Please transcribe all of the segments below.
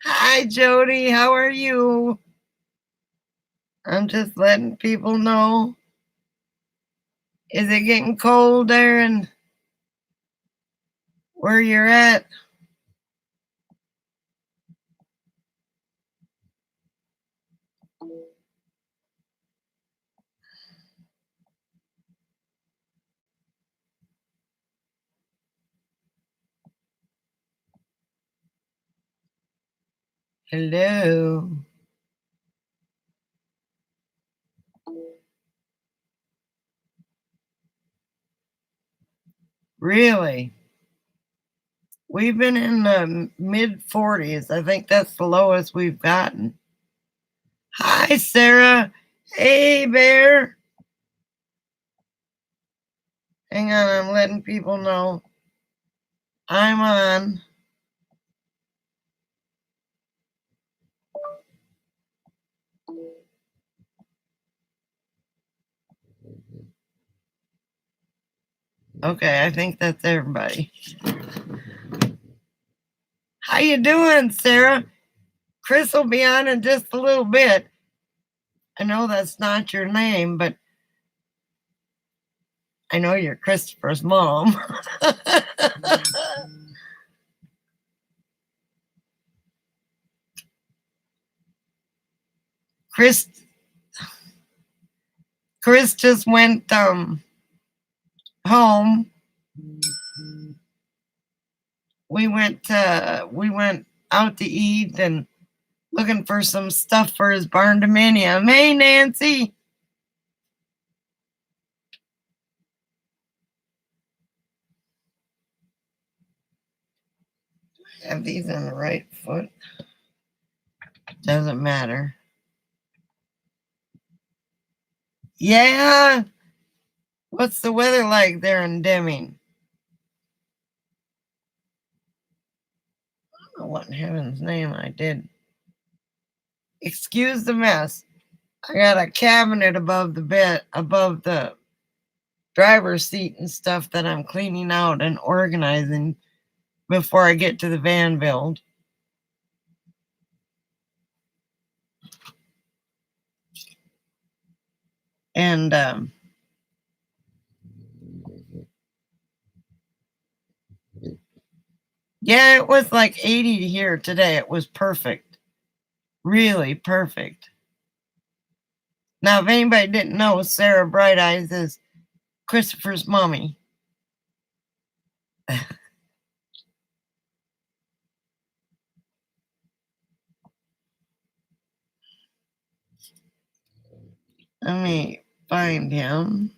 Hi, Jody. How are you? I'm just letting people know. Is it getting cold there and where you're at? Hello. Really? We've been in the mid 40s. I think that's the lowest we've gotten. Hi, Sarah. Hey, Bear. Hang on, I'm letting people know I'm on. Okay, I think that's everybody. How you doing, Sarah? Chris will be on in just a little bit. I know that's not your name, but I know you're Christopher's mom. Chris just went home. We went out to eat and looking for some stuff for his barn dominium. Hey, Nancy. Have these on the right foot. Doesn't matter. Yeah. What's the weather like there in Deming? I don't know what in heaven's name I did. Excuse the mess. I got a cabinet above the bed, above the driver's seat and stuff that I'm cleaning out and organizing before I get to the van build. And yeah, it was like 80 here today. It was perfect. Really perfect. Now, if anybody didn't know, Sarah Bright Eyes is Christopher's mommy. Let me find him.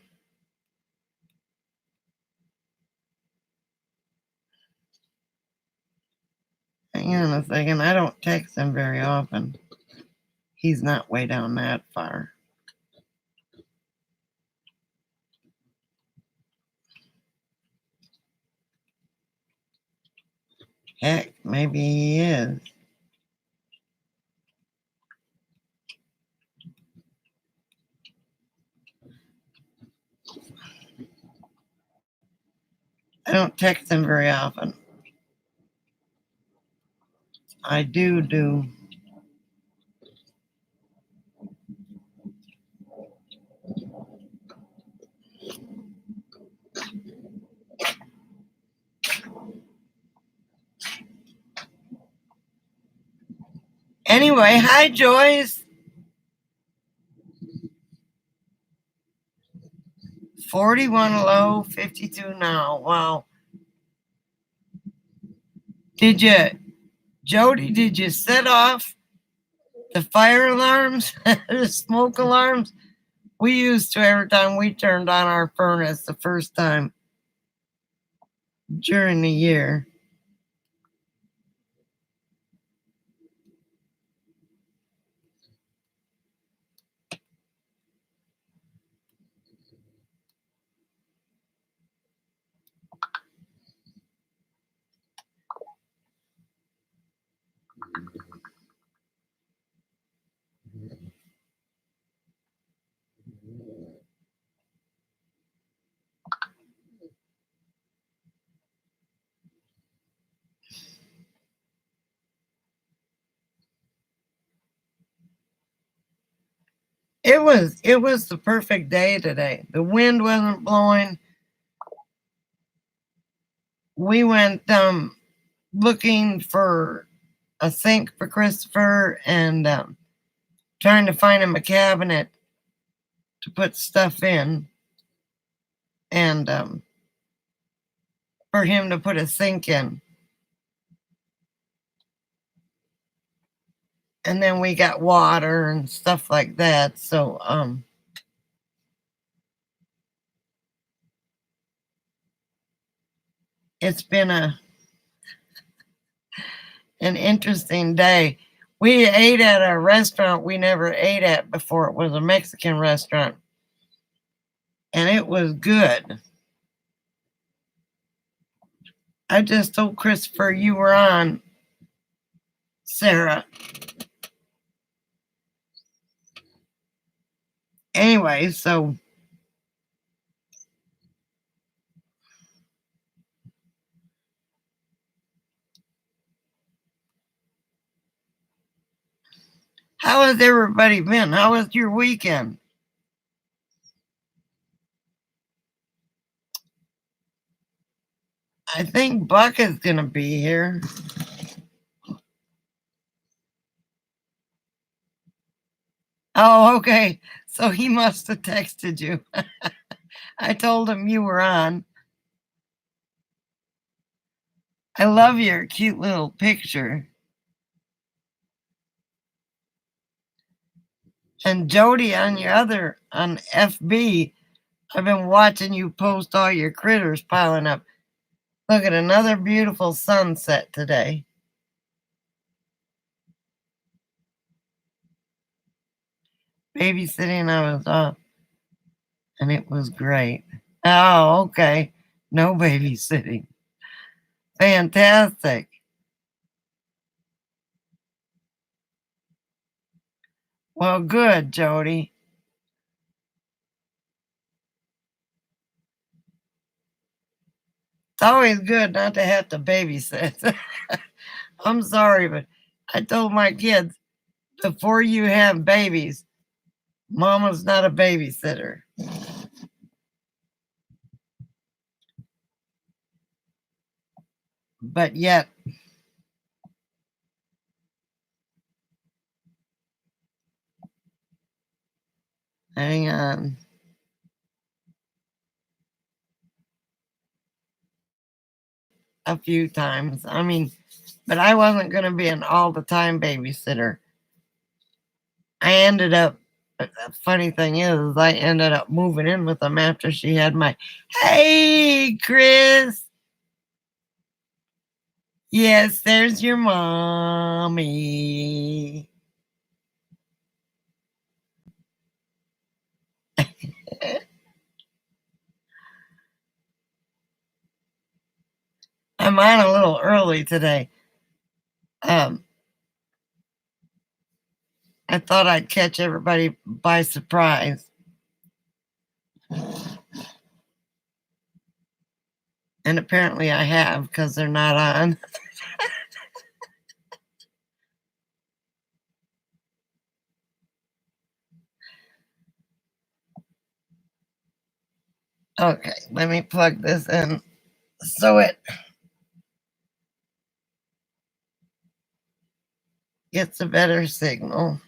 Hang on a second. I don't text him very often. He's not way down that far. Heck, maybe he is. I don't text him very often. I do. Anyway, hi, Joyce. 41 low, 52 now. Wow. Jody, did you set off the fire alarms, the smoke alarms? We used to every time we turned on our furnace the first time during the year. it was the perfect day today. The wind wasn't blowing. We went looking for a sink for Christopher and trying to find him a cabinet to put stuff in, and for him to put a sink in. And then we got water and stuff like that. So it's been an interesting day. We ate at a restaurant we never ate at before. It was a Mexican restaurant, and it was good. I just told Christopher you were on, Sarah. Anyway, so how has everybody been? How was your weekend? I think Buck is going to be here. Oh, okay. So he must have texted you. I told him you were on. I love your cute little picture. And Jody on FB, I've been watching you post all your critters piling up. Look at another beautiful sunset today. Babysitting, I was off, and it was great. Oh, okay. No babysitting. Fantastic. Well, good, Jody. It's always good not to have to babysit. I'm sorry, but I told my kids, before you have babies, Mama's not a babysitter. But yet, hang on. A few times. I mean, but I wasn't going to be an all the time babysitter. I ended up, the funny thing is, I ended up moving in with them after she had my, hey, Chris. Yes, there's your mommy. I'm on a little early today. I thought I'd catch everybody by surprise. And apparently I have, because they're not on. Okay, let me plug this in so it gets a better signal.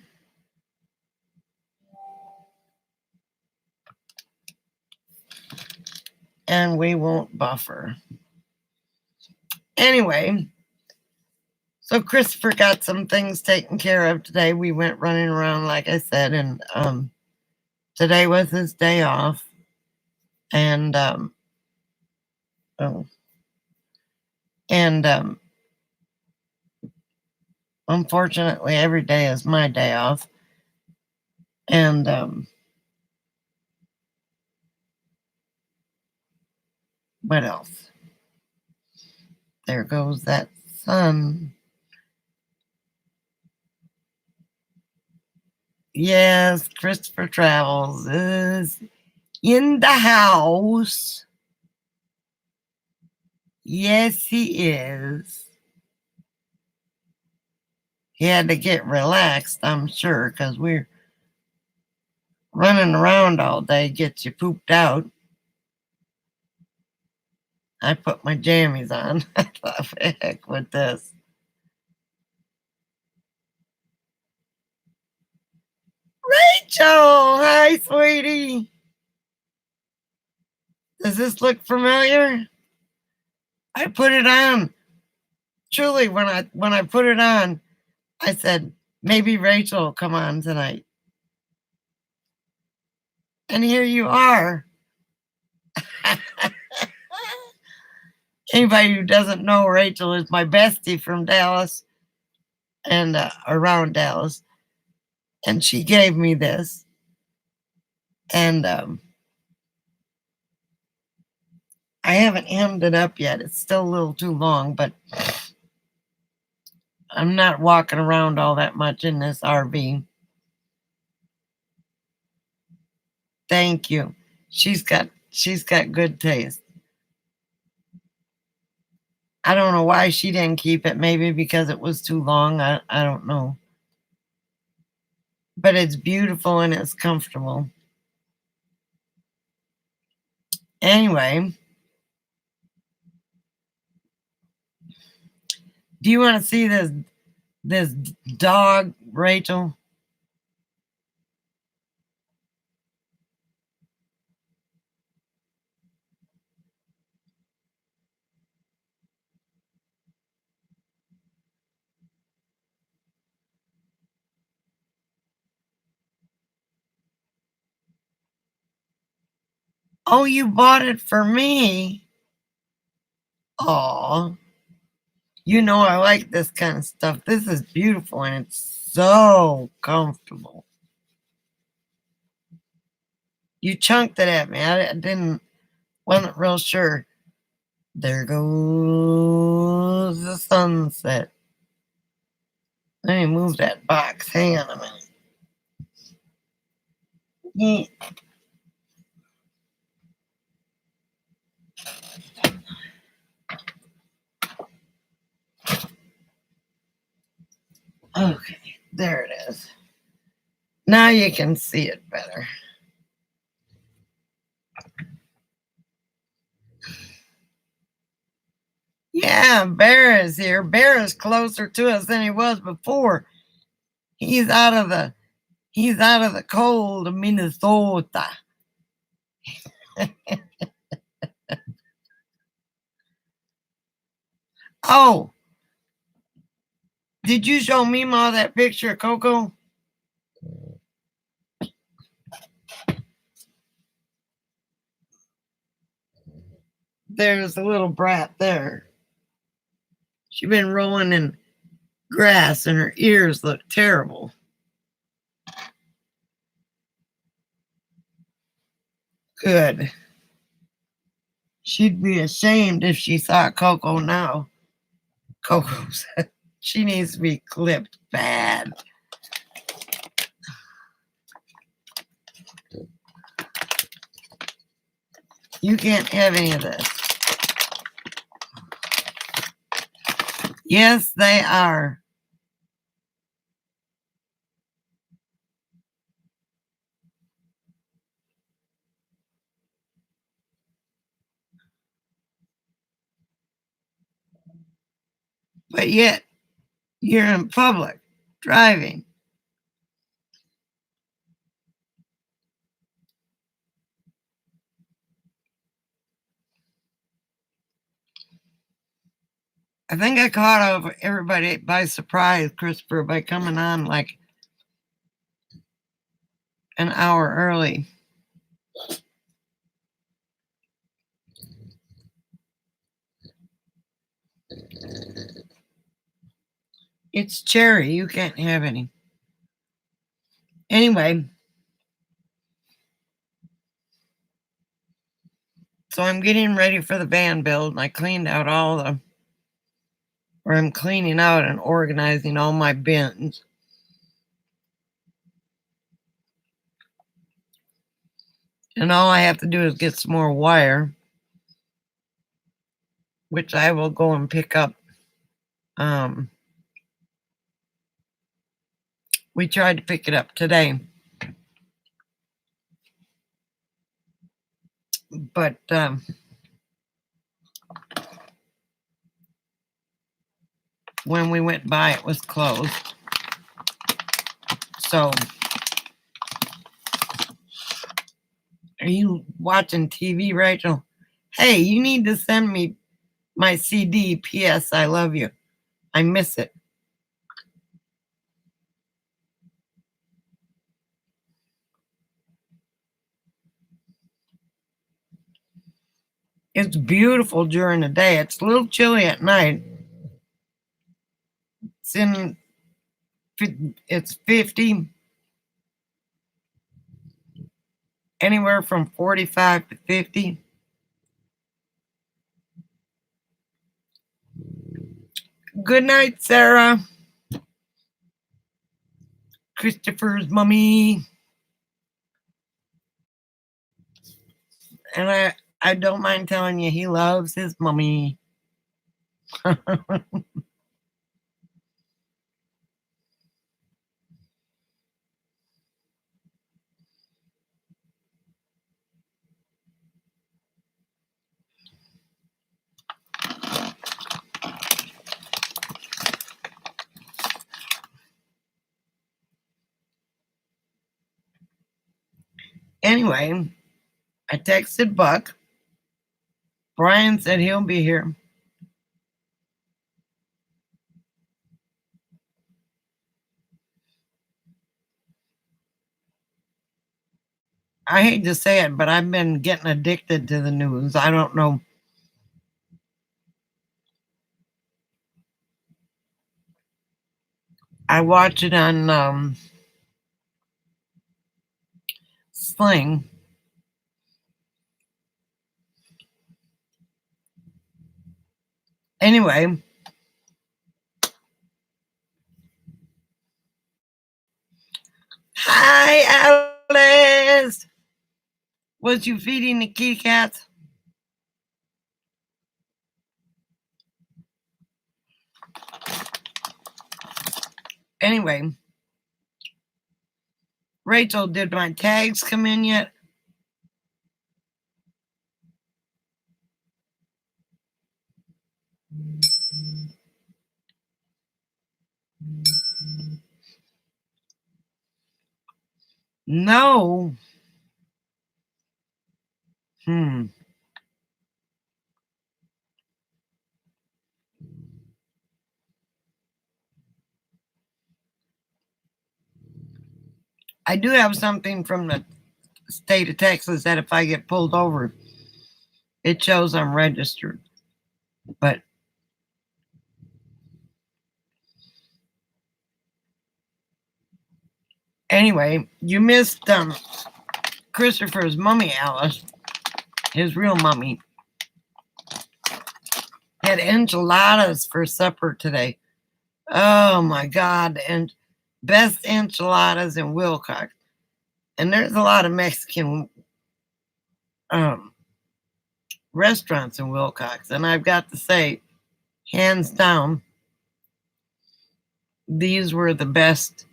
And we won't buffer. Anyway, so Christopher got some things taken care of today. We went running around, like I said, and today was his day off. And unfortunately, every day is my day off. And what else? There goes that sun. Yes, Christopher Travels is in the house. Yes, he is. He had to get relaxed, I'm sure, because we're running around all day gets you pooped out. I put my jammies on. I thought, heck with this. Rachel, hi, sweetie. Does this look familiar? I put it on. Truly, when I put it on, I said maybe Rachel will come on tonight. And here you are. Anybody who doesn't know, Rachel is my bestie from Dallas and around Dallas. And she gave me this. And I haven't hemmed it up yet. It's still a little too long, but I'm not walking around all that much in this RV. Thank you. She's got good taste. I don't know why she didn't keep it. Maybe because it was too long. I don't know. But it's beautiful and it's comfortable. Anyway, do you want to see this dog, Rachel? Oh, you bought it for me. Oh, you know I like this kind of stuff. This is beautiful and it's so comfortable. You chunked it at me. I wasn't real sure. There goes the sunset. Let me move that box. Hang on a minute. Yeah. Okay, there it is. Now you can see it better. Yeah, Bear is here. Bear is closer to us than he was before. He's out of the cold of Minnesota. Oh, did you show Mima that picture of Coco? There's a little brat there. She's been rolling in grass and her ears look terrible. Good. She'd be ashamed if she saw Coco now. Coco's she needs to be clipped bad. You can't have any of this. Yes, they are. But yet, you're in public driving. I think I caught everybody by surprise, Christopher, by coming on like an hour early. It's cherry. You can't have any. Anyway, so I'm getting ready for the van build, and I cleaned out I'm cleaning out and organizing all my bins. And all I have to do is get some more wire, which I will go and pick up. We tried to pick it up today. but when we went by, it was closed. So, are you watching TV, Rachel? Hey, you need to send me my CD, P.S. I Love You. I miss it. It's beautiful during the day. It's a little chilly at night. It's 50, anywhere from 45 to 50. Good night, Sarah. Christopher's mummy. And I don't mind telling you, he loves his mummy. Anyway, I texted Buck. Brian said he'll be here. I hate to say it, but I've been getting addicted to the news. I don't know. I watch it on Sling. Anyway, hi, Alice. Was you feeding the kitty cats? Anyway, Rachel, did my tags come in yet? No. I do have something from the state of Texas that if I get pulled over, it shows I'm registered. But anyway, you missed Christopher's mummy, Alice. His real mummy. He had enchiladas for supper today. Oh my God. And best enchiladas in Willcox. And there's a lot of Mexican restaurants in Willcox. And I've got to say, hands down, these were the best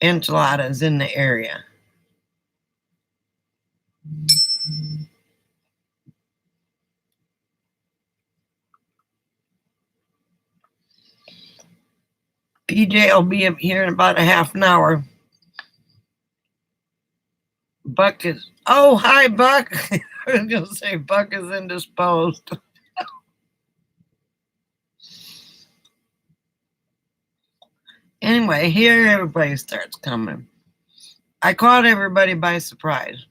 enchiladas in the area. PJ will be up here in about a half an hour. Buck is, oh, hi, Buck. I was going to say Buck is indisposed. Anyway, here everybody starts coming. I caught everybody by surprise.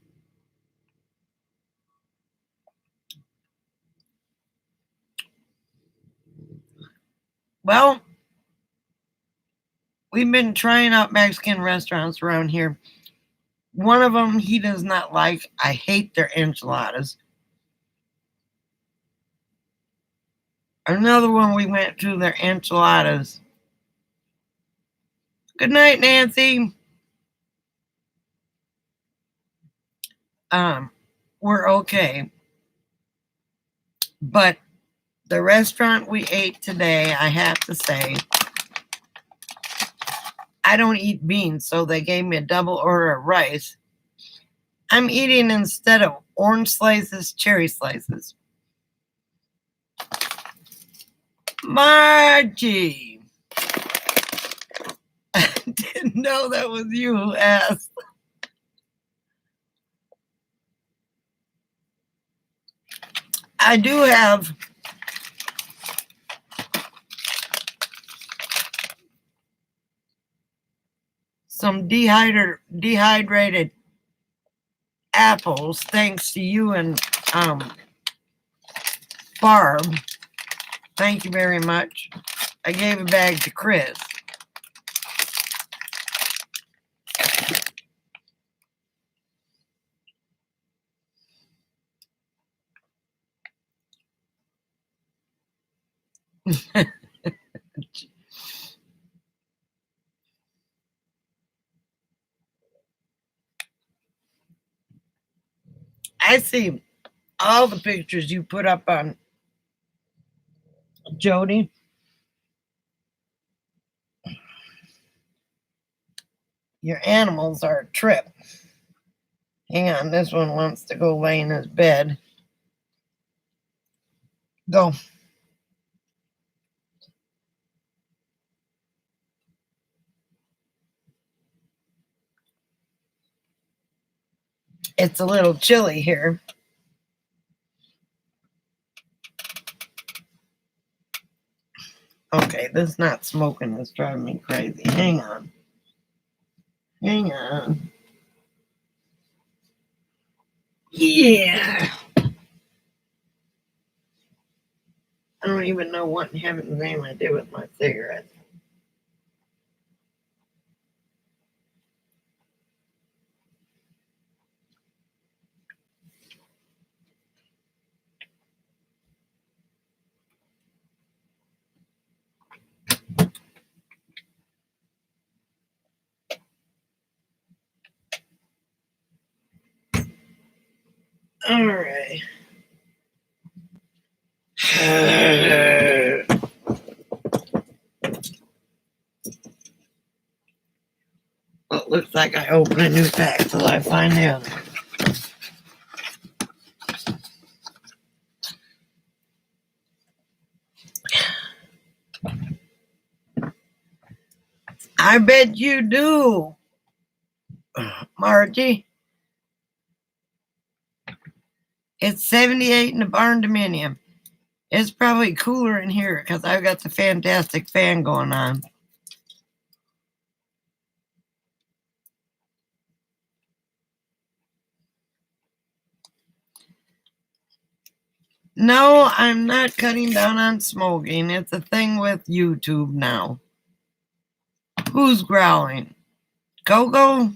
Well, we've been trying out Mexican restaurants around here. One of them he does not like. I hate their enchiladas. Another one we went to, their enchiladas. Good night, Nancy. We're okay. But the restaurant we ate today, I have to say, I don't eat beans, so they gave me a double order of rice. I'm eating, instead of orange slices, cherry slices. Margie! I didn't know that was you who asked. I do have some dehydrated apples, thanks to you and Barb. Thank you very much. I gave a bag to Chris. I see all the pictures you put up on Jody. Your animals are a trip. Hang on, this one wants to go lay in his bed. Go. It's a little chilly here. Okay, this not smoking is driving me crazy. Hang on. Hang on. Yeah. I don't even know what in heaven's name I did with my cigarettes. All right. Well, it looks like I open a new pack till I find the other. I bet you do, Margie. It's 78 in the barn dominium. It's probably cooler in here because I've got the fantastic fan going on. No, I'm not cutting down on smoking. It's a thing with YouTube now. Who's growling? Go-Go?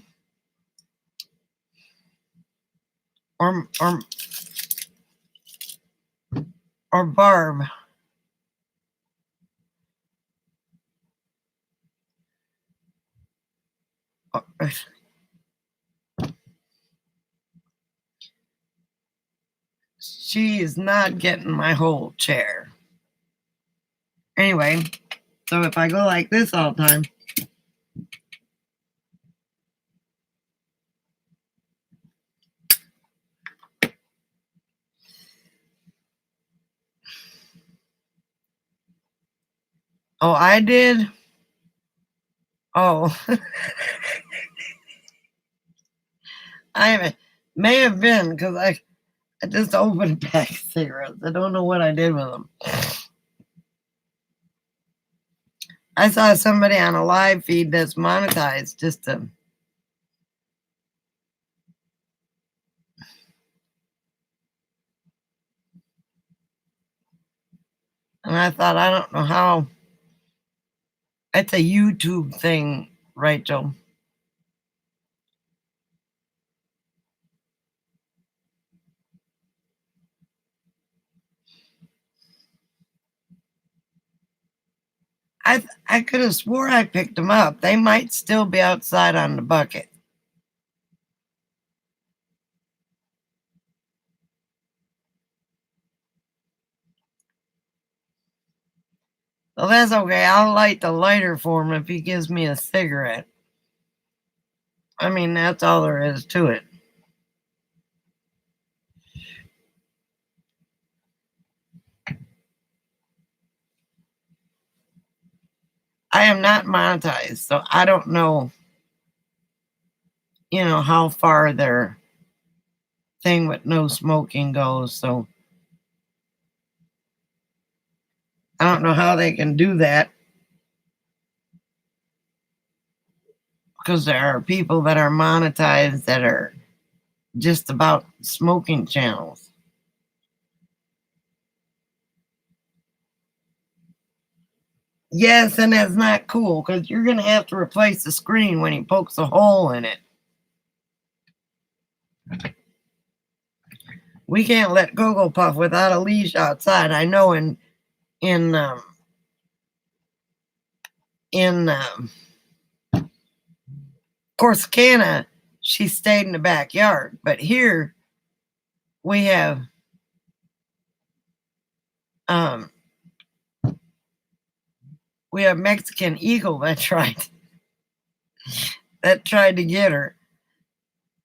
Or Barb? She is not getting my whole chair. Anyway, so if I go like this all the time, oh, I did? Oh. I may have been, because I just opened a pack of cigarettes. I don't know what I did with them. I saw somebody on a live feed that's monetized just to. And I thought, I don't know how. It's a YouTube thing, Rachel. I could have swore I picked them up. They might still be outside on the bucket. Well, that's okay. I'll light the lighter for him if he gives me a cigarette. I mean, that's all there is to it. I am not monetized, so I don't know, how far their thing with no smoking goes. So I don't know how they can do that because there are people that are monetized that are just about smoking channels. Yes, and that's not cool because you're going to have to replace the screen when he pokes a hole in it. We can't let Cocoa Puff without a leash outside. I know in Corsicana, she stayed in the backyard, but here we have um, Mexican Eagle that tried to get her,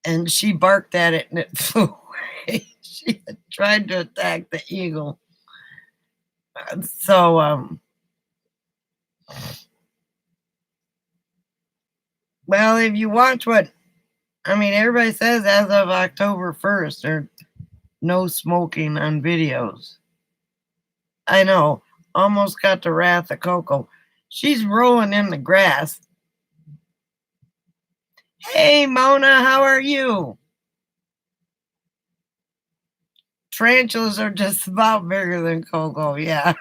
and she barked at it and it flew away. She had tried to attack the eagle. So well, if you watch everybody says as of October 1st, there's no smoking on videos. I know, almost got the wrath of Coco. She's rolling in the grass. Hey, Mona, how are you? Tarantulas are just about bigger than Coco, yeah.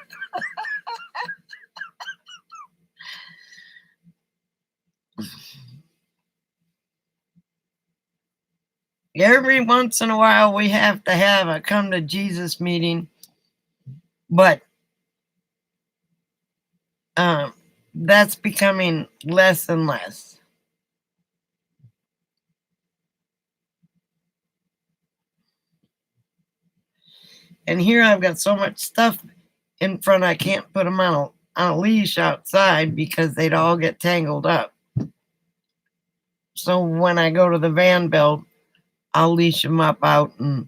Every once in a while, we have to have a come to Jesus meeting, but that's becoming less and less. And here I've got so much stuff in front, I can't put them on a leash outside because they'd all get tangled up. So when I go to the van build, I'll leash them up out and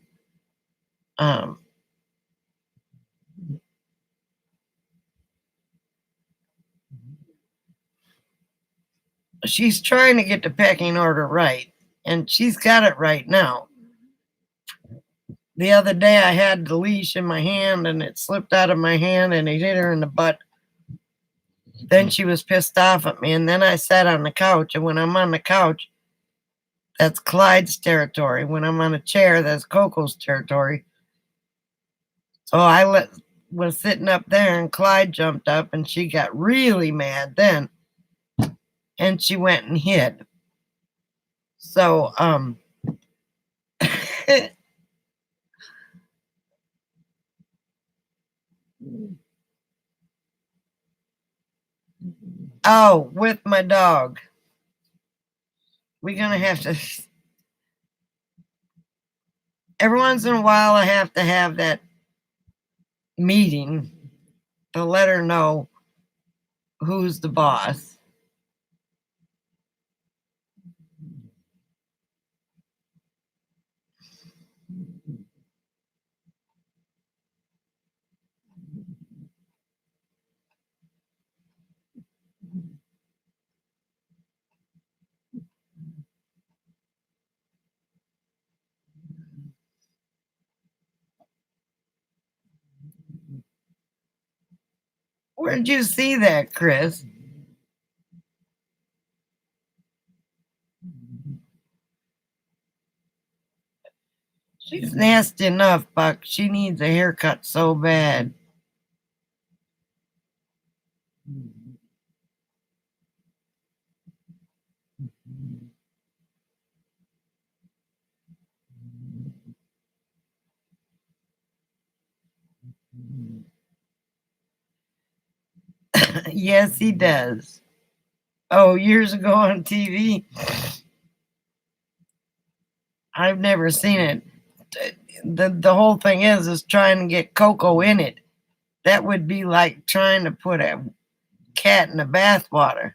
she's trying to get the pecking order right, and she's got it right now. The other day I had the leash in my hand and it slipped out of my hand and it hit her in the butt. Then she was pissed off at me, and then I sat on the couch, and when I'm on the couch, that's Clyde's territory. When I'm on a chair, that's Coco's territory. So I was sitting up there, and Clyde jumped up, and she got really mad then, and she went and hid. So oh, with my dog. We're gonna have to. Every once in a while, I have to have that meeting to let her know who's the boss. Where'd you see that, Chris? She's nasty enough, Buck. She needs a haircut so bad. Yes, he does. Oh, years ago on TV? I've never seen it. The whole thing is trying to get Coco in it. That would be like trying to put a cat in the bathwater.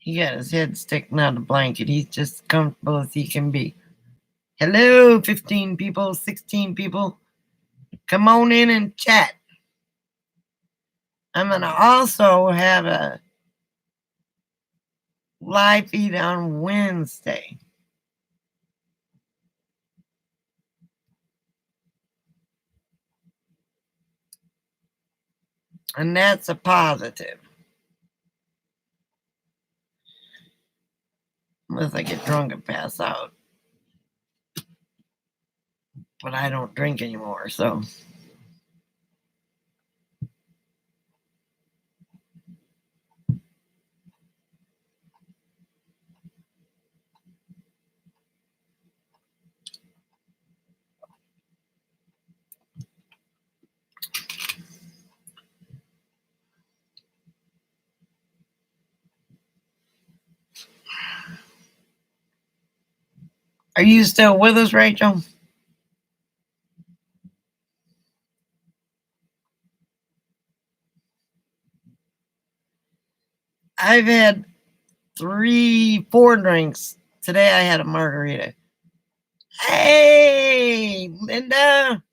He got his head sticking out of the blanket. He's just comfortable as he can be. Hello, 15 people, 16 people. Come on in and chat. I'm going to also have a live feed on Wednesday. And that's a positive. Unless I get drunk and pass out. But I don't drink anymore, so. Are you still with us, Rachel? I've had 4 drinks. Today I had a margarita. Hey, Linda.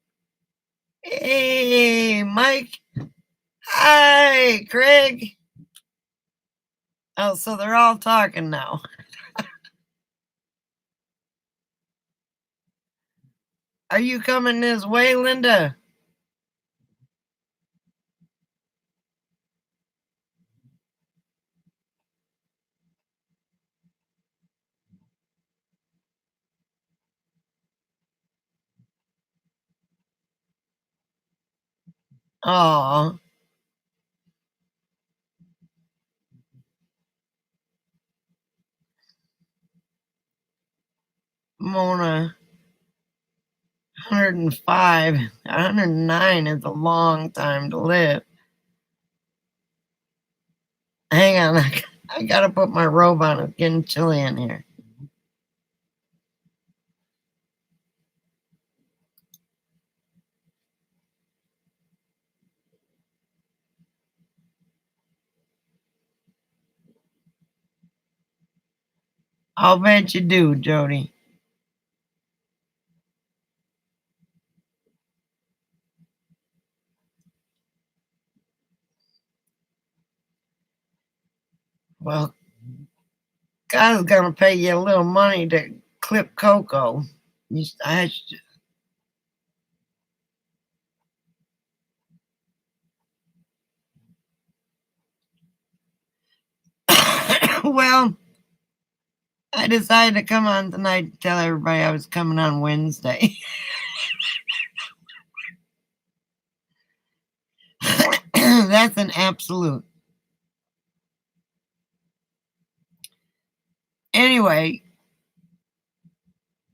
Hey, Mike. Hi, Craig. Oh, so they're all talking now. Are you coming this way, Linda? Oh, Mona, 105, 109 is a long time to live. Hang on, I gotta put my robe on. It's getting chilly in here. I'll bet you do, Jody. Well, God's gonna pay you a little money to clip Coco. Well, I decided to come on tonight to tell everybody I was coming on Wednesday. That's an absolute. Anyway,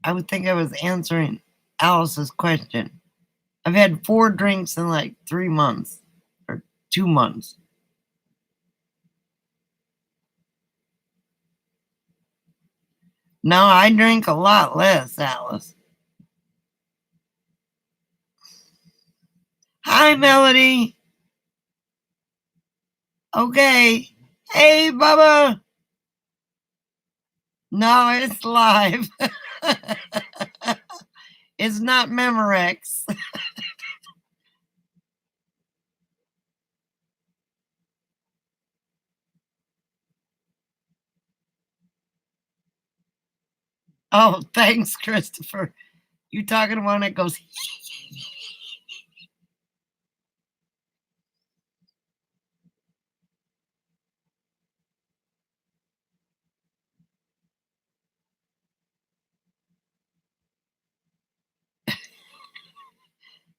I would think I was answering Alice's question. I've had 4 drinks in like 3 months or 2 months. No, I drink a lot less, Alice. Hi, Melody. Okay. Hey, Bubba. No, it's live. It's not Memorex. Oh, thanks, Christopher. You talking to one that goes.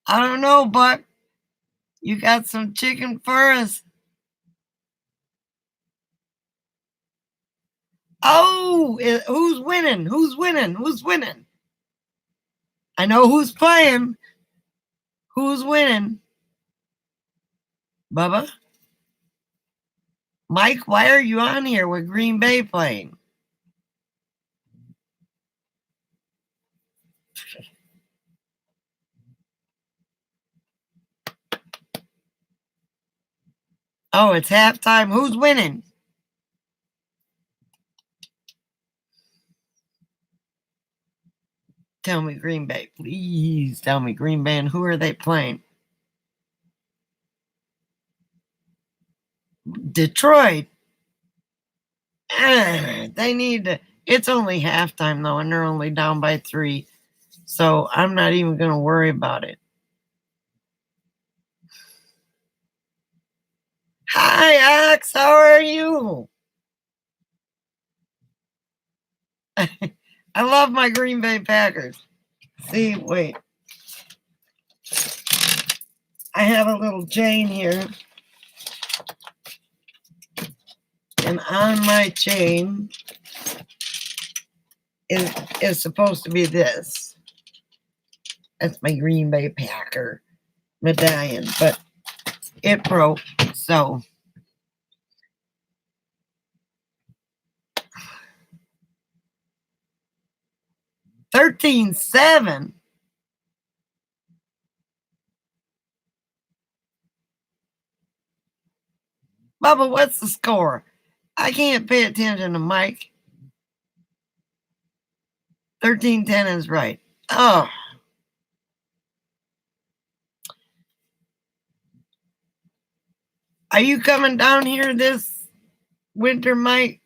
I don't know, but you got some chicken for us? Oh, who's winning? Who's winning? Who's winning? I know who's playing. Who's winning? Bubba? Mike, why are you on here with Green Bay playing? Oh, it's halftime. Who's winning? Tell me Green Bay. Please tell me Green Bay. And who are they playing? Detroit. They need to. It's only halftime, though, and they're only down by 3. So I'm not even going to worry about it. Hi, Ox. How are you? I love my Green Bay Packers. See, wait. I have a little chain here. And on my chain is supposed to be this. That's my Green Bay Packer medallion, but it broke, so 13-7. Bubba, what's the score? I can't pay attention to Mike. 13-10 is right. Oh. Are you coming down here this winter, Mike?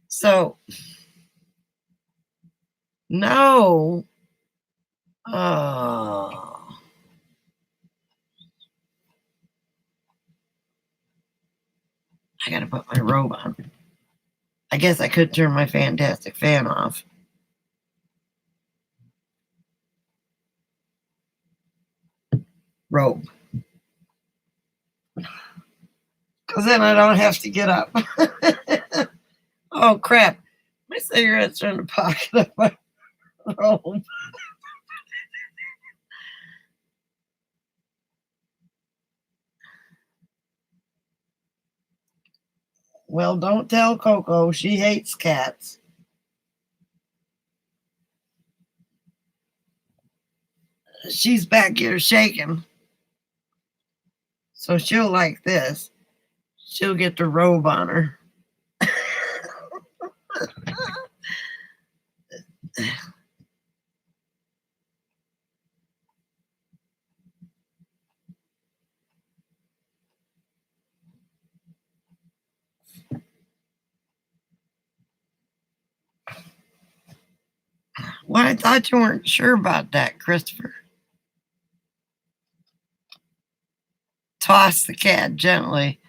So, no. Oh. I gotta put my robe on. I guess I could turn my fantastic fan off. Robe. Because then I don't have to get up. Oh, crap. My cigarettes are in the pocket of my robe. Well, don't tell Coco. She hates cats. She's back here shaking. So she'll like this. She'll get the robe on her. Well, I thought you weren't sure about that, Christopher. Toss the cat gently.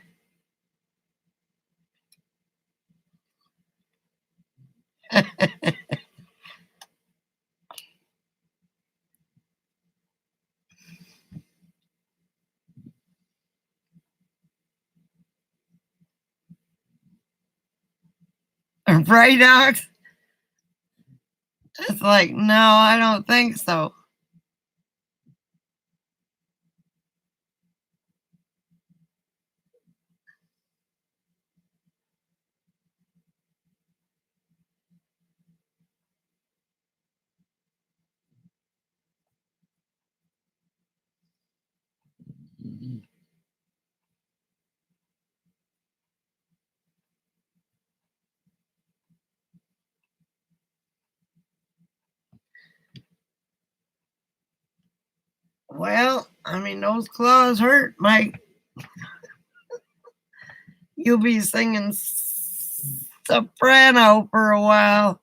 Right, Ox? It's like, no, I don't think so. Well, I mean, those claws hurt, Mike. You'll be singing soprano for a while.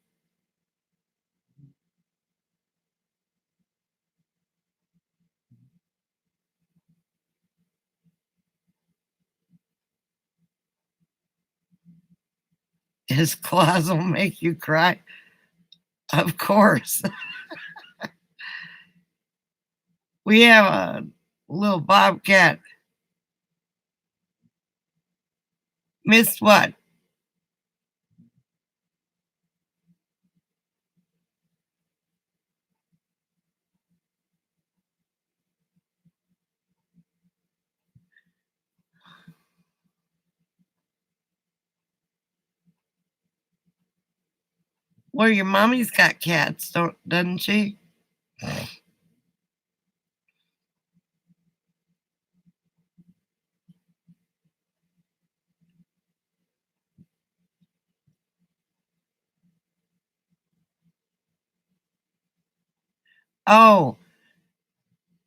His claws will make you cry. Of course. We have a little bobcat. Missed what? Well, your mommy's got cats, doesn't she? Oh,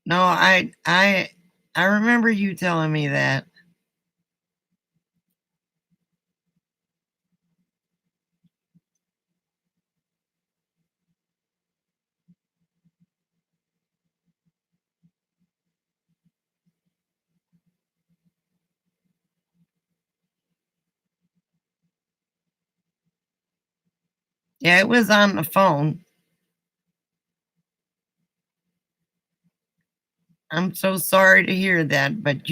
no, I remember you telling me that. Yeah, it was on the phone. I'm so sorry to hear that, but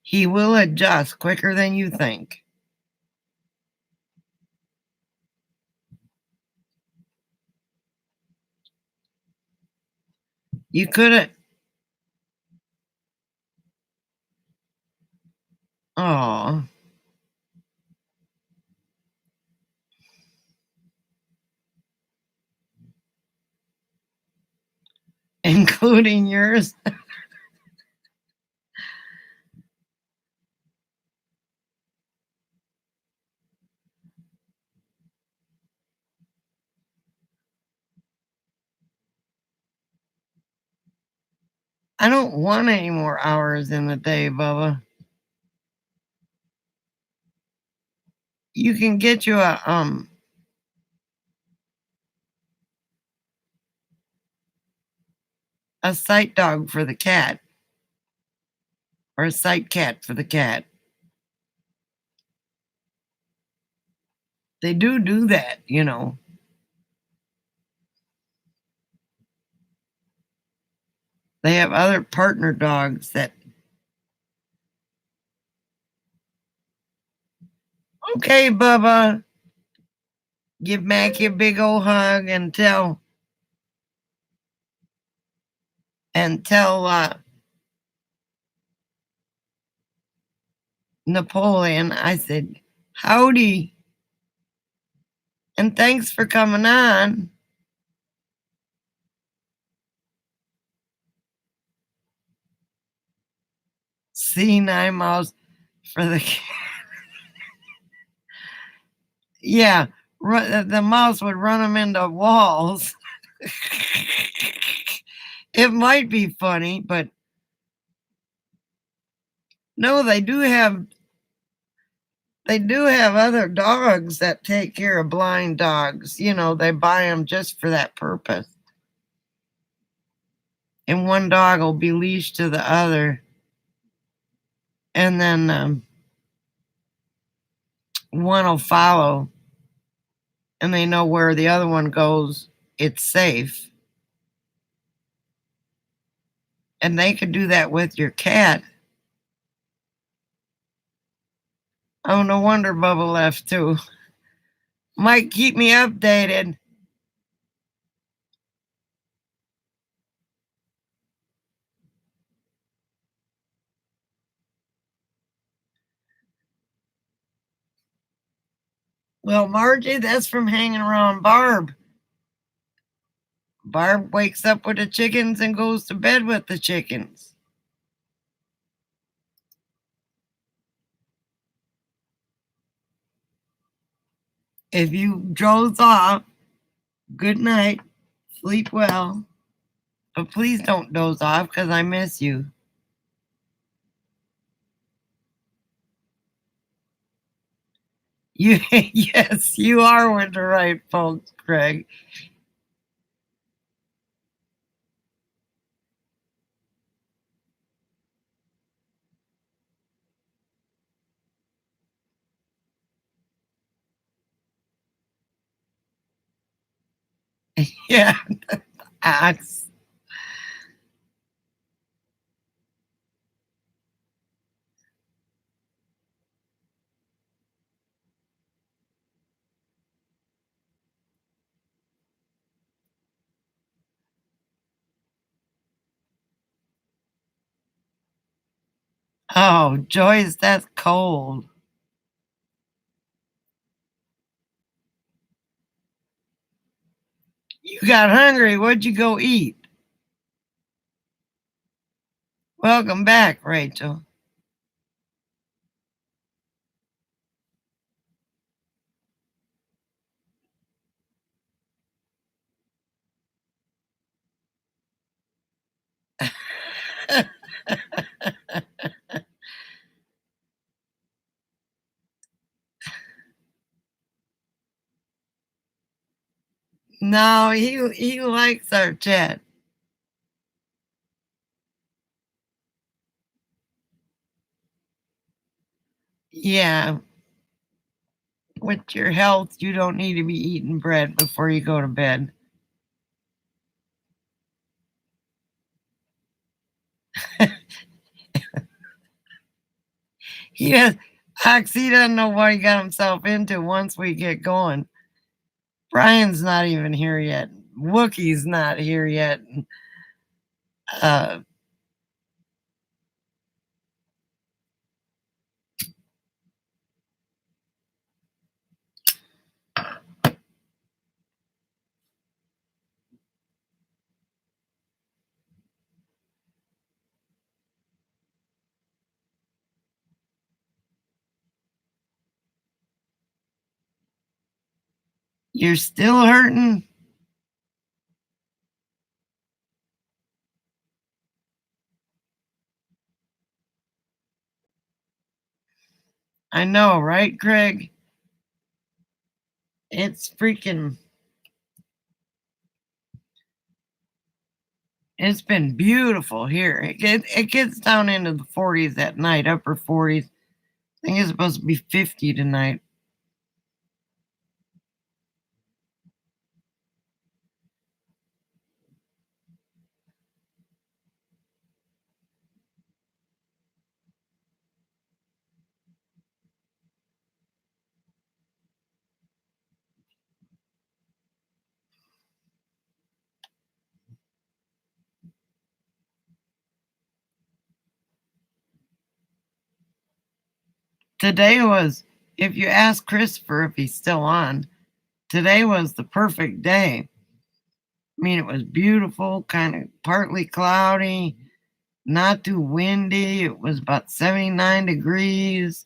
he will adjust quicker than you think. You could have, oh, including yours. I don't want any more hours in the day, Bubba. You can get you a sight dog for the cat or a sight cat for the cat. They do that. They have other partner dogs that, okay, Bubba, give Mackie a big old hug and tell Napoleon I said, howdy, and thanks for coming on. C9 miles for the yeah, the mouse would run them into walls. It might be funny, but no, they do have other dogs that take care of blind dogs. They buy them just for that purpose. And one dog will be leashed to the other, and then one will follow, and they know where the other one goes. It's safe. And they could do that with your cat. Oh, no wonder Bubba left too. Mike, keep me updated. Well, Margie, that's from hanging around Barb. Barb wakes up with the chickens and goes to bed with the chickens. If you doze off, good night, sleep well. But please don't doze off because I miss you. Yes, you are with the right folks, Craig. Yeah, ox. Oh, Joyce, that's cold. You got hungry. What'd you go eat? Welcome back, Rachel. No, he likes our chat. Yeah, with your health, you don't need to be eating bread before you go to bed. He has, Oxy doesn't know what he got himself into once we get going. Brian's not even here yet. Wookie's not here yet. Uh, you're still hurting? I know, right, Greg? It's freaking, it's been beautiful here. It gets down into the 40s at night, upper 40s. I think it's supposed to be 50 tonight. Today was, if you ask Christopher if he's still on, today was the perfect day. I mean, it was beautiful, kind of partly cloudy, not too windy. It was about 79 degrees.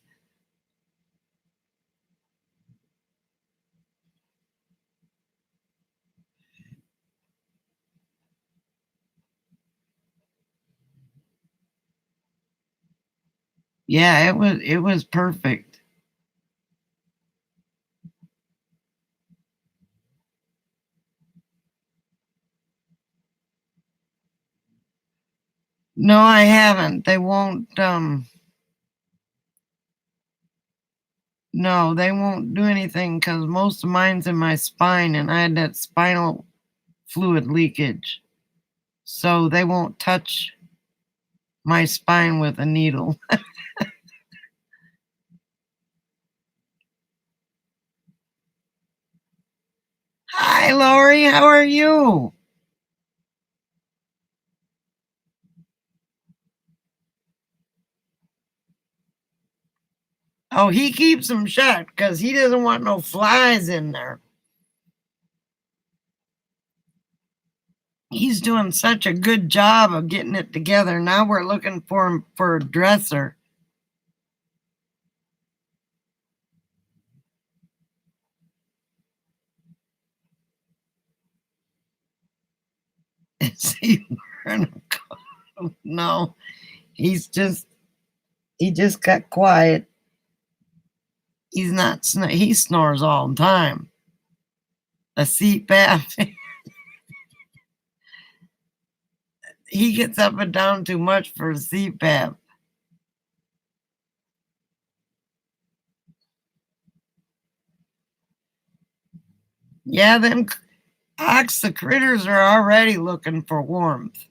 Yeah, it was perfect. No, I haven't. They won't no, they won't do anything because most of mine's in my spine and I had that spinal fluid leakage. So they won't touch my spine with a needle. Hi, Lori. How are you? Oh, he keeps them shut because he doesn't want no flies in there. He's doing such a good job of getting it together. Now we're looking for him for a dresser. Is he wearing a coat? No, he just got quiet. He's not, he snores all the time. A CPAP. He gets up and down too much for a CPAP. Yeah, them the critters are already looking for warmth.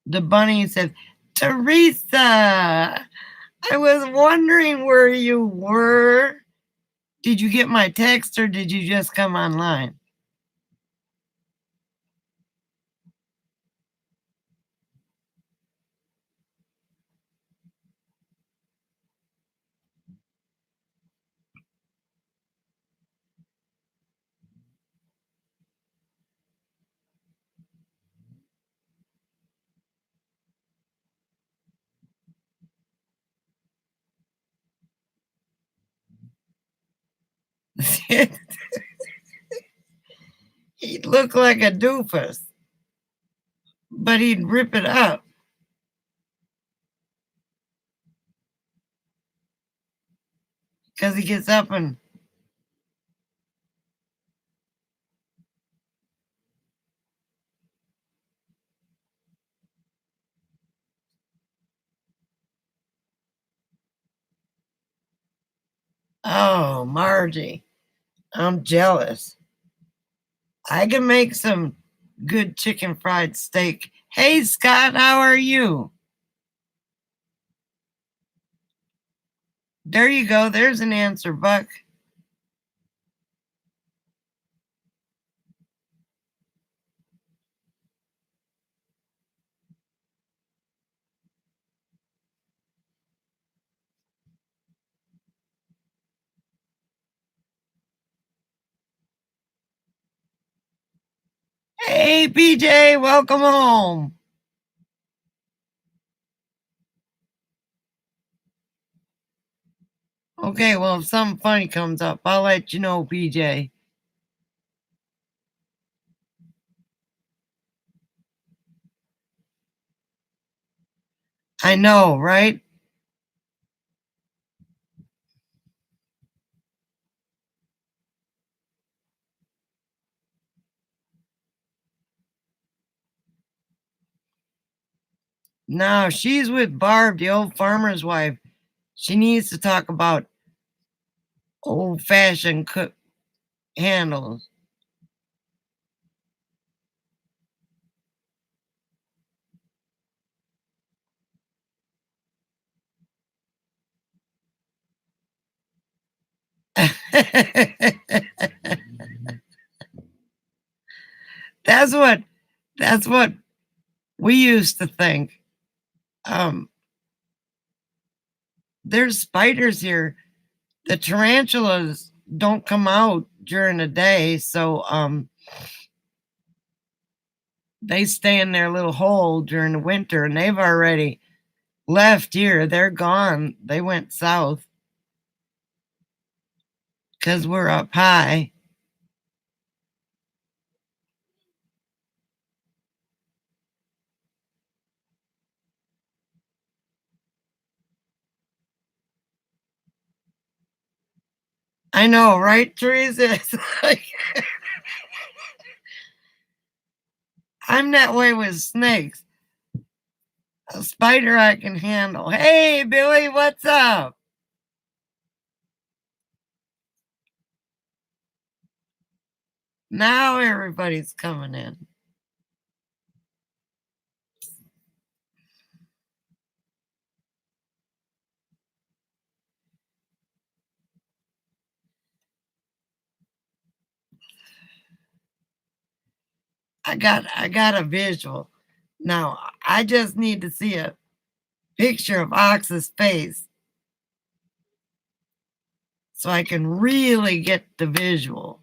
The bunny said, Teresa, I was wondering where you were. Did you get my text or did you just come online? He'd look like a doofus, but he'd rip it up because he gets up and Oh, Margie, I'm jealous. I can make some good chicken fried steak. Hey, Scott, how are you? There you go. There's an answer, Buck. Hey, PJ, welcome home. Okay, well, if something funny comes up, I'll let you know, PJ. I know, right? No, she's with Barb, the old farmer's wife. She needs to talk about old-fashioned cook handles. That's what we used to think. Um, there's spiders here. The tarantulas don't come out during the day, so they stay in their little hole during the winter, and they've already left here. They're gone. They went south because we're up high. I know, right, Teresa? It's like, I'm that way with snakes. A spider I can handle. Hey, Billy, what's up? Now everybody's coming in. I got a visual. Now I just need to see a picture of Ox's face so I can really get the visual.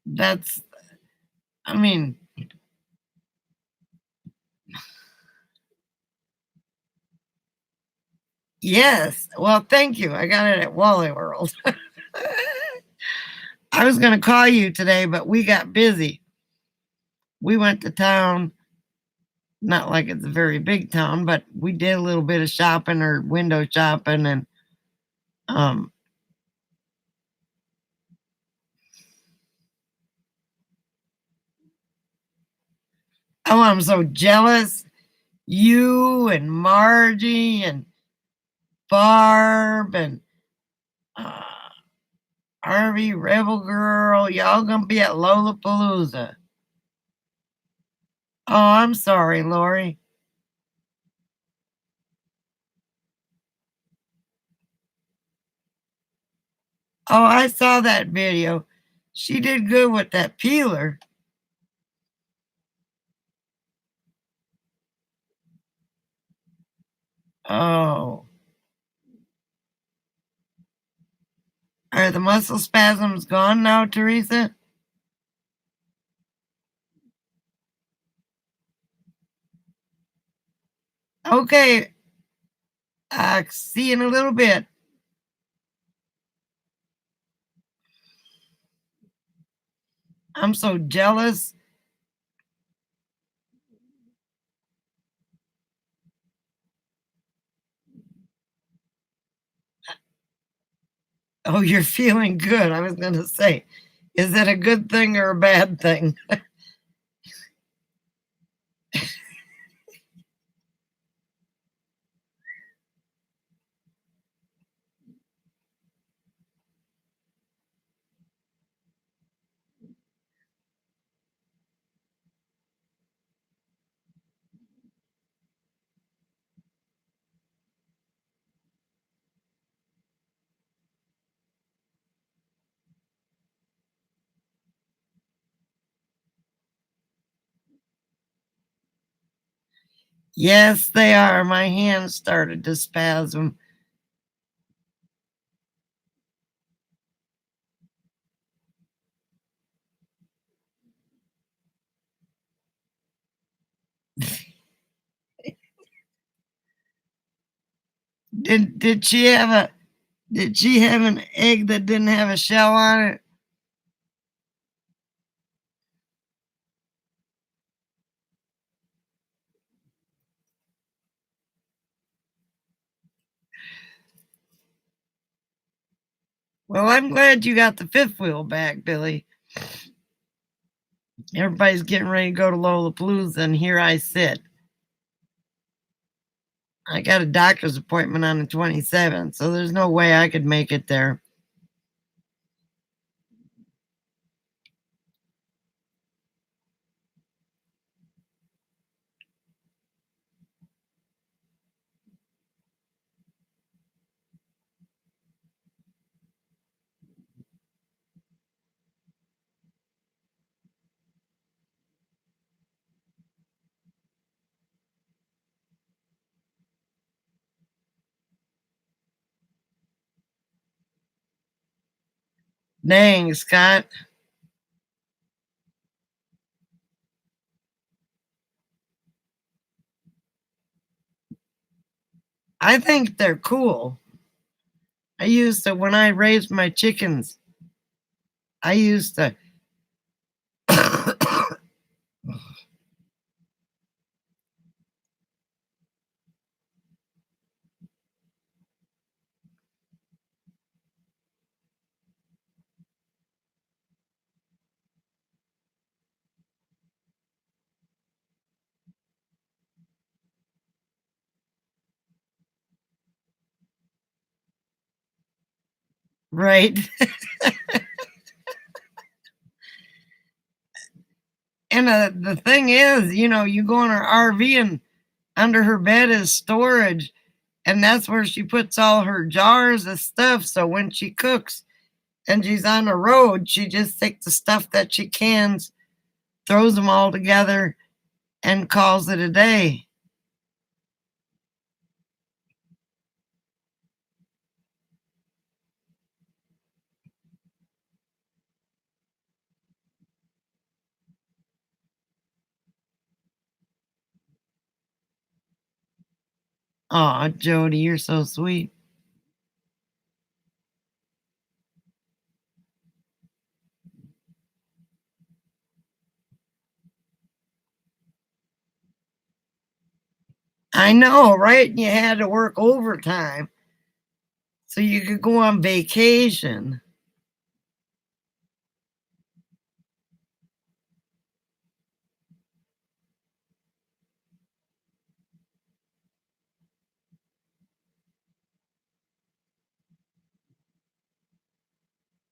That's, I mean, yes. Well, thank you. I got it at Wally World. I was going to call you today, but we got busy. We went to town, not like it's a very big town, but we did a little bit of shopping or window shopping, and um oh, I'm so jealous. You and Margie and Barb and uh Harvey Rebel Girl, y'all gonna be at Lollapalooza. Oh, I'm sorry, Lori. Oh, I saw that video. She did good with that peeler. Oh, are the muscle spasms gone now, Teresa? Okay, see you in a little bit. I'm so jealous. Oh, you're feeling good. I was going to say, is that a good thing or a bad thing? Yes, they are. My hands started to spasm. Did she have an egg that didn't have a shell on it? Well, I'm glad you got the fifth wheel back, Billy. Everybody's getting ready to go to Lollapalooza, and here I sit. I got a doctor's appointment on the 27th, so there's no way I could make it there. Dang, Scott. I think they're cool. When I raised my chickens, I used to, right? And the thing is, you go in her RV and under her bed is storage, and that's where she puts all her jars of stuff. So when she cooks and she's on the road, she just takes the stuff that she cans, throws them all together, and calls it a day. Aw, Jody, you're so sweet. I know, right? You had to work overtime so you could go on vacation.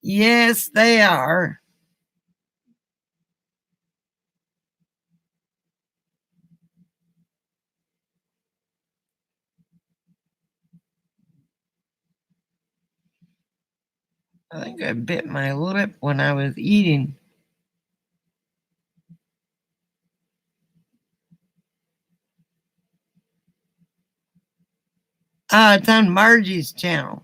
Yes, they are. I think I bit my lip when I was eating. Ah, it's on Margie's channel.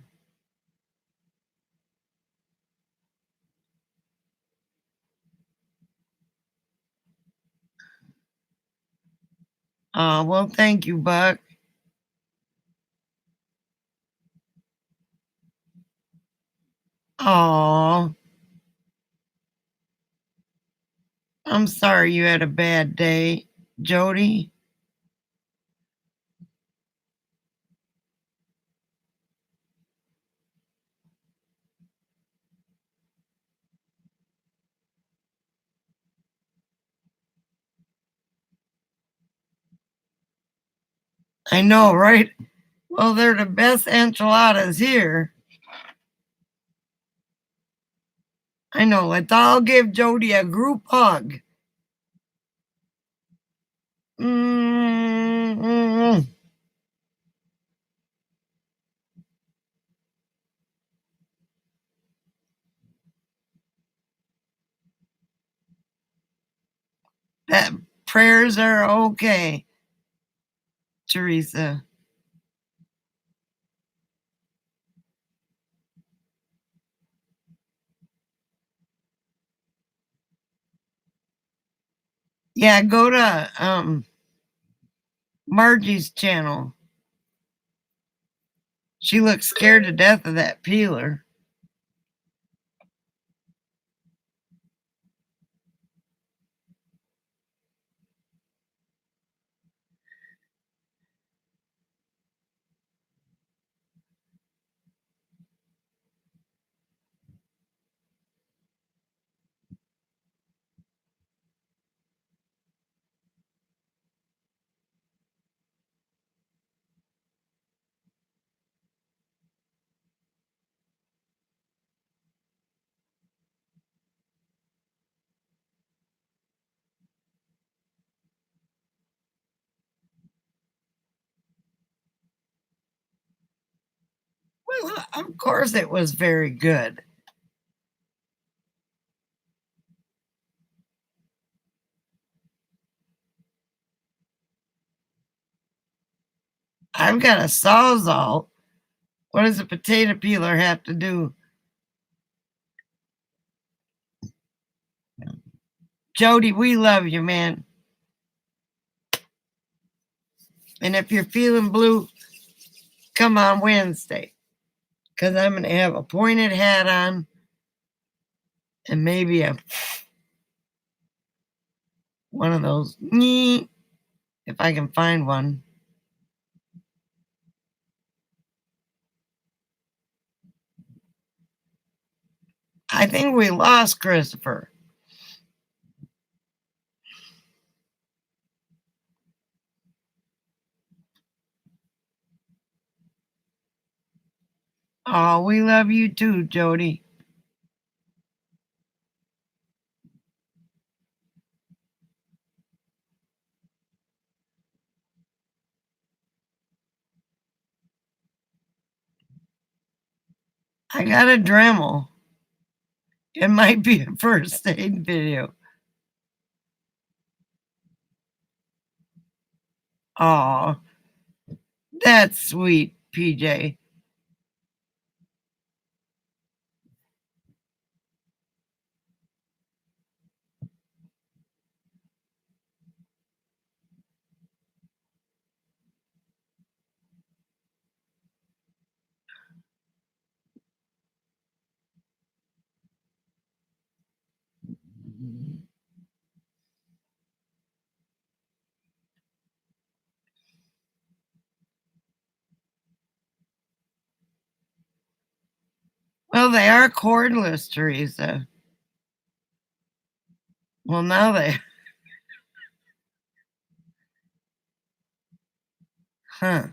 Well, thank you, Buck. Oh, I'm sorry you had a bad day, Jody. I know, right? Well, they're the best enchiladas here. I know. Let's all give Jody a group hug. Mm-mm. That prayers are okay. Teresa. Yeah, go to Margie's channel. She looks scared to death of that peeler. Well, of course it was very good. I've got a Sawzall. What does a potato peeler have to do? Jody, we love you, man. And if you're feeling blue, come on Wednesday. Because I'm going to have a pointed hat on and maybe one of those, if I can find one. I think we lost Christopher. Oh, we love you too, Jody. I got a Dremel. It might be a first aid video. Oh, that's sweet, PJ. Well, they are cordless, Teresa. Well, now they, huh.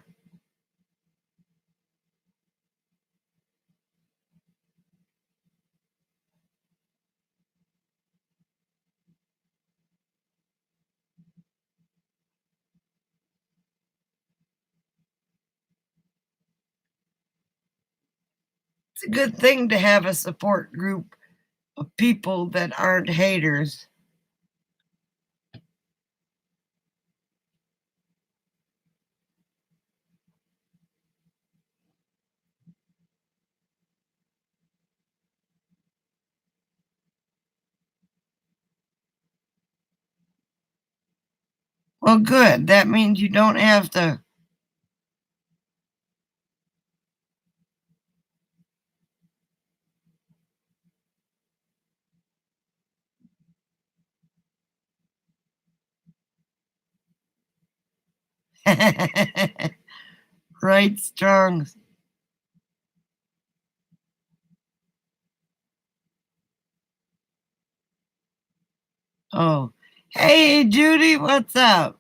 It's a good thing to have a support group of people that aren't haters. Well, good. That means you don't have to. Right, strong. Oh, hey, Judy, what's up?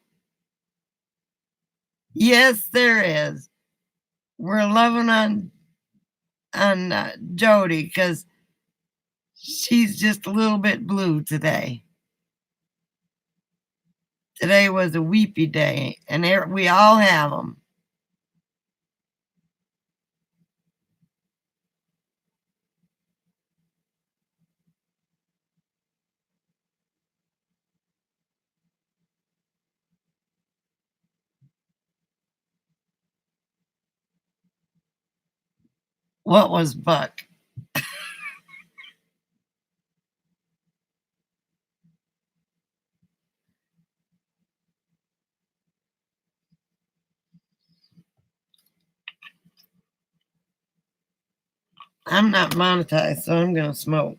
Yes, there is. We're loving on Jody because she's just a little bit blue today. Today was a weepy day, and we all have them. What was Buck? I'm not monetized, so I'm going to smoke.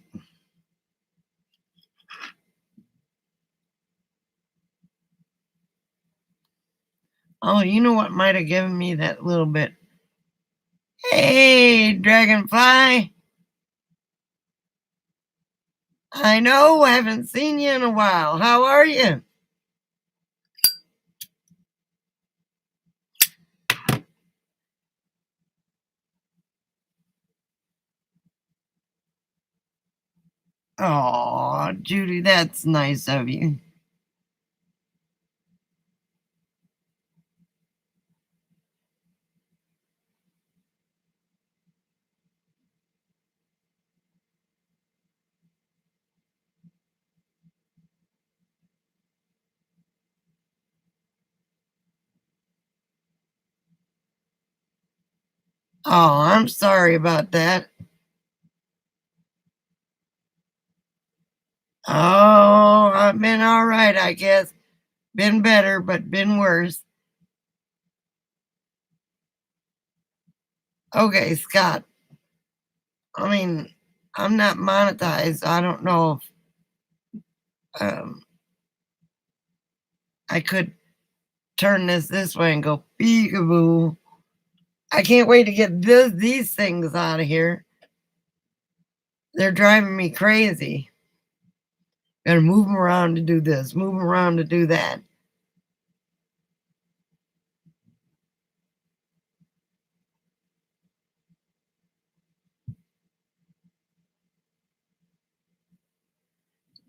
Oh, you know what might have given me that little bit? Hey, Dragonfly. I know, I haven't seen you in a while. How are you? Oh, Judy, that's nice of you. Oh, I'm sorry about that. Oh, I've been all right, I guess. Been better, but been worse. Okay, Scott. I mean, I'm not monetized. I don't know if I could turn this way and go peekaboo. I can't wait to get these things out of here. They're driving me crazy. Gotta move them around to do this, move them around to do that.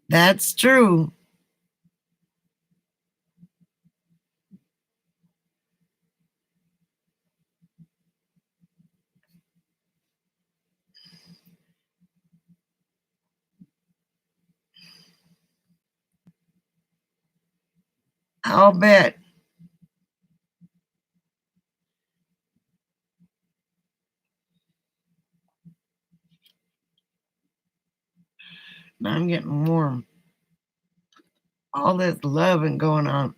That's true. I'll bet. I'm getting warm. All this loving going on.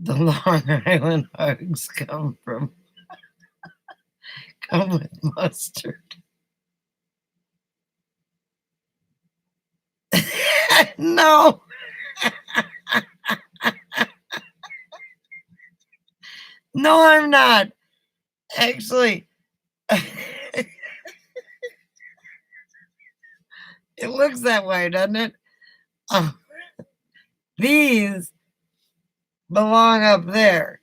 The Long Island hugs come with mustard. No, no, I'm not. Actually, it looks that way, doesn't it? Oh, these belong up there.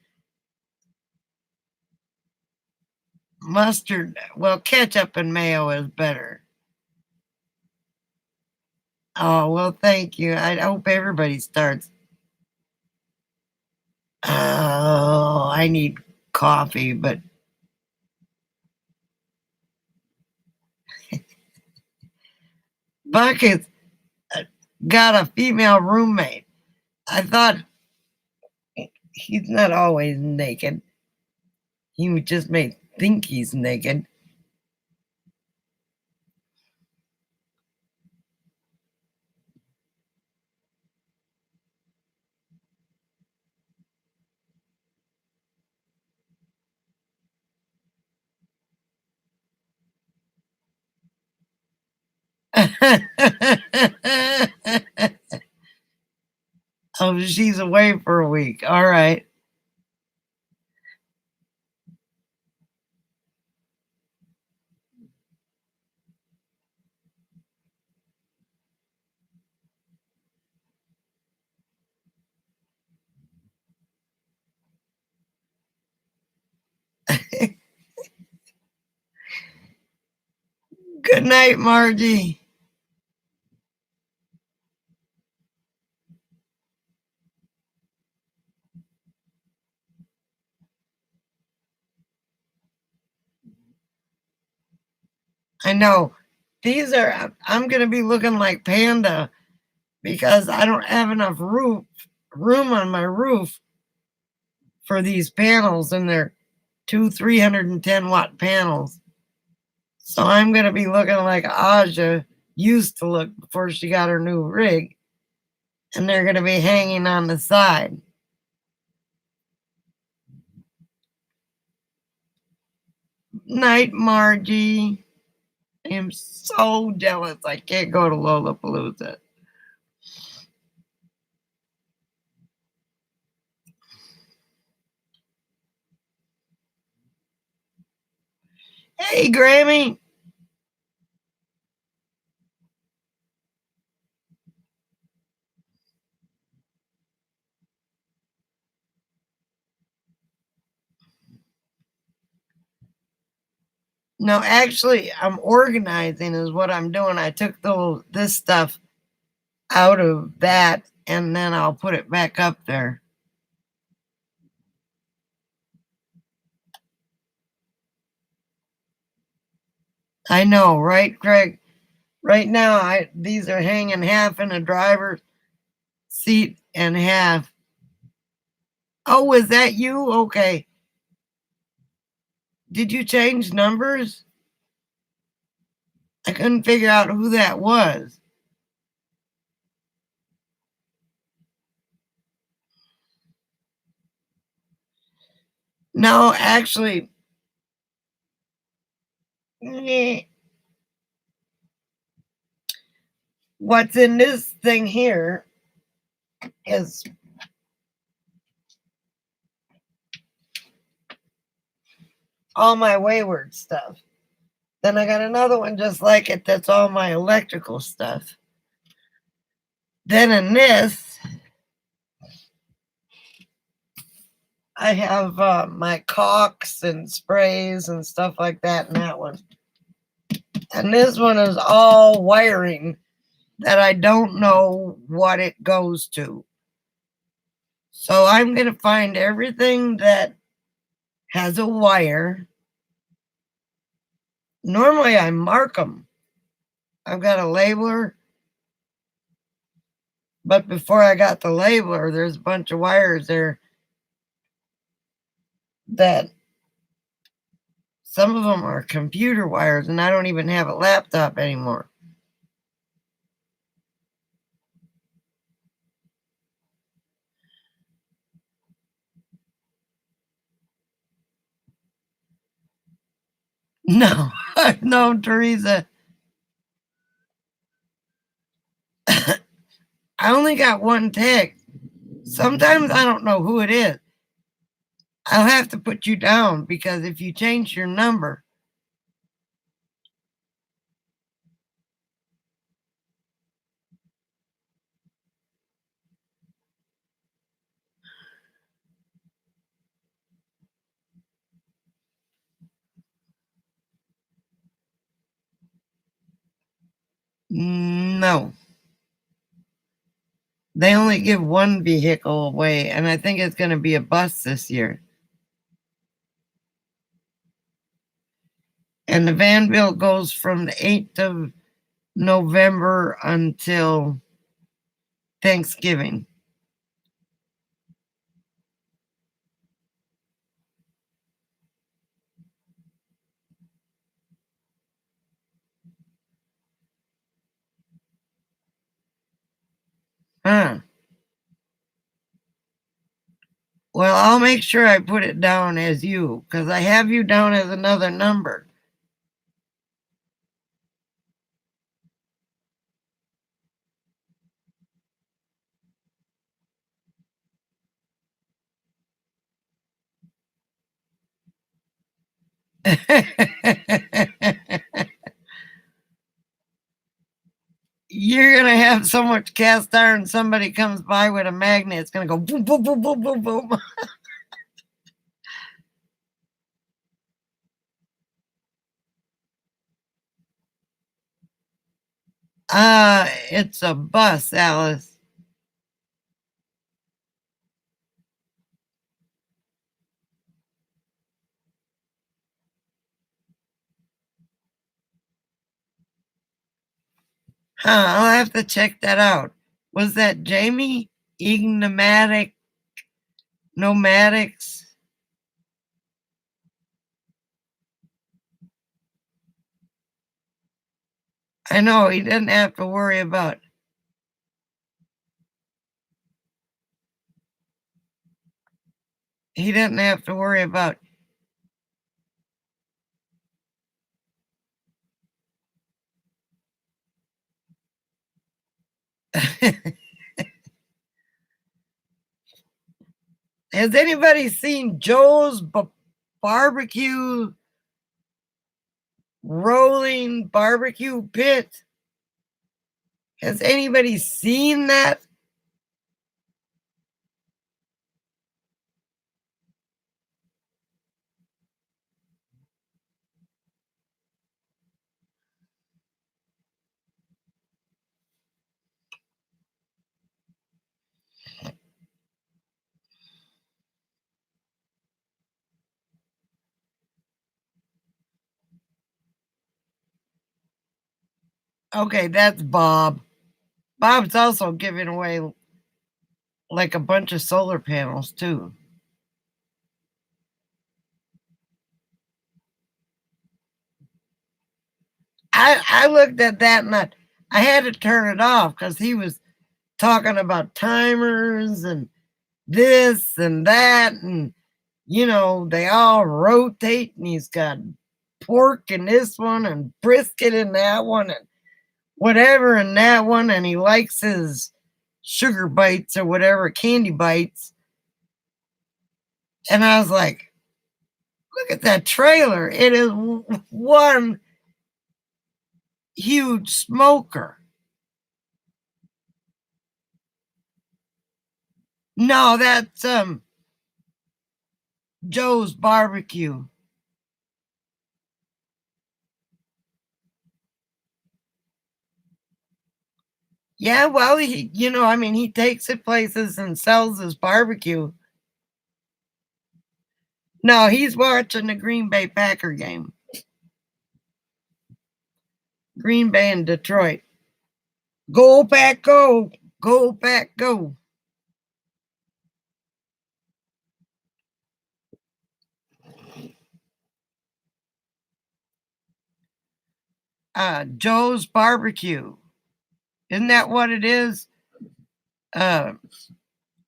Mustard, well, ketchup and mayo is better. Oh, well, thank you. I hope everybody starts. Oh, I need coffee, but Buck has got a female roommate. I thought he's not always naked. He just may think he's naked. Oh, she's away for a week. All right. Good night, Margie. I know These are, I'm going to be looking like Panda because I don't have enough room on my roof for these panels, and they're two 310-watt panels. So I'm going to be looking like Aja used to look before she got her new rig, and they're going to be hanging on the side. Night, Margie. I am so jealous I can't go to Lollapalooza. Hey, Grammy. No, actually, I'm organizing is what I'm doing. I took this stuff out of that, and then I'll put it back up there. I know, right, Craig? Right now, these are hanging half in a driver's seat and half. Oh, is that you? Okay. Did you change numbers? I couldn't figure out who that was. No, actually, what's in this thing here is all my wayward stuff. Then I got another one just like it that's all my electrical stuff. Then in this, I have my caulks and sprays and stuff like that in that one. And this one is all wiring that I don't know what it goes to. So I'm going to find everything that has a wire. Normally I mark them. I've got a labeler. But before I got the labeler, there's a bunch of wires there that some of them are computer wires, and I don't even have a laptop anymore. No, no, Teresa. I only got one text. Sometimes I don't know who it is. I'll have to put you down because if you change your number, no. They only give one vehicle away, and I think it's going to be a bus this year. And the van bill goes from the 8th of November until Thanksgiving. Huh. Well, I'll make sure I put it down as you because I have you down as another number. You're going to have so much cast iron, somebody comes by with a magnet, it's going to go boom, boom, boom, boom, boom, boom. It's a bus, Alice. I'll have to check that out. Was that Jamie Ignomatic Nomadics? I know he didn't have to worry about. He didn't have to worry about. Has anybody seen Joe's barbecue rolling barbecue pit? Has anybody seen that? Okay, that's Bob. Bob's also giving away like a bunch of solar panels too. I looked at that and I had to turn it off because he was talking about timers and this and that, and they all rotate, and he's got pork in this one and brisket in that one and whatever in that one, and he likes his sugar bites or whatever, candy bites. And I was like, look at that trailer. It is one huge smoker. No, that's Joe's barbecue. Yeah, well, he takes it places and sells his barbecue. No, he's watching the Green Bay Packer game. Green Bay and Detroit. Go Pack, go! Go Pack, go! Joe's barbecue. Isn't that what it is?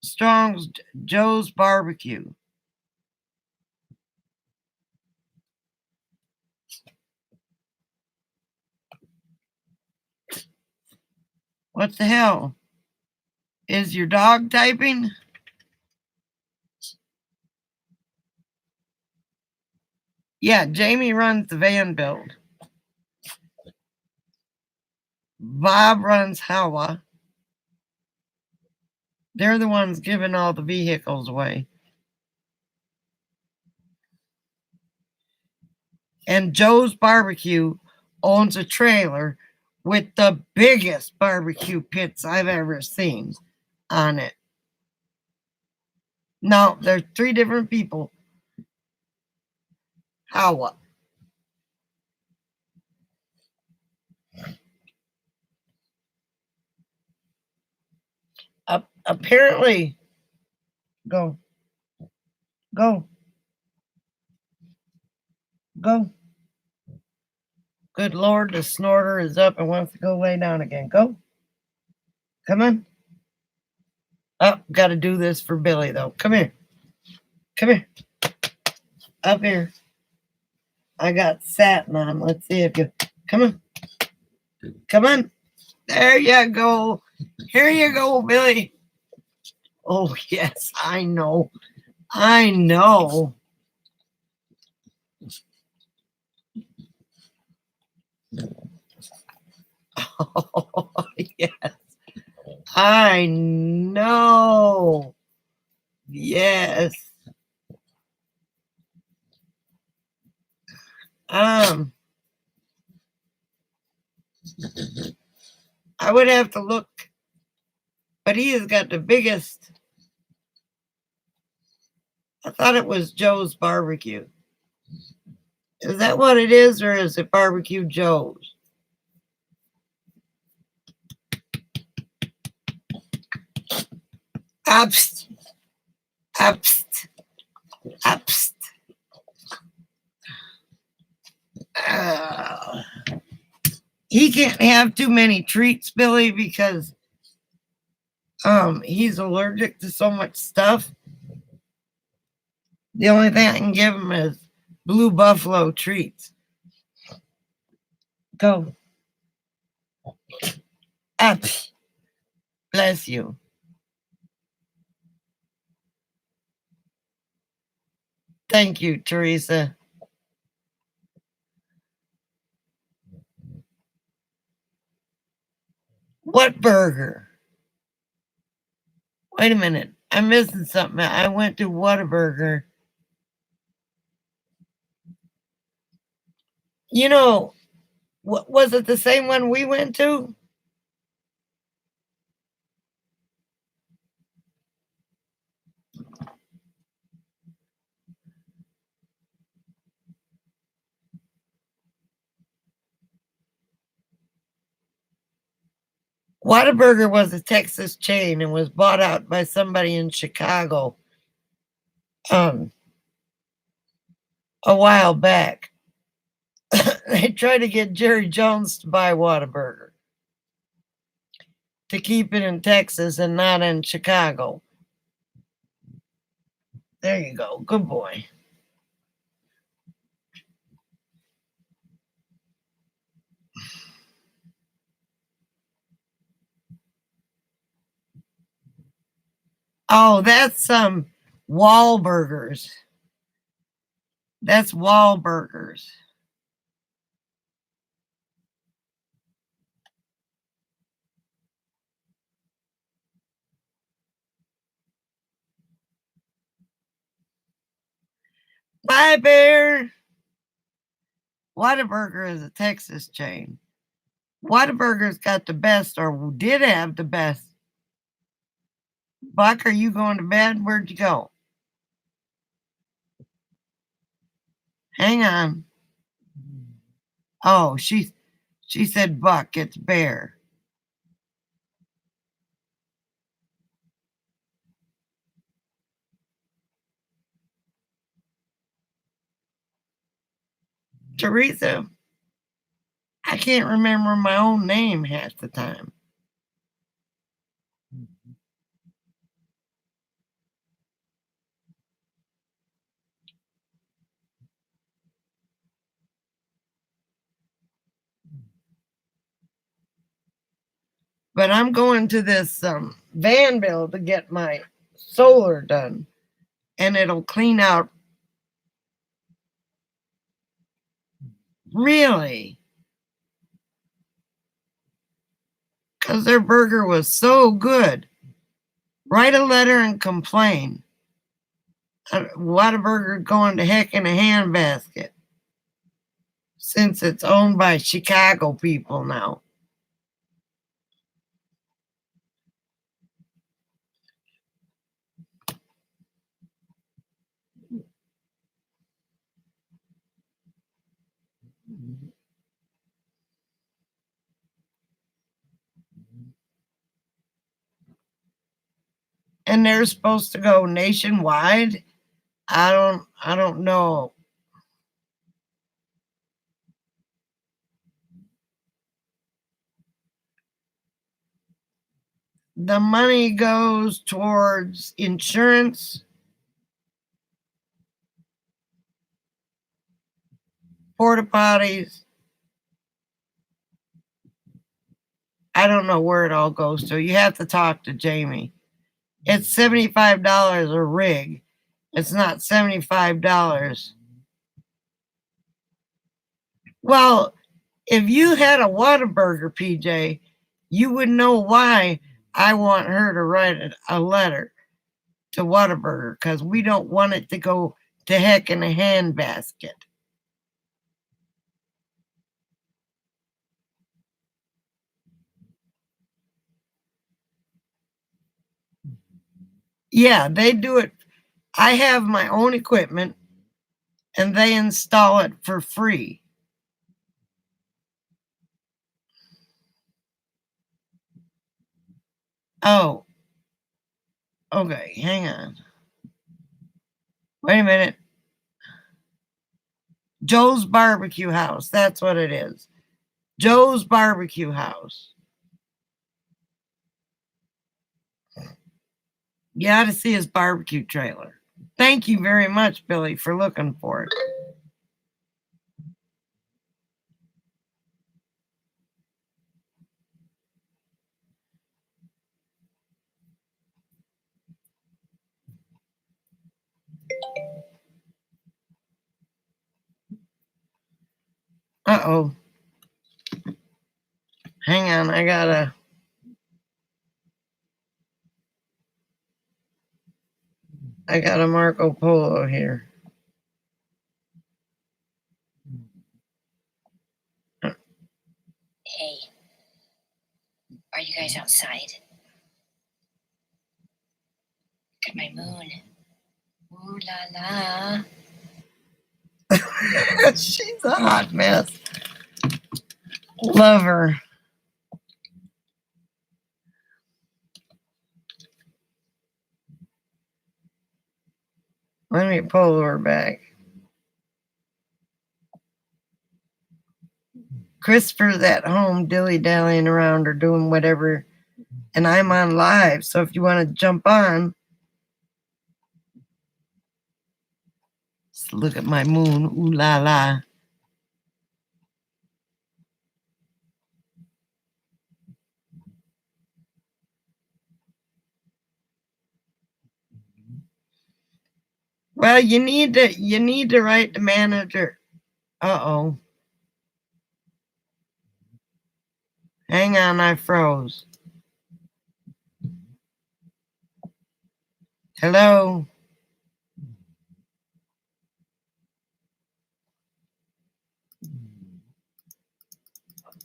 Strong's Joe's barbecue. What the hell? Is your dog typing? Yeah, Jamie runs the van build. Bob runs Hawa. They're the ones giving all the vehicles away. And Joe's Barbecue owns a trailer with the biggest barbecue pits I've ever seen on it. No, there's 3 different people. Hawa. Apparently, go. Go. Go. Good Lord, the snorter is up and wants to go lay down again. Go. Come on. Oh, got to do this for Billy, though. Come here. Come here. Up here. I got satin on. Let's see if you... Come on. Come on. There you go. Here you go, Billy. Oh, yes, I know. I know. Oh, yes. I know. Yes. I would have to look, but he has got the biggest. I thought it was Joe's Barbecue. Is that what it is, or is it Barbecue Joe's? Upst, upst, upst. He can't have too many treats, Billy, because he's allergic to so much stuff. The only thing I can give him is Blue Buffalo treats. Go. Up. Bless you. Thank you, Teresa. What burger? Wait a minute. I'm missing something. I went to Whataburger. You know, was it the same one we went to? Whataburger was a Texas chain and was bought out by somebody in Chicago a while back. They tried to get Jerry Jones to buy Whataburger to keep it in Texas and not in Chicago. There you go. Good boy. Oh, that's Wahlburgers. That's Wahlburgers. Bye, Bear. Whataburger is a Texas chain. Whataburger's got the best, or did have the best. Buck, are you going to bed? Where'd you go? Hang on. Oh, she said Buck, it's Bear. Teresa, I can't remember my own name half the time. But I'm going to this Vanville to get my solar done, and it'll clean out. Really? Because their burger was so good. Write a letter and complain. Whataburger going to heck in a handbasket, since it's owned by Chicago people now. And they're supposed to go nationwide. I don't know. The money goes towards insurance, porta potties. I don't know where it all goes to. You have to talk to Jamie. It's $75 a rig. It's not $75. Well, if you had a Whataburger, PJ, you would know why I want her to write a letter to Whataburger, because we don't want it to go to heck in a handbasket. Yeah, they do it. I have my own equipment and they install it for free. Oh, Okay, hang on. Wait a minute. Joe's Barbecue House. That's what it is. Joe's Barbecue House. You ought to see his barbecue trailer. Thank you very much, Billy, for looking for it. Uh-oh. Hang on, I got a Marco Polo here. Hey, are you guys outside? Look at my moon. Ooh la la. She's a hot mess. Love her. Let me pull her back. Christopher's at home dilly-dallying around or doing whatever, and I'm on live. So if you want to jump on, just look at my moon. Ooh la la. Well, you need to write the manager. Uh-oh. Hang on, I froze. Hello?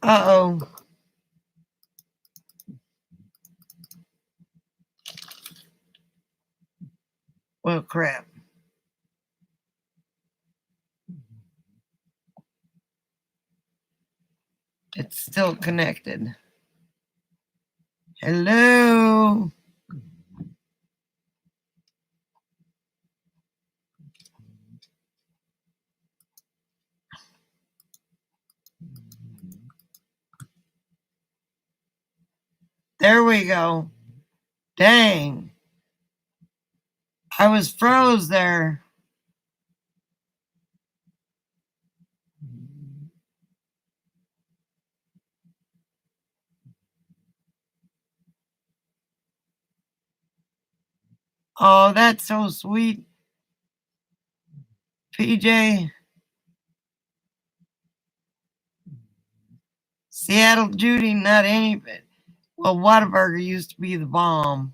Uh-oh. Well, crap. It's still connected. Hello? There we go. Dang. I was froze there. Oh, that's so sweet. PJ. Seattle Judy, not any of it. Well, Whataburger used to be the bomb.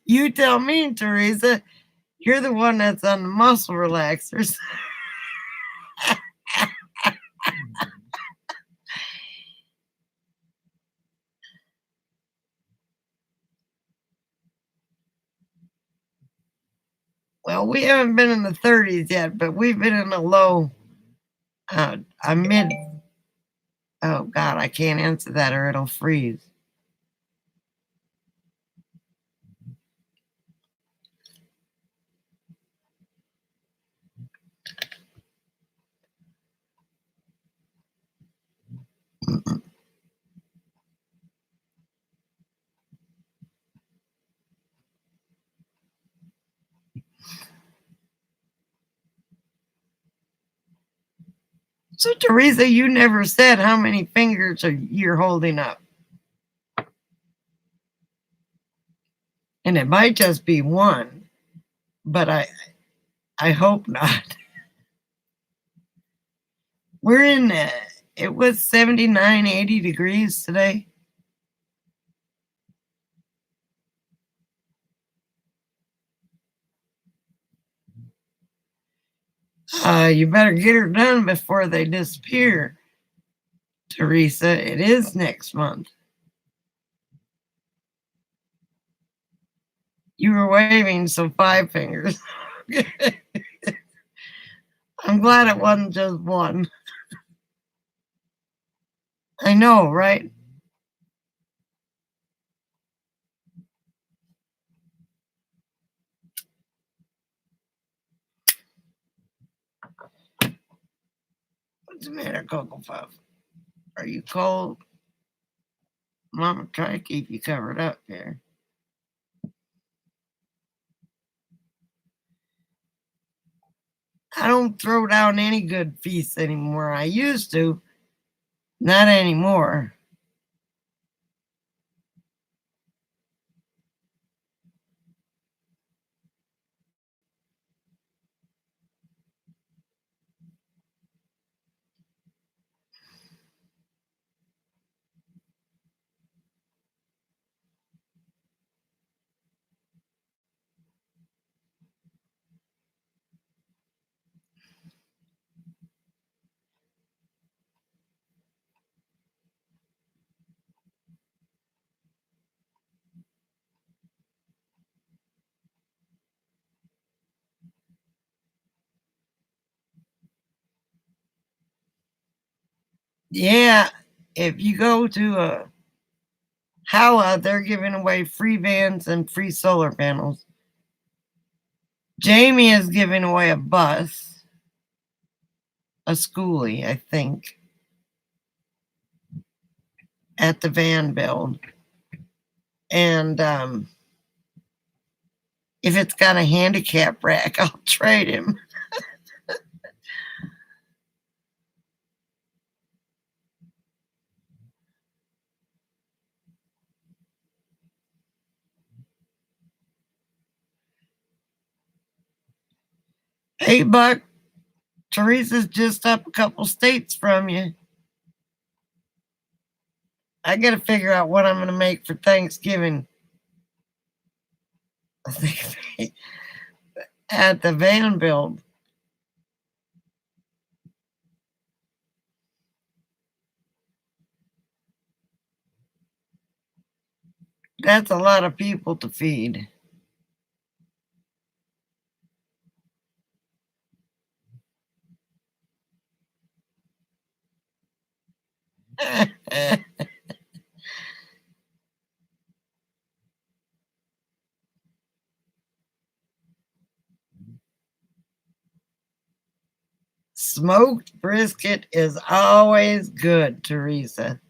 You tell me, Teresa. You're the one that's on the muscle relaxers. Well, we haven't been in the 30s yet, but we've been in a low, a mid. Oh, God, I can't answer that or it'll freeze. So, Teresa, you never said how many fingers you're holding up. And it might just be one, but I hope not. We're in, it was 79, 80 degrees today. You better get her done before they disappear, Teresa. It is next month. You were waving, so 5 fingers. I'm glad it wasn't just one. I know, right? What's the matter, Cocoa Puff? Are you cold? Mama, try to keep you covered up here. I don't throw down any good feasts anymore. I used to, not anymore. Yeah, if you go to a Howa, they're giving away free vans and free solar panels. Jamie is giving away a bus, a schoolie, I think, at the van build. And if it's got a handicap rack, I'll trade him. Hey, Buck, Teresa's just up a couple states from you. I got to figure out what I'm going to make for Thanksgiving. At the van build. That's a lot of people to feed. Smoked brisket is always good, Teresa.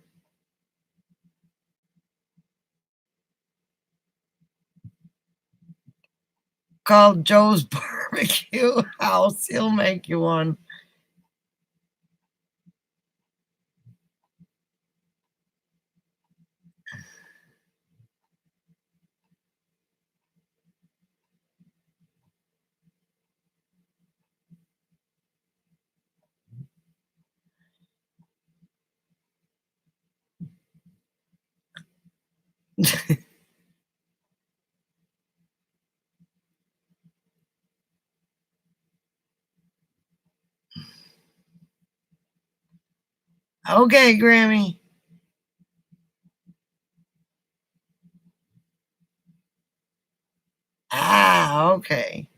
Call Joe's Barbecue House. He'll make you one. Okay, Grammy. Ah, okay.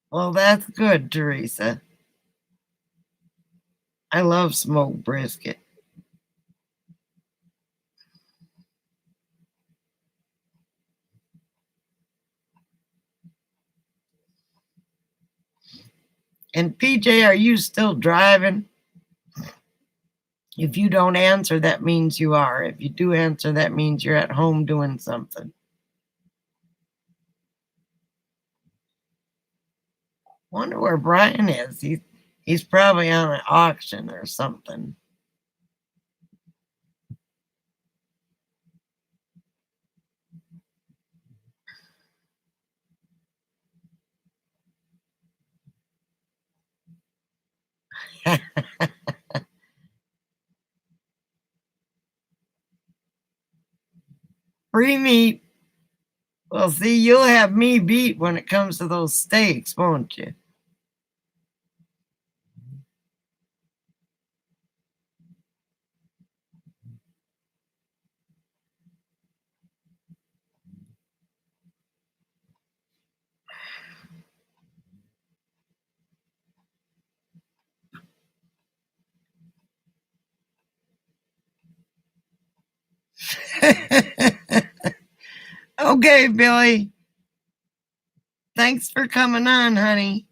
Well, that's good, Teresa. I love smoked brisket. And PJ, are you still driving? If you don't answer, that means you are. If you do answer, that means you're at home doing something. Wonder where Brian is. He's probably on an auction or something. Free meat. Well, see, you'll have me beat when it comes to those steaks, won't you? Okay, Billy. Thanks for coming on, honey.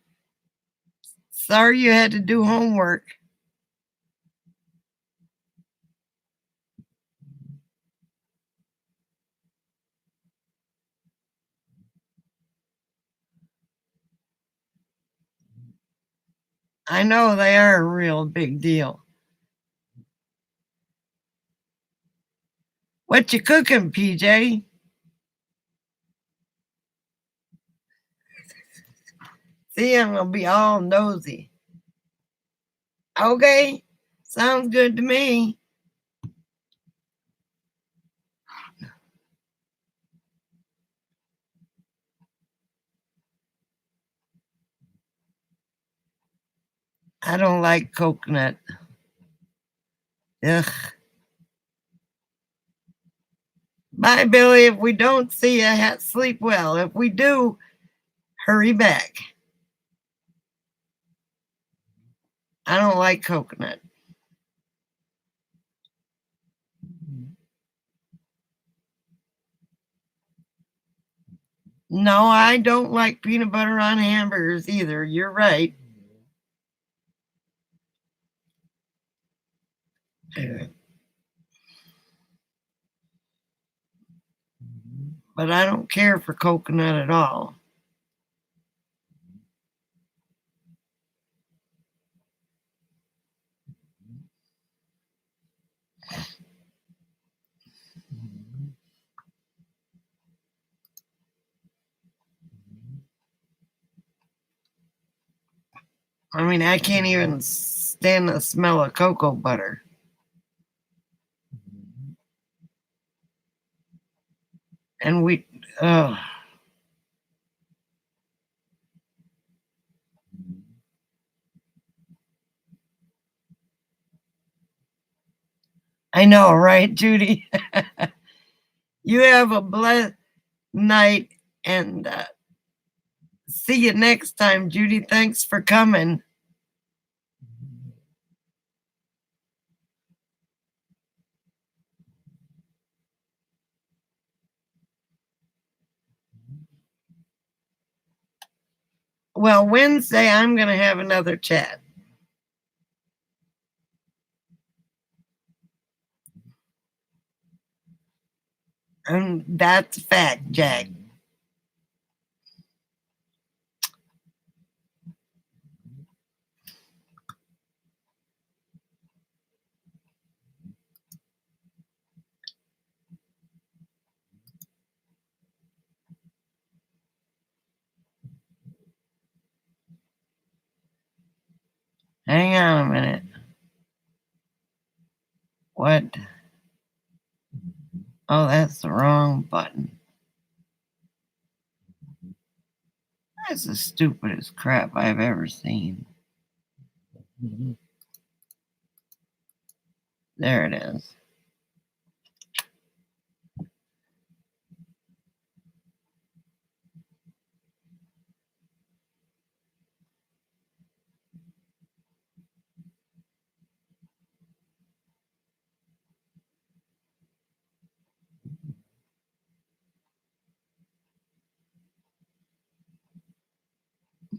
Sorry you had to do homework. I know they are a real big deal. What you cooking, PJ? See, I'm gonna be all nosy. Okay, sounds good to me. I don't like coconut. Ugh. Bye, Billy. If we don't see you, sleep well. If we do, hurry back. I don't like coconut. No, I don't like peanut butter on hamburgers either. You're right. But I don't care for coconut at all. I mean, I can't even stand the smell of cocoa butter. And I know, right, Judy? You have a blessed night and see you next time, Judy. Thanks for coming. Well, Wednesday, I'm going to have another chat. And that's a fact, Jack. Hang on a minute. What? Oh, that's the wrong button. That's the stupidest crap I've ever seen. There it is.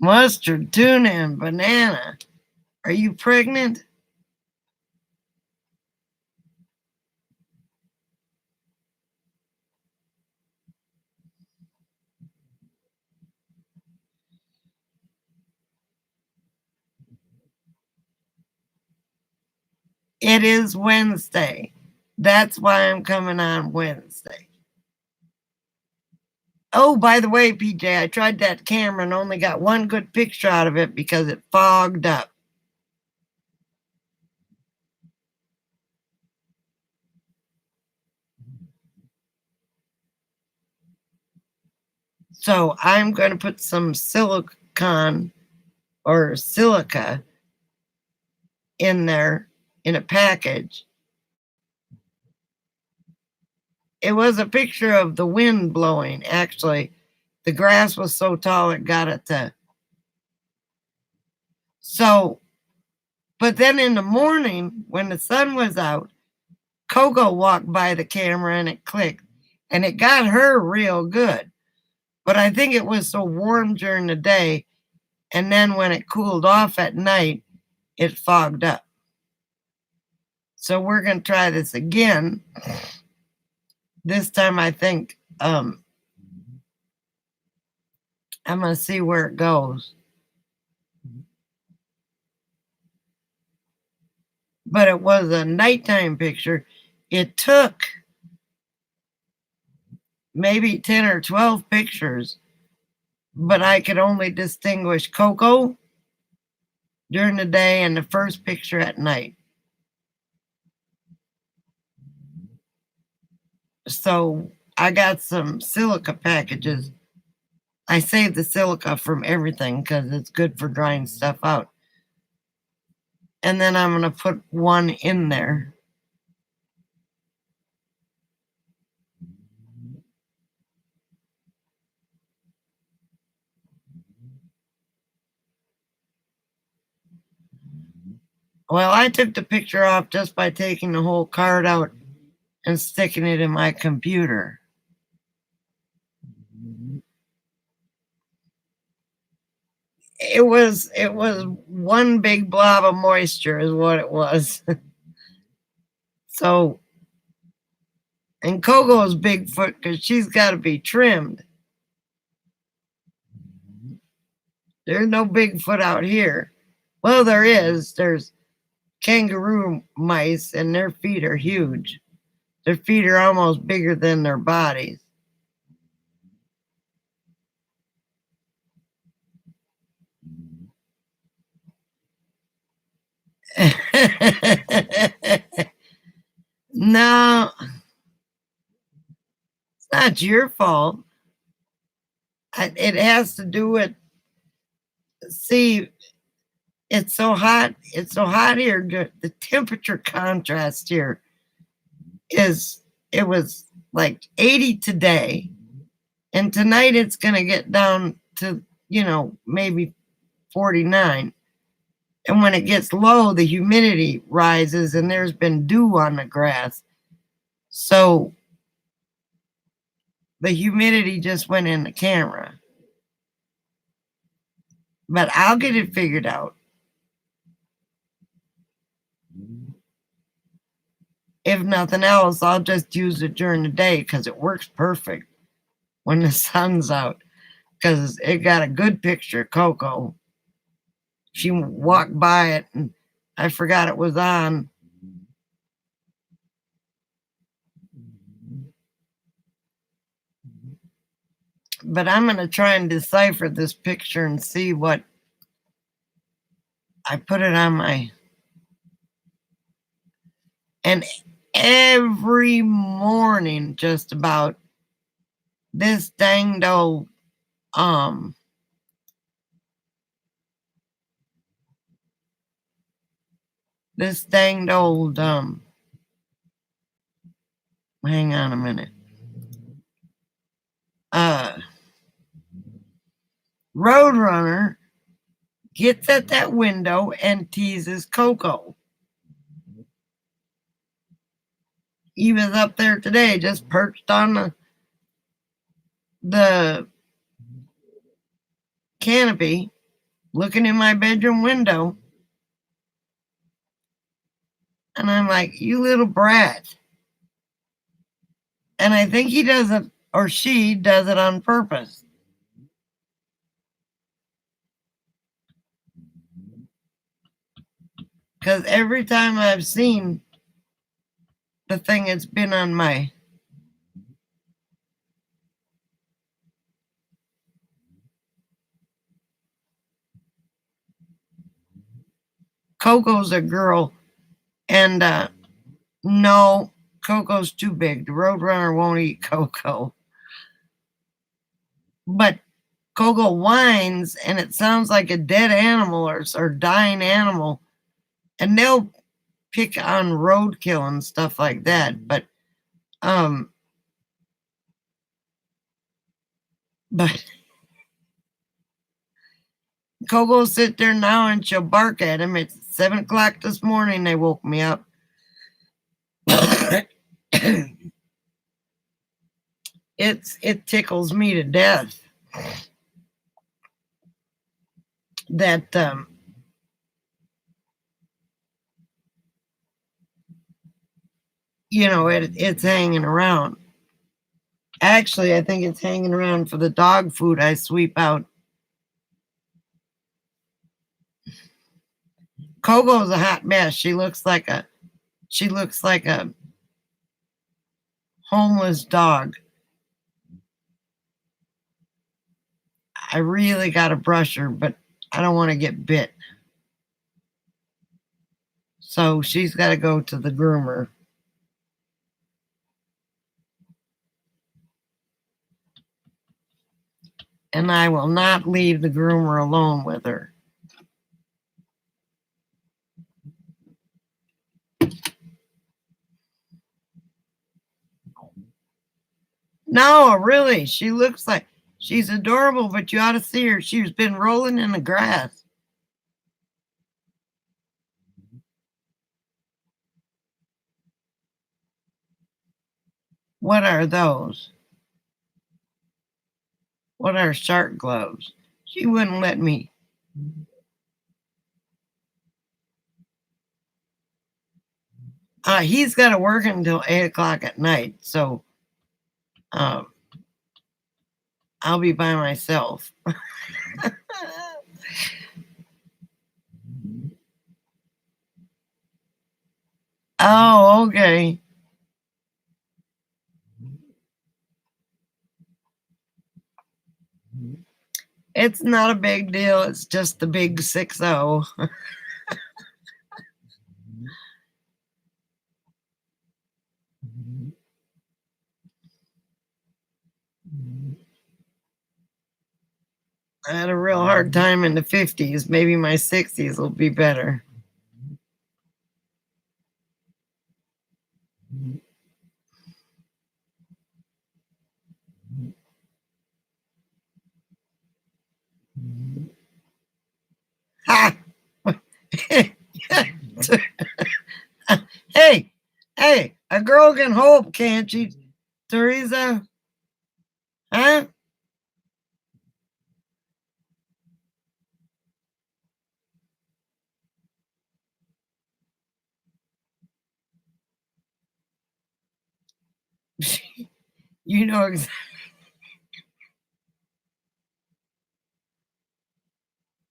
Mustard, tuna, and banana. Are you pregnant? It is Wednesday. That's why I'm coming on Wednesday. Oh, by the way, PJ, I tried that camera and only got one good picture out of it because it fogged up. So I'm going to put some silicone or silica in there in a package. It was a picture of the wind blowing, actually. The grass was so tall it got it to. So, but then in the morning when the sun was out, Coco walked by the camera and it clicked. And it got her real good. But I think it was so warm during the day. And then when it cooled off at night, it fogged up. So we're going to try this again. This time I think I'm going to see where it goes. But it was a nighttime picture. It took maybe 10 or 12 pictures, but I could only distinguish Coco during the day and the first picture at night. So I got some silica packages. I saved the silica from everything because it's good for drying stuff out. And then I'm going to put one in there. Well, I took the picture off just by taking the whole card out and sticking it in my computer. It was one big blob of moisture is what it was. So, and Coco's Bigfoot because she's got to be trimmed. There's no Bigfoot out here. Well, there is. There's kangaroo mice, and their feet are huge. Their feet are almost bigger than their bodies. No, it's not your fault. It has to do with, see, it's so hot. It's so hot here. The temperature contrast here it was like 80 today. And tonight it's going to get down to, maybe 49. And when it gets low, the humidity rises and there's been dew on the grass. So the humidity just went in the camera. But I'll get it figured out. If nothing else, I'll just use it during the day because it works perfect when the sun's out. Because it got a good picture, Coco. She walked by it and I forgot it was on. But I'm going to try and decipher this picture and see what I put it on my. And every morning, just about, this danged old hang on a minute. Roadrunner gets at that window and teases Coco. He was up there today, just perched on the canopy, looking in my bedroom window. And I'm like, you little brat. And I think he does it, or she does it on purpose. Because every time I've seen the thing, it's been on my. Coco's a girl. And no, Coco's too big. The Roadrunner won't eat Coco. but Kogo whines and it sounds like a dead animal or dying animal, and they'll pick on roadkill and stuff like that. But Kogo will sit there now and she'll bark at him. It's 7 o'clock this morning. They woke me up. It tickles me to death that it's hanging around. Actually, I think it's hanging around for the dog food I sweep out. Kogo's a hot mess. She looks like a homeless dog. I really got to brush her, but I don't want to get bit. So she's got to go to the groomer. And I will not leave the groomer alone with her. No, really, she looks like she's adorable, but you ought to see her. She's been rolling in the grass. What are those? What are shark gloves? She wouldn't let me. He's got to work until 8 o'clock at night, so I'll be by myself. Oh, okay. It's not a big deal. It's just the big 6-0. I had a real hard time in the 50s. Maybe my 60s will be better. Ha! Hey, a girl can hope, can't she, Teresa? Huh? You know exactly.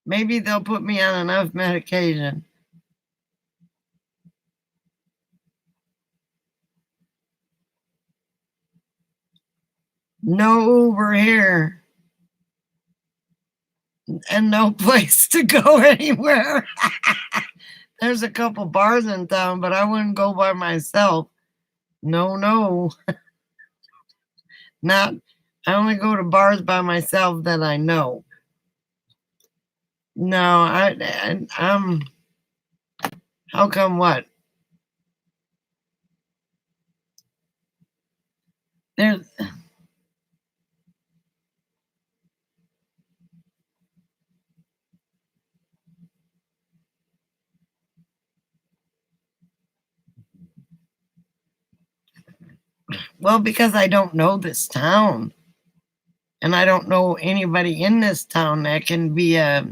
Maybe they'll put me on enough medication. No Uber here. And no place to go anywhere. There's a couple bars in town, but I wouldn't go by myself. No. Not. I only go to bars by myself that I know. No, I'm. How come what? There's. Well, because I don't know this town. And I don't know anybody in this town that can be a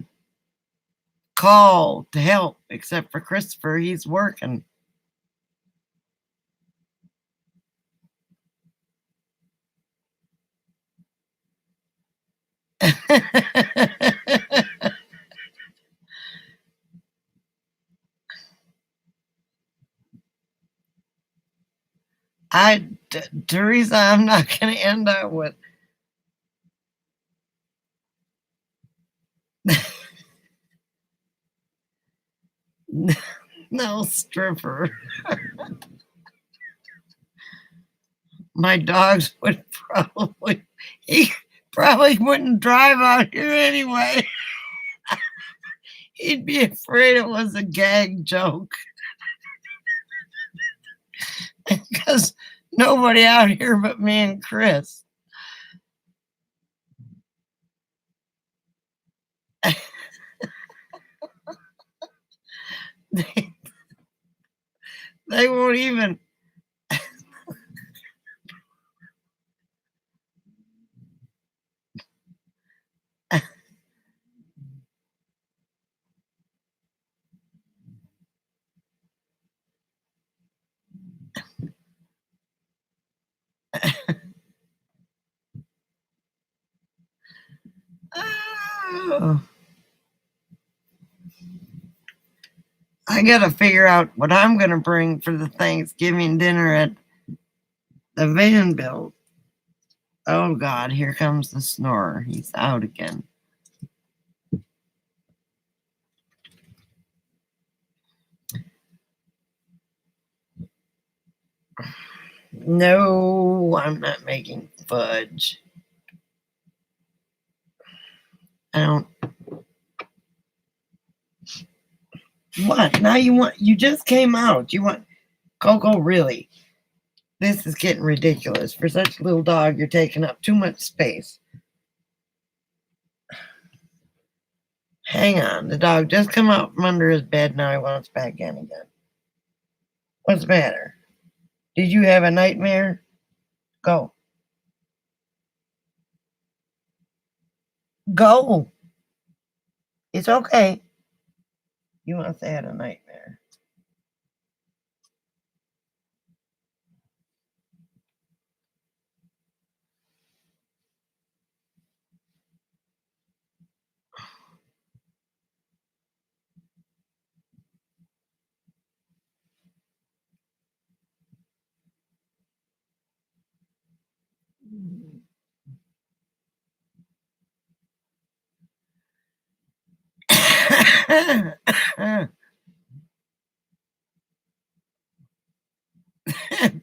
call to help, except for Christopher. He's working. Teresa, I'm not going to end up with. No stripper. My dogs would probably. probably wouldn't drive out here anyway. He'd be afraid it was a gag joke because nobody out here but me and Chris. They, they won't even. Oh, I gotta figure out what I'm gonna bring for the Thanksgiving dinner at the Vanville. Oh God, here comes the snorer. He's out again. No, I'm not making fudge. I don't. What? Now you just came out. You want Coco, really? This is getting ridiculous. For such a little dog, you're taking up too much space. Hang on. The dog just come out from under his bed. Now he wants back in again. What's the matter? Did you have a nightmare? Go. Go. It's okay. You must have had a nightmare.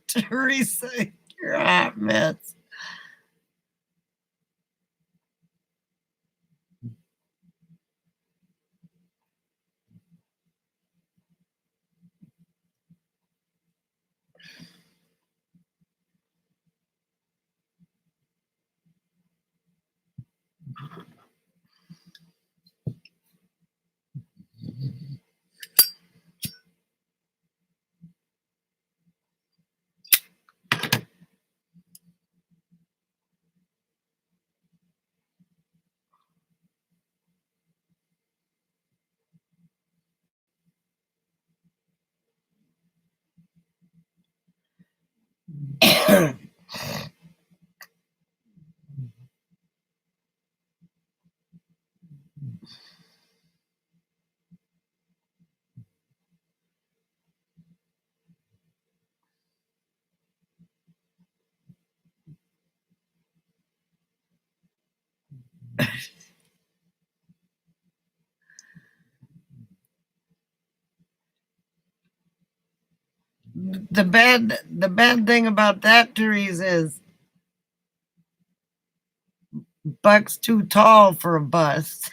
Teresa, you're a hot mess. The bad thing about that, Teresa, is Buck's too tall for a bus.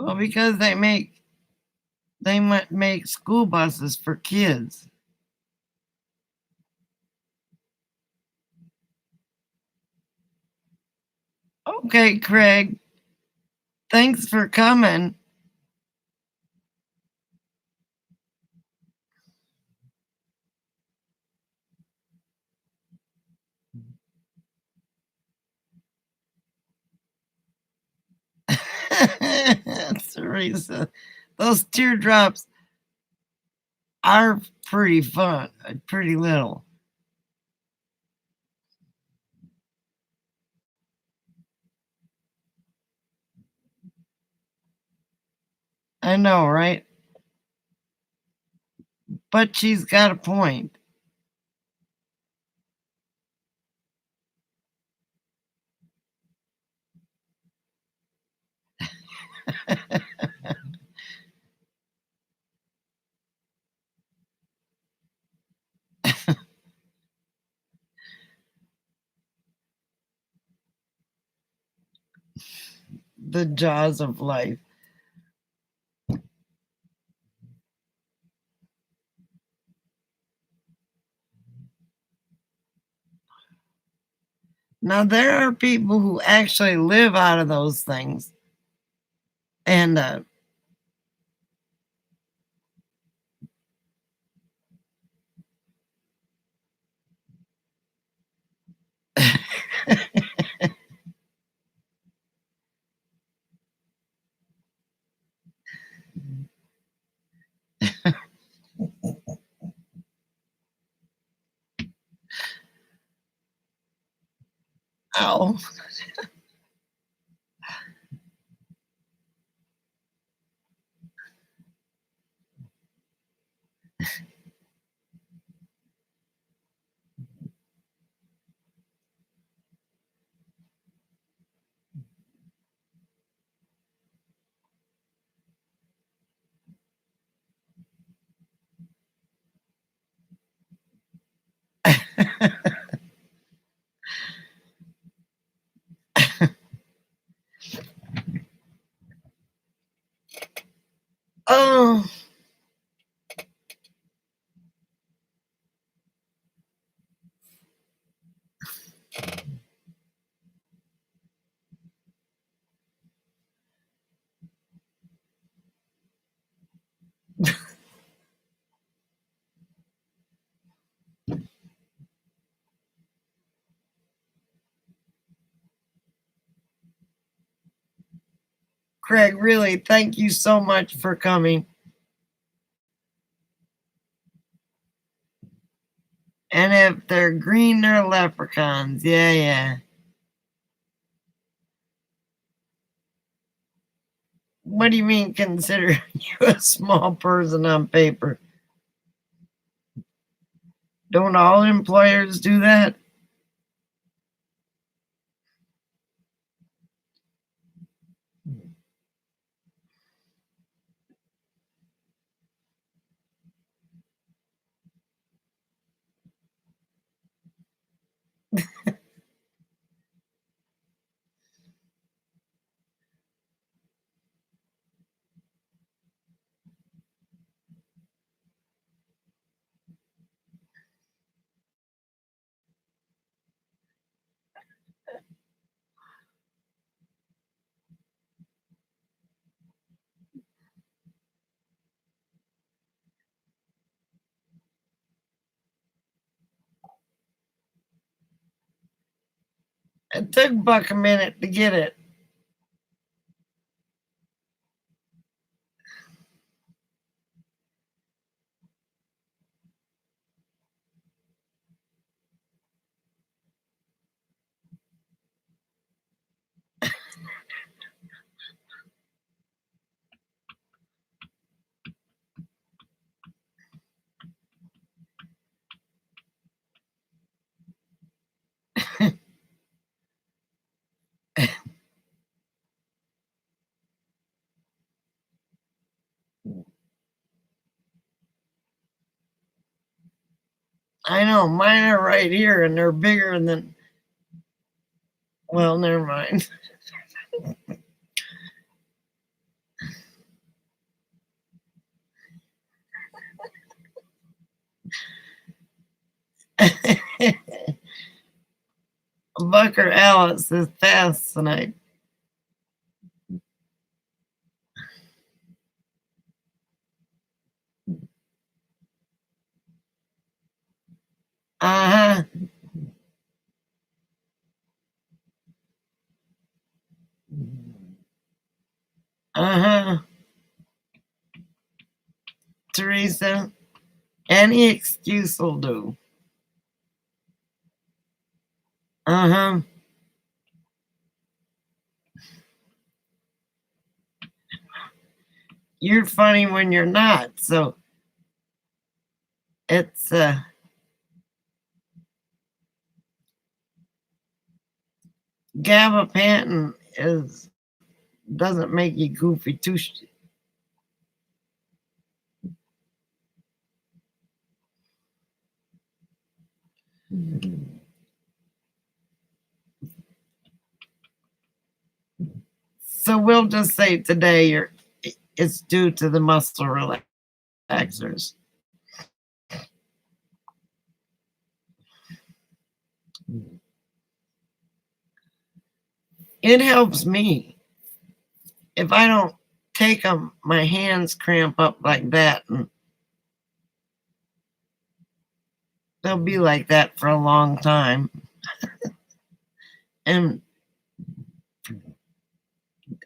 Well, because they might make school buses for kids. Okay, Craig. Thanks for coming. Teresa, those teardrops are pretty fun, pretty little. I know, right? But she's got a point. The jaws of life. Now, there are people who actually live out of those things. And ow. Oh, Craig, really, thank you so much for coming. And if they're green, they're leprechauns. Yeah, yeah. What do you mean, consider you a small person on paper? Don't all employers do that? It took Buck a minute to get it. I know, mine are right here and they're bigger than. Well, never mind. Buck or Alice is fast tonight. Uh huh. Uh huh. Teresa, any excuse will do. Uh huh. you're funny when you're not. So it's gabapentin is doesn't make you goofy too. So we'll just say today it's due to the muscle relaxers. It helps me. If I don't take them, my hands cramp up like that, and they'll be like that for a long time. And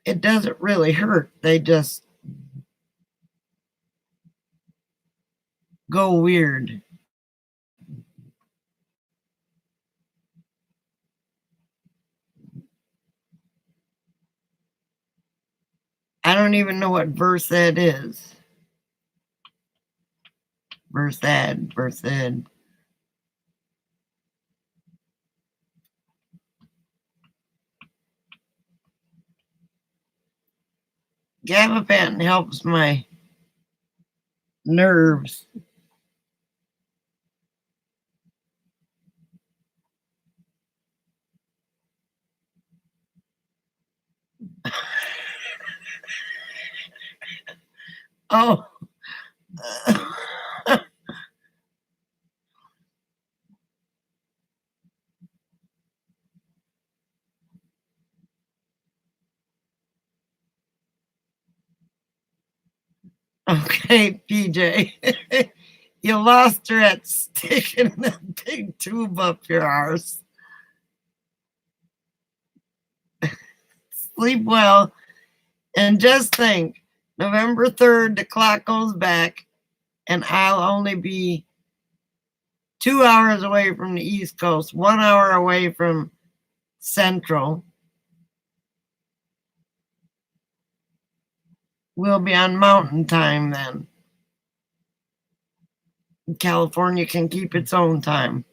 it doesn't really hurt. They just go weird. I don't even know what Versed is. Versed. Gabapentin helps my nerves. Oh. Okay, PJ. You lost her at sticking that big tube up your arse. Sleep well. And just think, November 3rd, the clock goes back, and I'll only be 2 hours away from the East Coast, 1 hour away from Central. We'll be on Mountain Time then. California can keep its own time.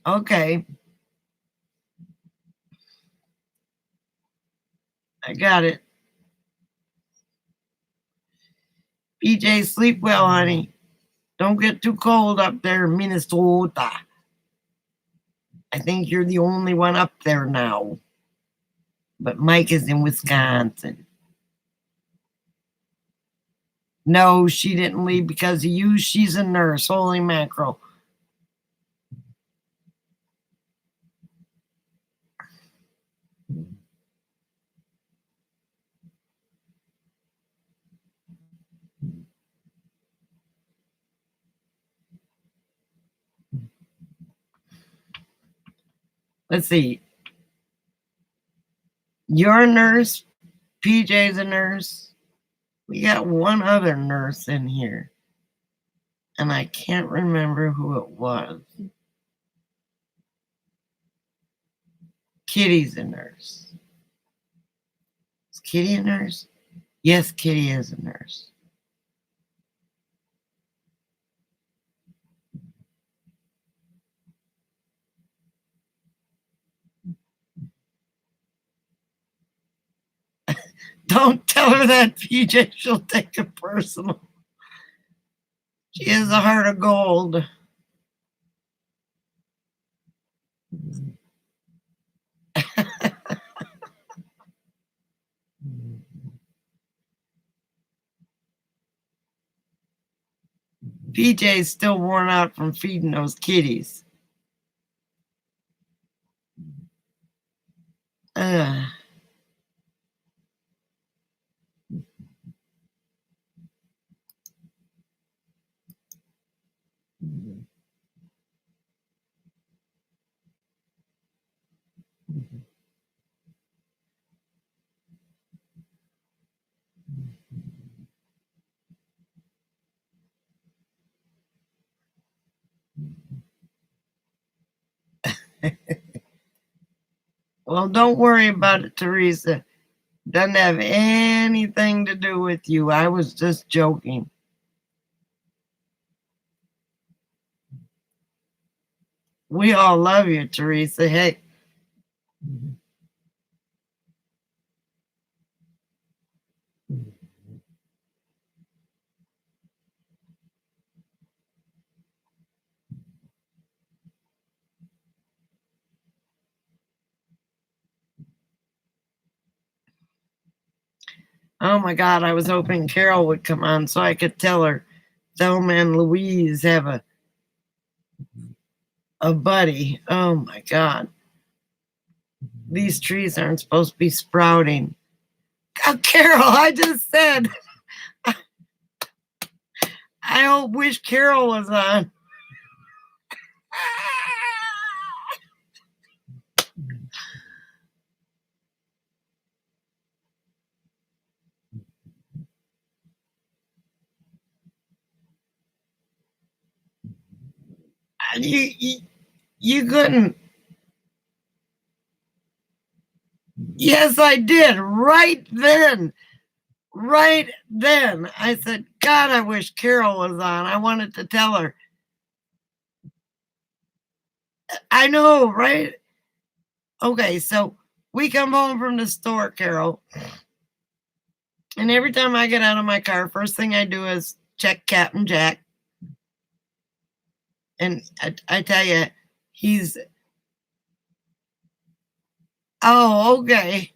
Okay. I got it. PJ, sleep well, honey. Don't get too cold up there in Minnesota. I think you're the only one up there now. But Mike is in Wisconsin. No, she didn't leave because of you. She's a nurse. Holy mackerel. Let's see. You're a nurse. PJ's a nurse. We got one other nurse in here. And I can't remember who it was. Kitty's a nurse. Is Kitty a nurse? Yes, Kitty is a nurse. Don't tell her that, PJ. She'll take it personal. She has a heart of gold. PJ's still worn out from feeding those kitties. Well, don't worry about it, Teresa. Doesn't have anything to do with you. I was just joking. We all love you, Teresa. Hey. Oh my God, I was hoping Carol would come on so I could tell her Thelma and Louise have a buddy. Oh my God. These trees aren't supposed to be sprouting. Oh, Carol, I just said. I wish Carol was on. You couldn't. Yes, I did. Right then. Right then. I said, God, I wish Carol was on. I wanted to tell her. I know, right? Okay, so we come home from the store, Carol. And every time I get out of my car, first thing I do is check Captain Jack. And I tell you, he's... Oh, okay.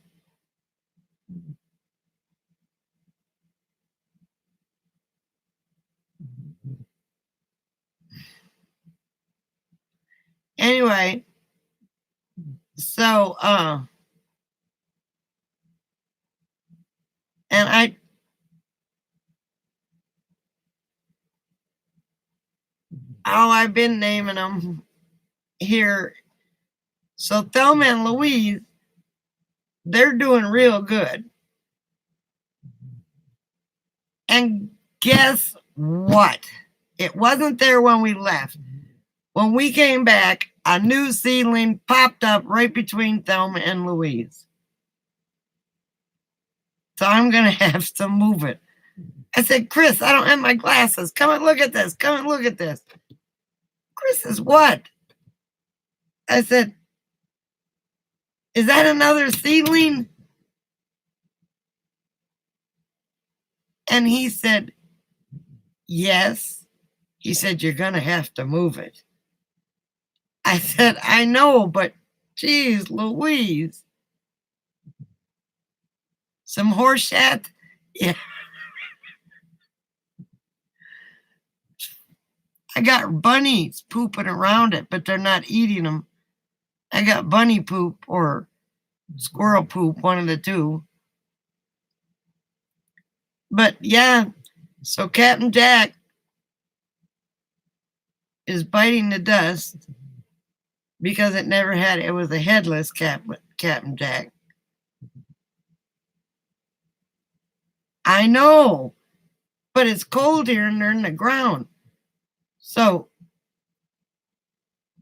Anyway, so, and I've been naming them here. So Thelma and Louise, they're doing real good. And guess what? It wasn't there when we left. When we came back, a new seedling popped up right between Thelma and Louise. So I'm going to have to move it. I said, Chris, I don't have my glasses. Come and look at this. Come and look at this. Chris is what? I said, is that another seedling? And he said, yes. He said, you're going to have to move it. I said, I know, but geez, Louise. Some horse shit? Yeah. I got bunnies pooping around it, but they're not eating them. I got bunny poop or squirrel poop, one of the two. But yeah, so Captain Jack is biting the dust because it never had, it was a headless Captain Jack. I know, but it's cold here and they're in the ground. So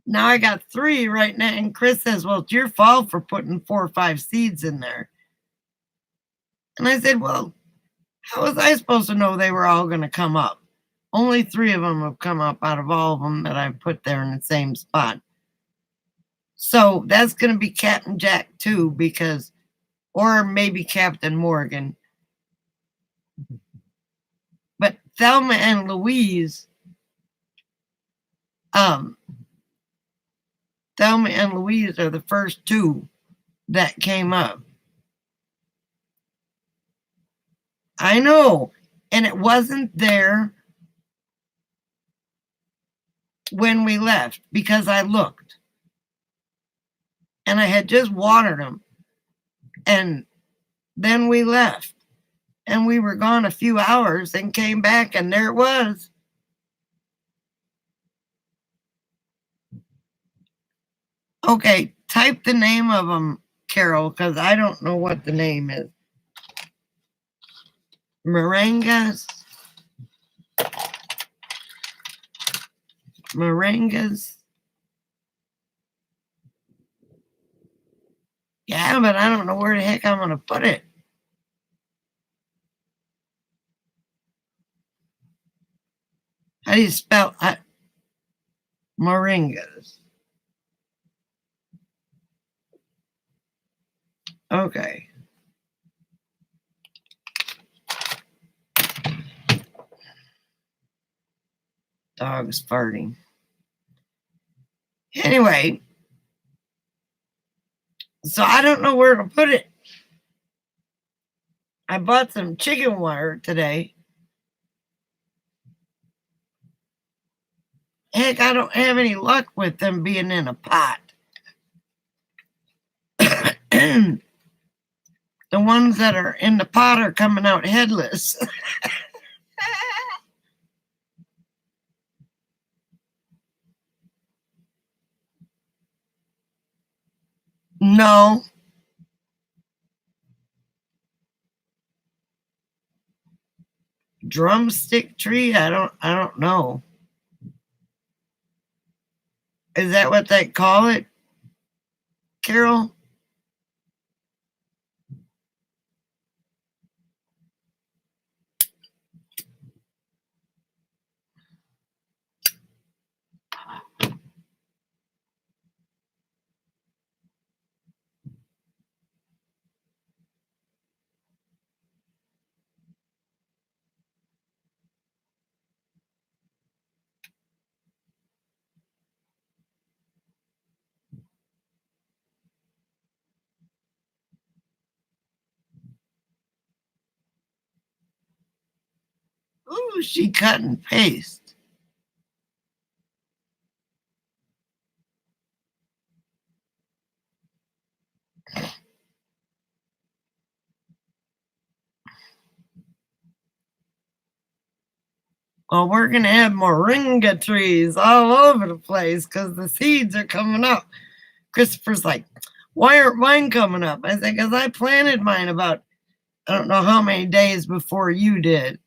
now I got 3 right now. And Chris says, well, it's your fault for putting 4 or 5 seeds in there. And I said, well, how was I supposed to know they were all going to come up? Only 3 of them have come up out of all of them that I put there in the same spot. So that's going to be Captain Jack too, because, or maybe Captain Morgan. But Thelma and Louise, Thelma and Louise are the first 2 that came up. I know, and it wasn't there when we left because I looked. And I had just watered them. And then we left. And we were gone a few hours and came back and there it was. Okay, type the name of them, Carol, because I don't know what the name is. Moringas. Moringas. Yeah, but I don't know where the heck I'm going to put it. How do you spell moringas? Okay. Dog's farting. Anyway, so I don't know where to put it. I bought some chicken wire today. Heck, I don't have any luck with them being in a pot. The ones that are in the pot are coming out headless. No. Drumstick tree? I don't know. Is that what they call it, Carol? Ooh, she cut and paste. Well, we're going to have moringa trees all over the place because the seeds are coming up. Christopher's like, why aren't mine coming up? I said, because I planted mine about, I don't know how many days before you did.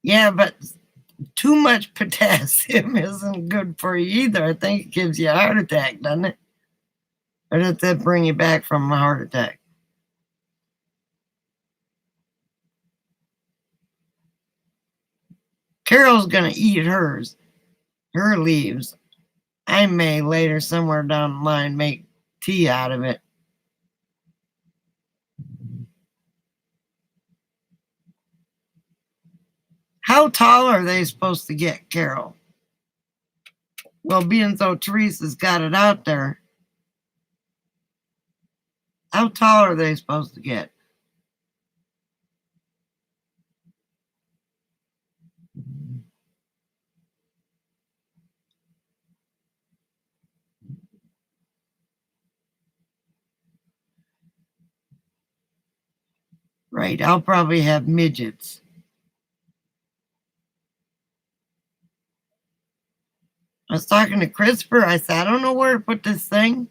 Yeah, but too much potassium isn't good for you either. I think it gives you a heart attack, doesn't it? Or does that bring you back from a heart attack? Carol's going to eat her leaves. I may later, somewhere down the line, make tea out of it. How tall are they supposed to get, Carol? Well, being so Teresa's got it out there, how tall are they supposed to get? Right, I'll probably have midgets. I was talking to Christopher. I said, I don't know where to put this thing.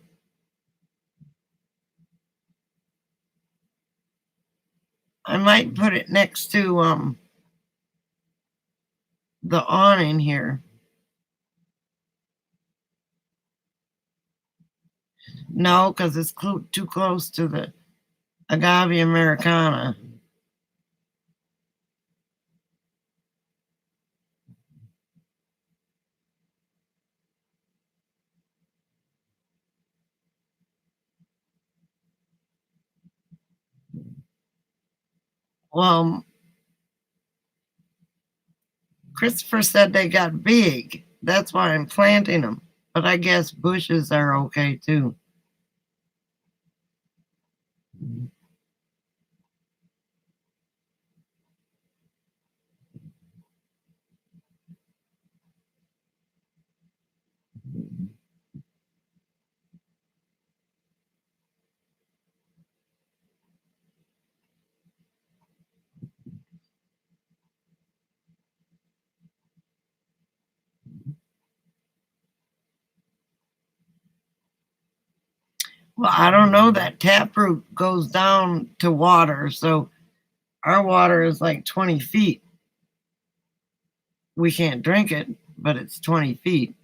I might put it next to the awning here. No, because it's too close to the agave Americana. Well, Christopher said they got big. That's why I'm planting them. But I guess bushes are okay too. Well, I don't know. That taproot goes down to water, so our water is like 20 feet. We can't drink it, but it's 20 feet.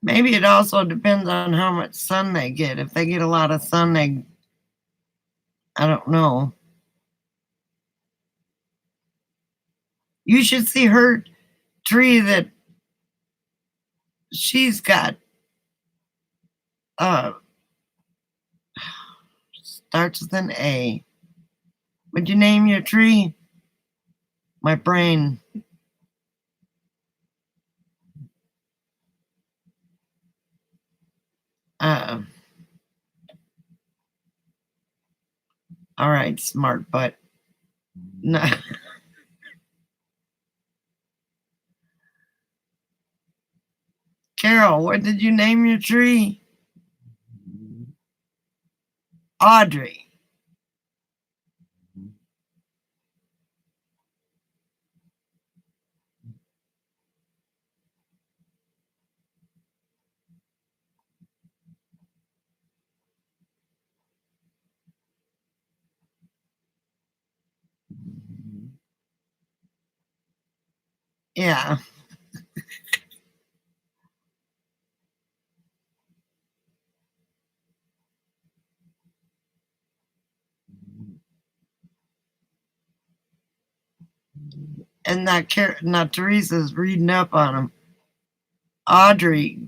Maybe it also depends on how much sun they get. If they get a lot of sun, I don't know. You should see her tree that she's got. Starts with an A. Would you name your tree? My brain. All right, smart butt. No. Carol, what did you name your tree? Audrey. Yeah. And now Teresa's reading up on them. Audrey.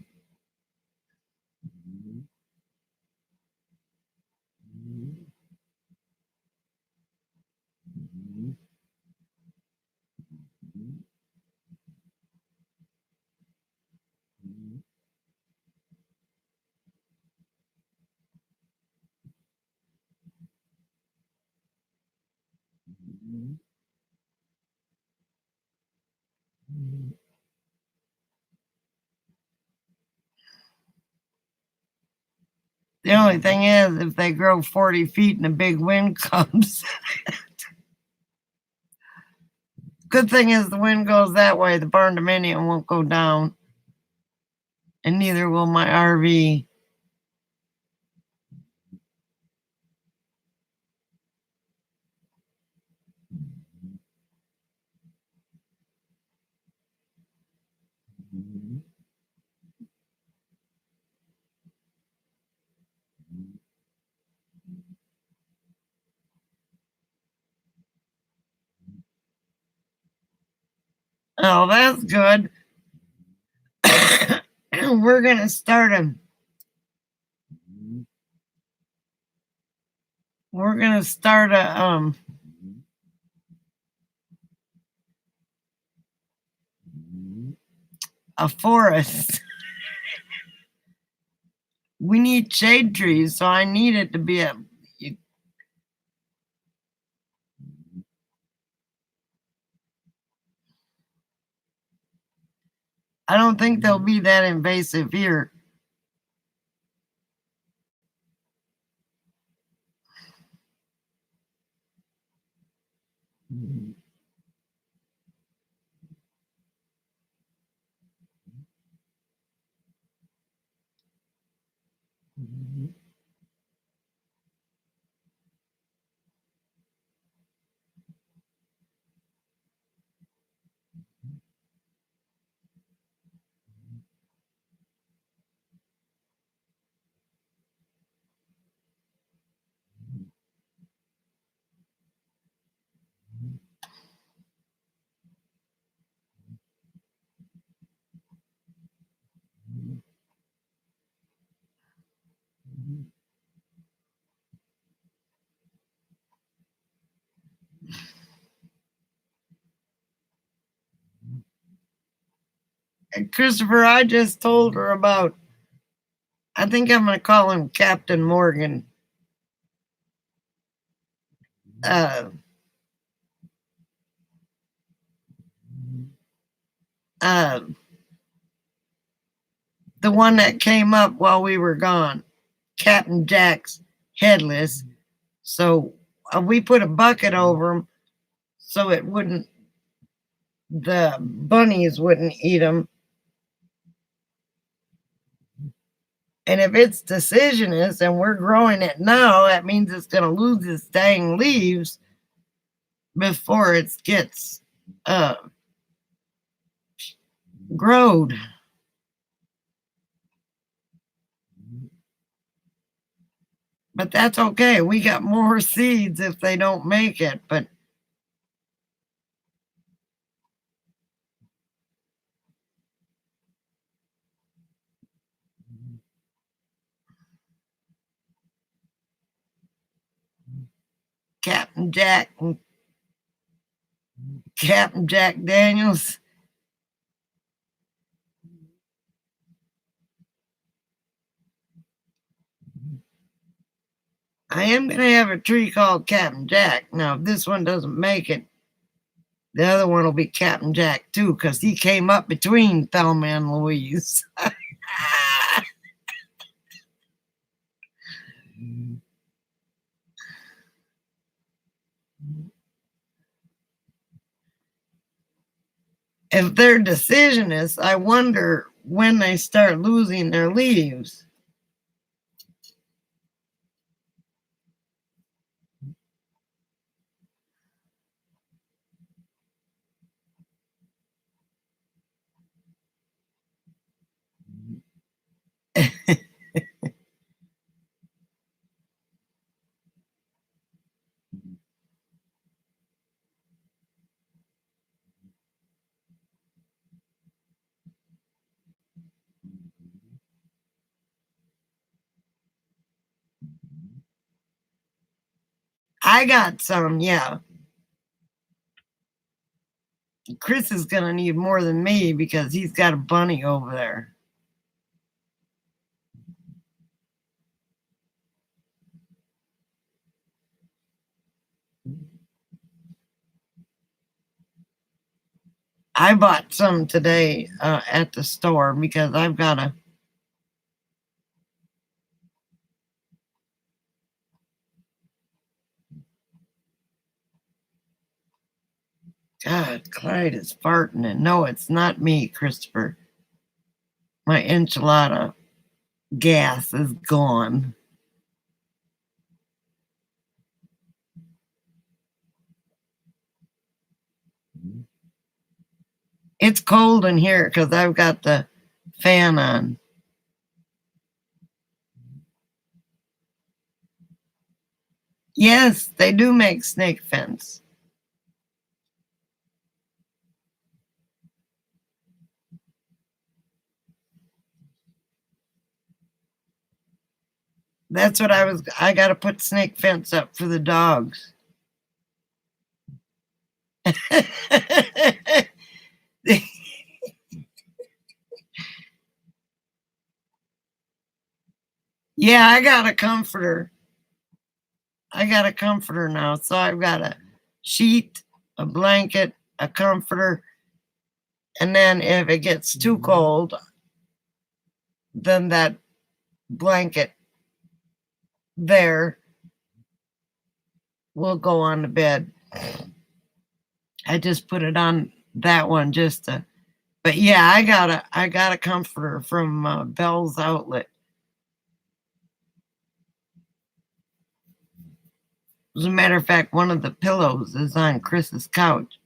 The only thing is, if they grow 40 feet and a big wind comes, good thing is the wind goes that way. The barn dominium won't go down, and neither will my RV. Oh, that's good. We're gonna start a. We're gonna start a forest. We need shade trees, so I need it to be a. I don't think they'll be that invasive here. Christopher, I just told her about, I think I'm going to call him Captain Morgan. Uh, uh, the one that came up while we were gone, Captain Jack's headless. So we put a bucket over him so it wouldn't, the bunnies wouldn't eat him. And if it's deciduous and we're growing it now, that means it's going to lose its dang leaves before it gets growed. But that's okay. We got more seeds if they don't make it. But Captain Jack and Captain Jack Daniels. I am going to have a tree called Captain Jack. Now, if this one doesn't make it, the other one will be Captain Jack too, because he came up between Thelma and Louise. If they're deciduous, I wonder when they start losing their leaves. I got some, yeah. Chris is going to need more than me because he's got a bunny over there. I bought some today at the store because I've got a God, Clyde is farting, and no, it's not me, Christopher. My enchilada gas is gone. It's cold in here because I've got the fan on. Yes, they do make snake fence. That's what I got to put snake fence up for the dogs. Yeah, I got a comforter. I got a comforter now. So I've got a sheet, a blanket, a comforter, and then if it gets too cold, then that blanket there will go on the bed. I just put it on that one just to, but yeah, I got a comforter from Bell's Outlet. As a matter of fact, one of the pillows is on Chris's couch.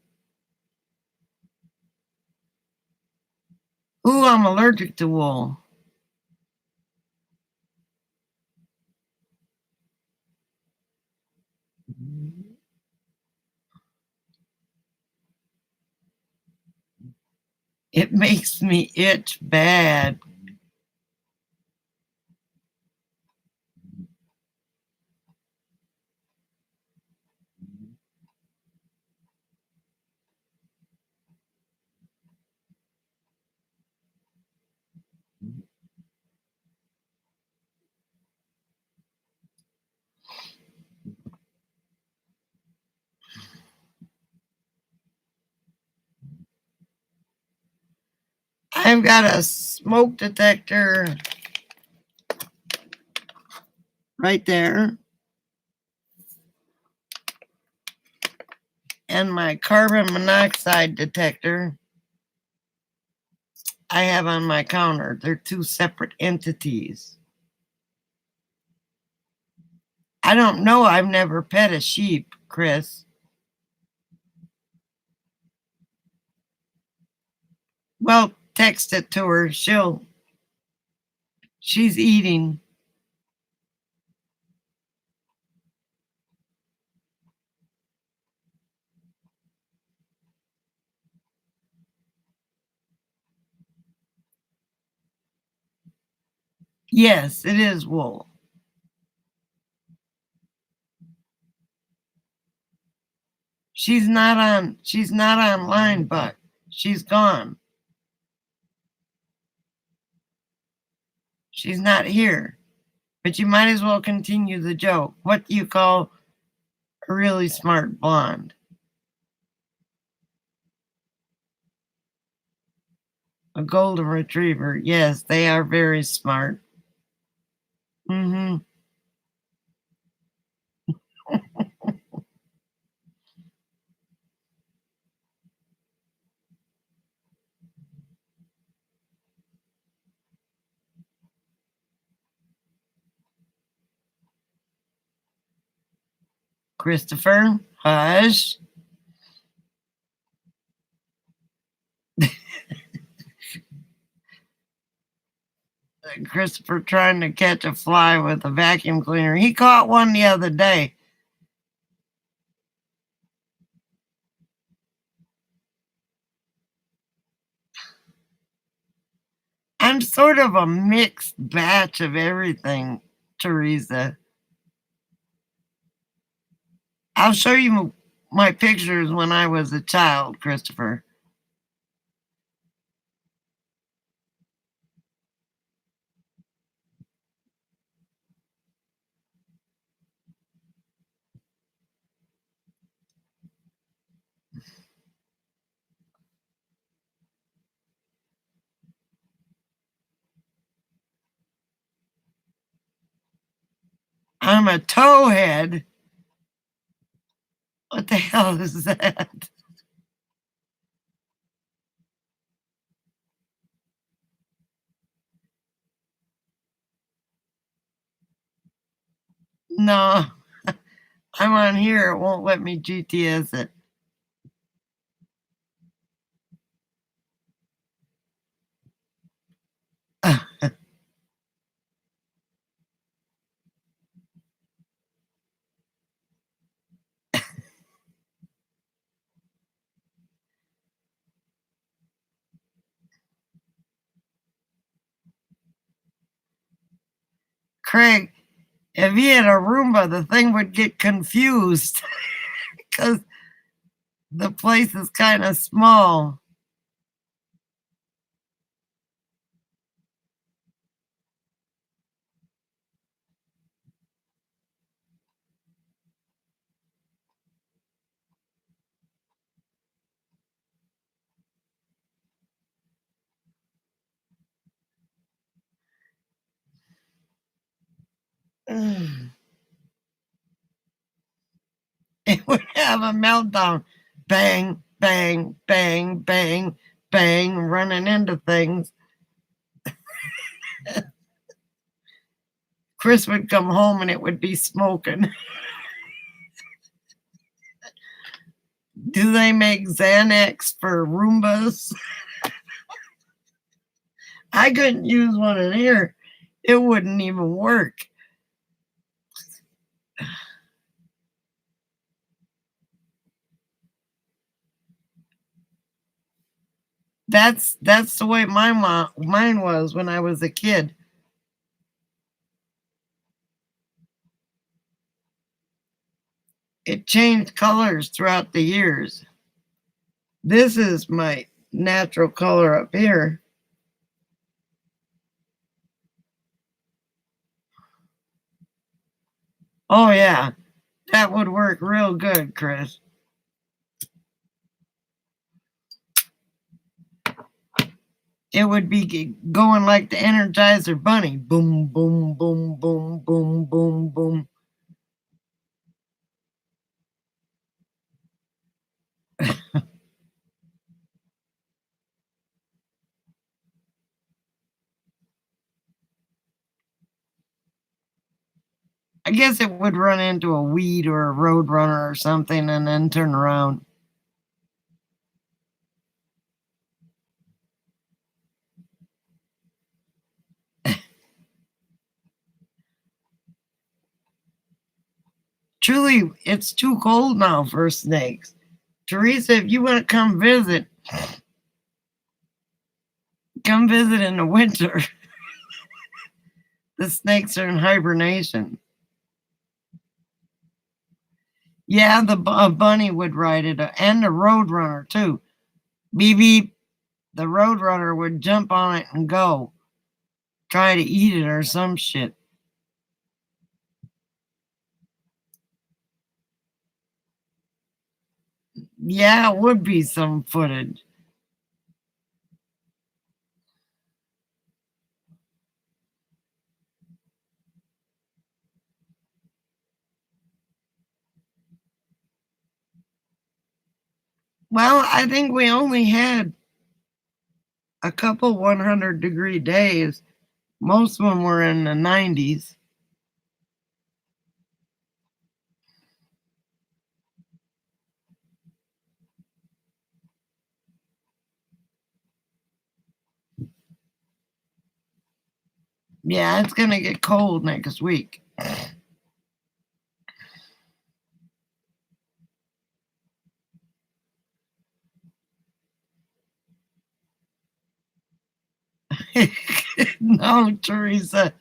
Ooh, I'm allergic to wool. It makes me itch bad. I've got a smoke detector right there. And my carbon monoxide detector I have on my counter. They're two separate entities. I don't know. I've never pet a sheep, Chris. Well, text it to her. She's eating. Yes, it is wool. She's not online, but she's gone. She's not here. But you might as well continue the joke. What do you call a really smart blonde? A golden retriever. Yes, they are very smart. Mm-hmm. Christopher, hush. Christopher trying to catch a fly with a vacuum cleaner. He caught one the other day. I'm sort of a mixed batch of everything, Teresa. I'll show you my pictures when I was a child, Christopher. I'm a towhead. What the hell is that? No, I'm on here. It won't let me GTS it. Craig, if he had a Roomba, the thing would get confused because the place is kind of small. It would have a meltdown. Bang, bang, bang, bang, bang, running into things. Chris would come home and it would be smoking. Do they make Xanax for Roombas? I couldn't use one in here. It wouldn't even work. That's the way mine was when I was a kid. It changed colors throughout the years. This is my natural color up here. Oh yeah, that would work real good, Chris. it would be going like the Energizer Bunny. Boom, boom, boom, boom, boom, boom, boom. I guess it would run into a weed or a road runner or something and then turn around. Truly, it's too cold now for snakes. Teresa, if you want to come visit in the winter. The snakes are in hibernation. Yeah, the bunny would ride it, and the road runner too. Beep beep. The road runner would jump on it and go try to eat it or some shit. Yeah, it would be some footage. Well, I think we only had a couple 100-degree days. Most of them were in the 90s. Yeah, it's going to get cold next week. No, Teresa.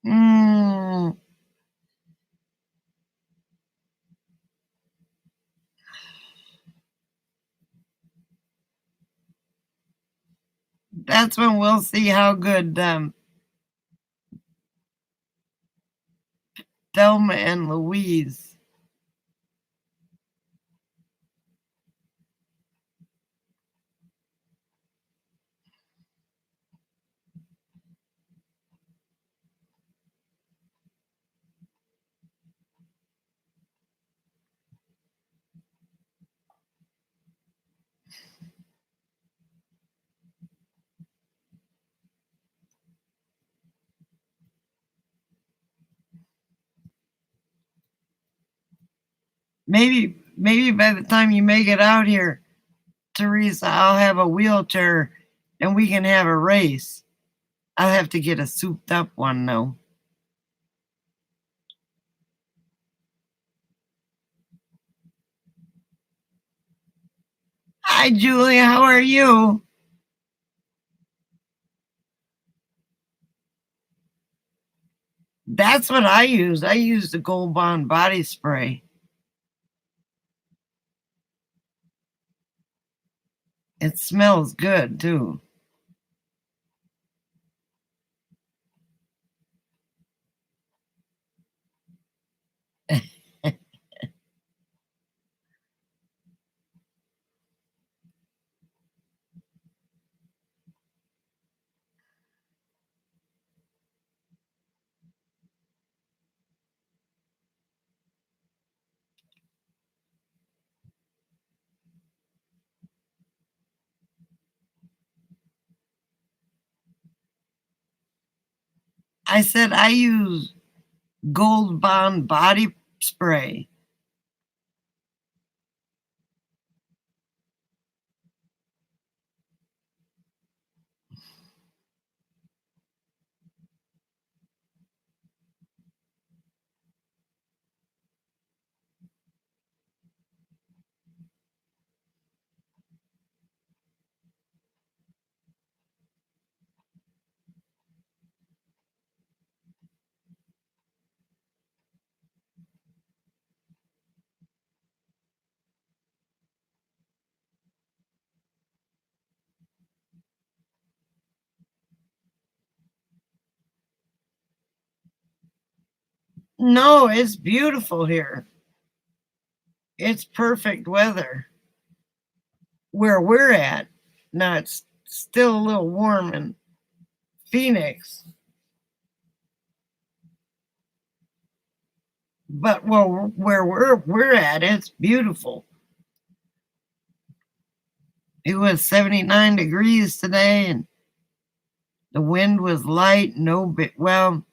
Mm, that's when we'll see how good Thelma and Louise. Maybe by the time you make it out here, Teresa, I'll have a wheelchair and we can have a race. I'll have to get a souped up one though. Hi, Julia. How are you? That's what I used. I used the Gold Bond body spray. It smells good too. I said I use Gold Bond body spray. No, it's beautiful here. It's perfect weather where we're at. Now it's still a little warm in Phoenix, but where we're at, it's beautiful. It was 79 degrees today, and the wind was light. No bit. Well,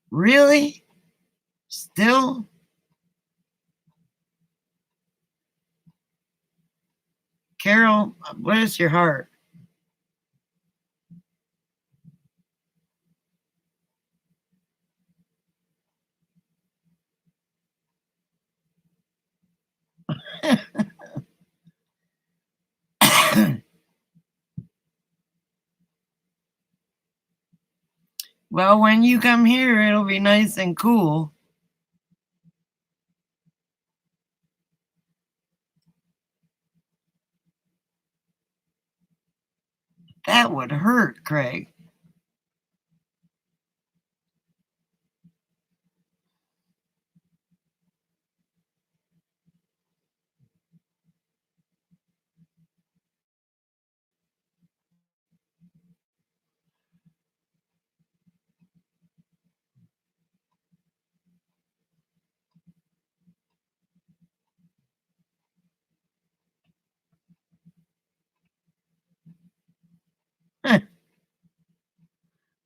really, still. Carol, bless your heart. Well, when you come here, it'll be nice and cool. That would hurt, Craig.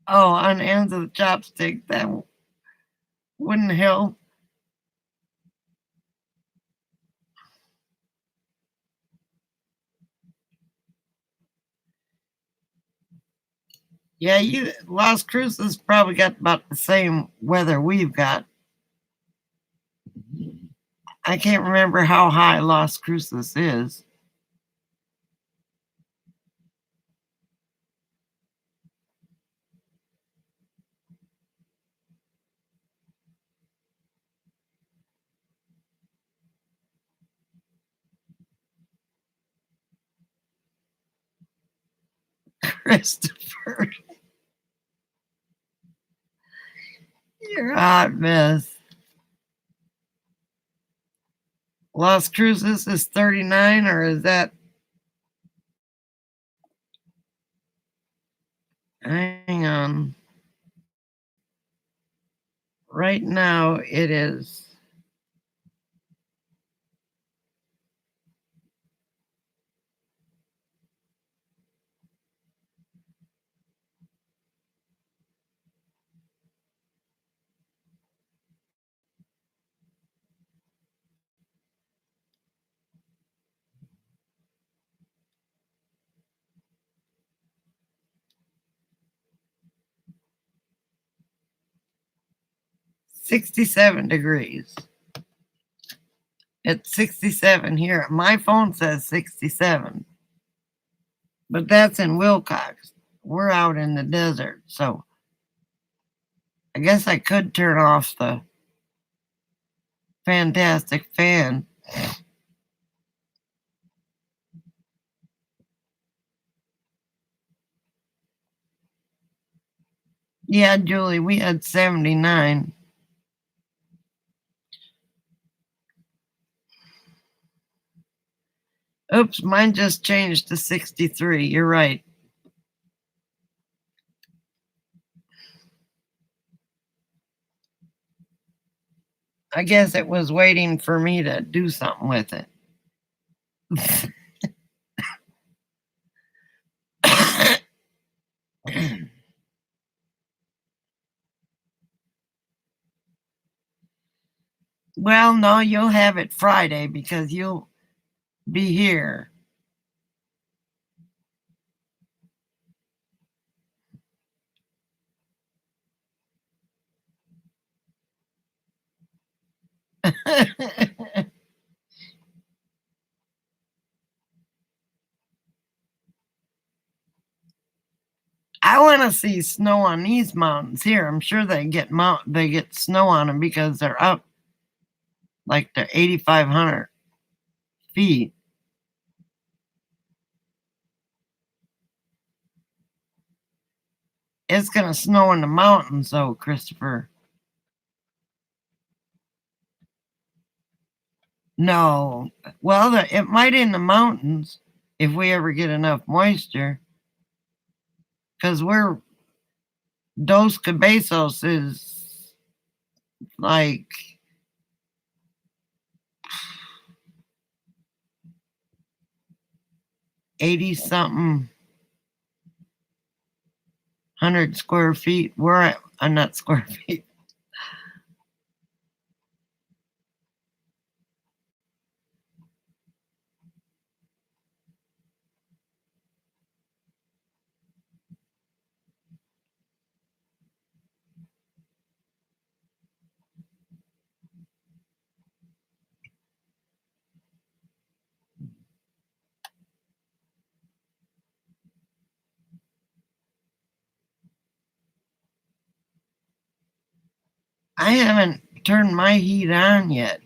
Oh, on ends of the chopstick, that wouldn't help. Yeah, you Las Cruces probably got about the same weather we've got. I can't remember how high Las Cruces is. Christopher, you're a hot mess. Las Cruces is 39, or is that? Hang on. Right now it is 67 degrees. It's 67 here. My phone says 67, but that's in Willcox. We're out in the desert, so I guess I could turn off the fantastic fan. Yeah, Julie, we had 79. Oops, mine just changed to 63. You're right. I guess it was waiting for me to do something with it. Well, no, you'll have it Friday because you'll be here. I want to see snow on these mountains here. I'm sure they get snow on them because they're up like they're 8,500 feet. It's gonna snow in the mountains, though, Christopher. No. Well, it might in the mountains if we ever get enough moisture. Because Dos Cabezos is like 80 something 100 square feet. I'm not square feet. I haven't turned my heat on yet.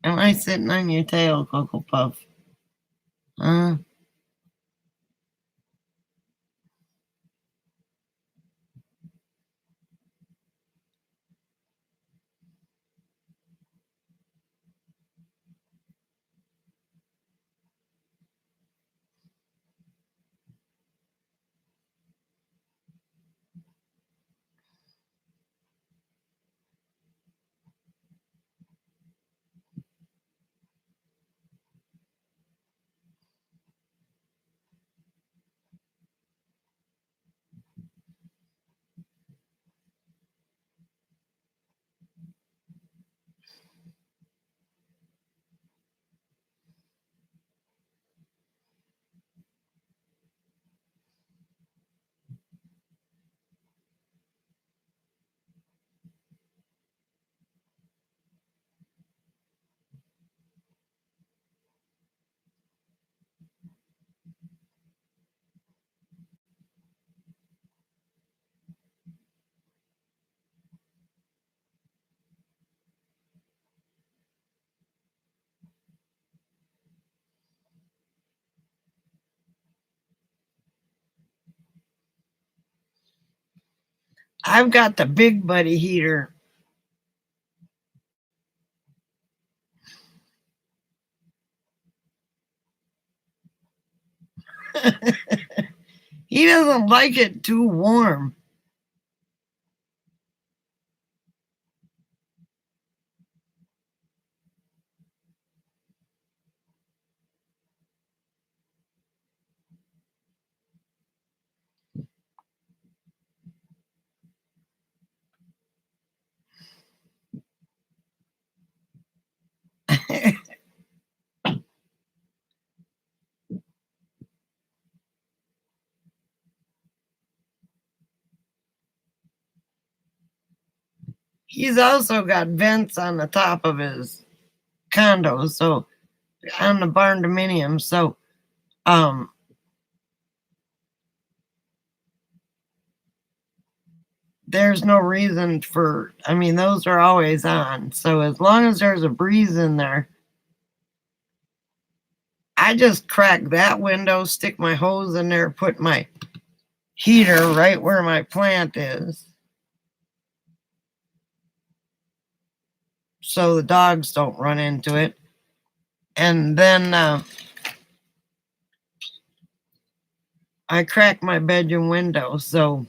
Am I sitting on your tail, Cocoa Puff? Huh? I've got the big buddy heater. He doesn't like it too warm. He's also got vents on the top of his condo, so on the barn dominium. So there's no reason for, I mean, those are always on. So as long as there's a breeze in there, I just crack that window, stick my hose in there, put my heater right where my plant is, so the dogs don't run into it. And then I crack my bedroom window, so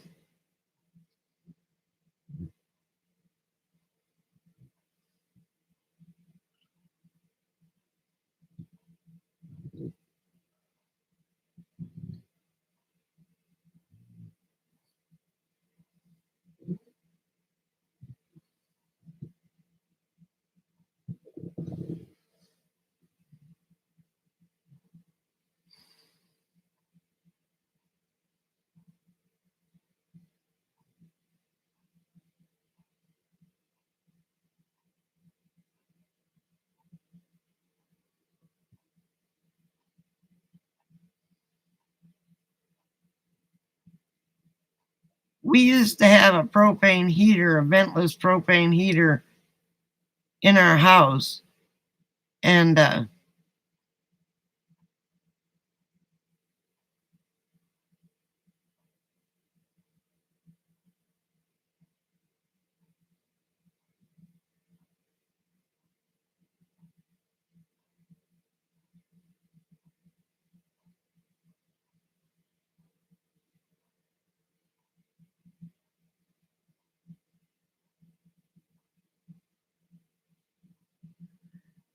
we used to have a propane heater, a ventless propane heater in our house. And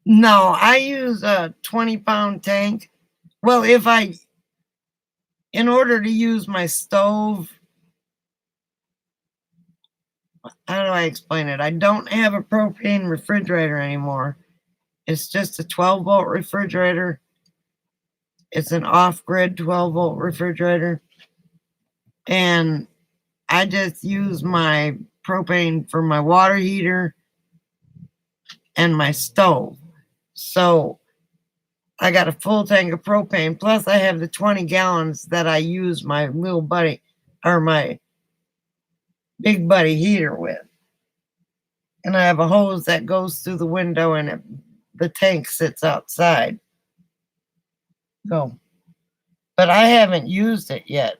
no, I use a 20-pound tank. Well, in order to use my stove, how do I explain it? I don't have a propane refrigerator anymore. It's just a 12-volt refrigerator. It's an off-grid 12-volt refrigerator. And I just use my propane for my water heater and my stove. So I got a full tank of propane, plus I have the 20 gallons that I use my little buddy or my big buddy heater with. And I have a hose that goes through the window and the tank sits outside. So, but I haven't used it yet.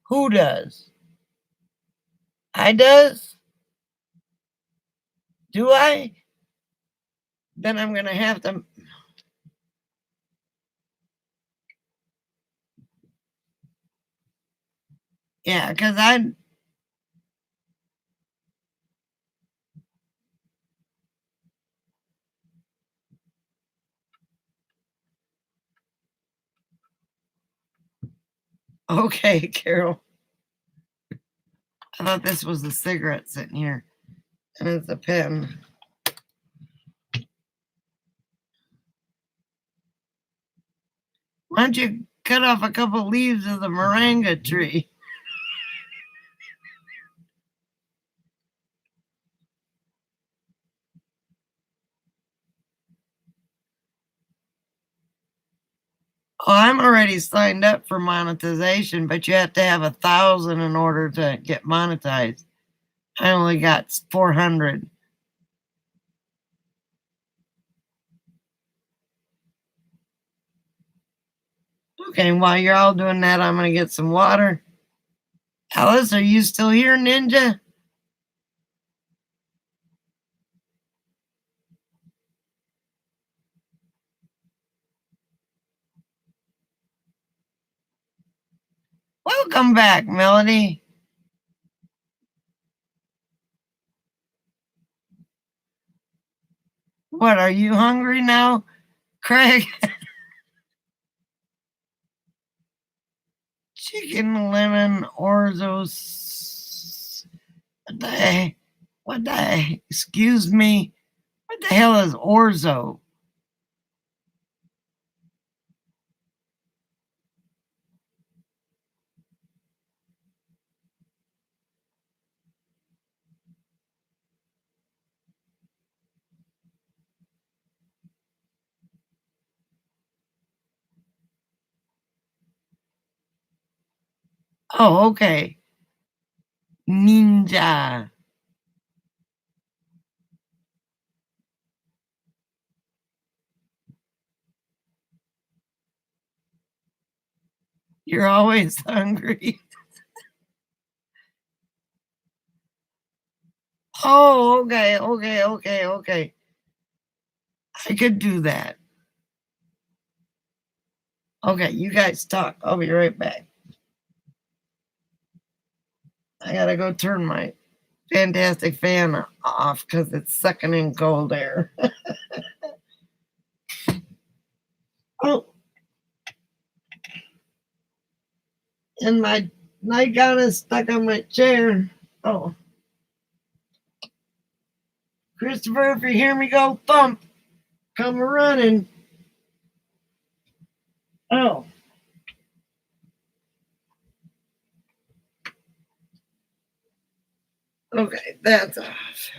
Who does? I does? Do I? Then I'm going to have to. Yeah, because okay, Carol. I thought this was a cigarette sitting here. And it's a pen. Why don't you cut off a couple leaves of the moringa tree? Oh, I'm already signed up for monetization, but you have to have 1,000 in order to get monetized. I only got 400. Okay, while you're all doing that, I'm going to get some water. Alice, are you still here, Ninja? Welcome back, Melody. What, are you hungry now, Craig? Chicken lemon orzos. What the, excuse me, what the hell is orzo? Oh, okay. Ninja. You're always hungry. Oh, okay. I could do that. Okay, you guys talk. I'll be right back. I gotta go turn my fantastic fan off because it's sucking in cold air. Oh, and my nightgown is stuck on my chair. Oh, Christopher, if you hear me go thump, come running. Oh. Okay, that's off.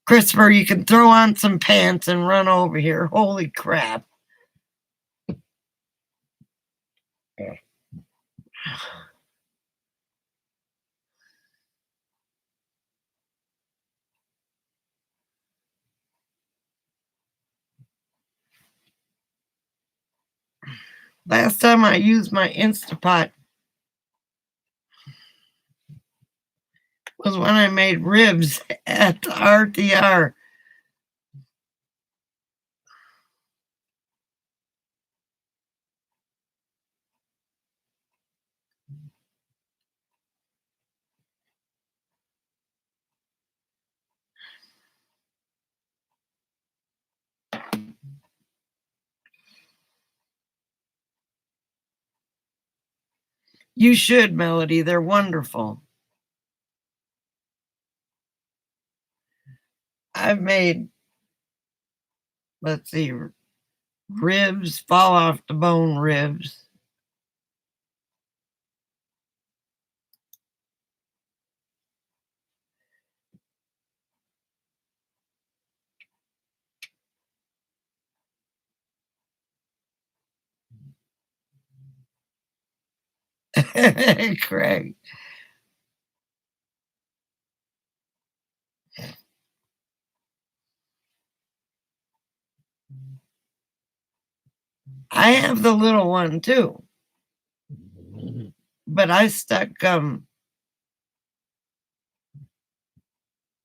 Christopher, you can throw on some pants and run over here. Holy crap. Last time I used my Instapot was when I made ribs at the RTR. You should, Melody. They're wonderful. I've made, let's see, ribs, fall off the bone ribs. Craig. I have the little one too, but I stuck a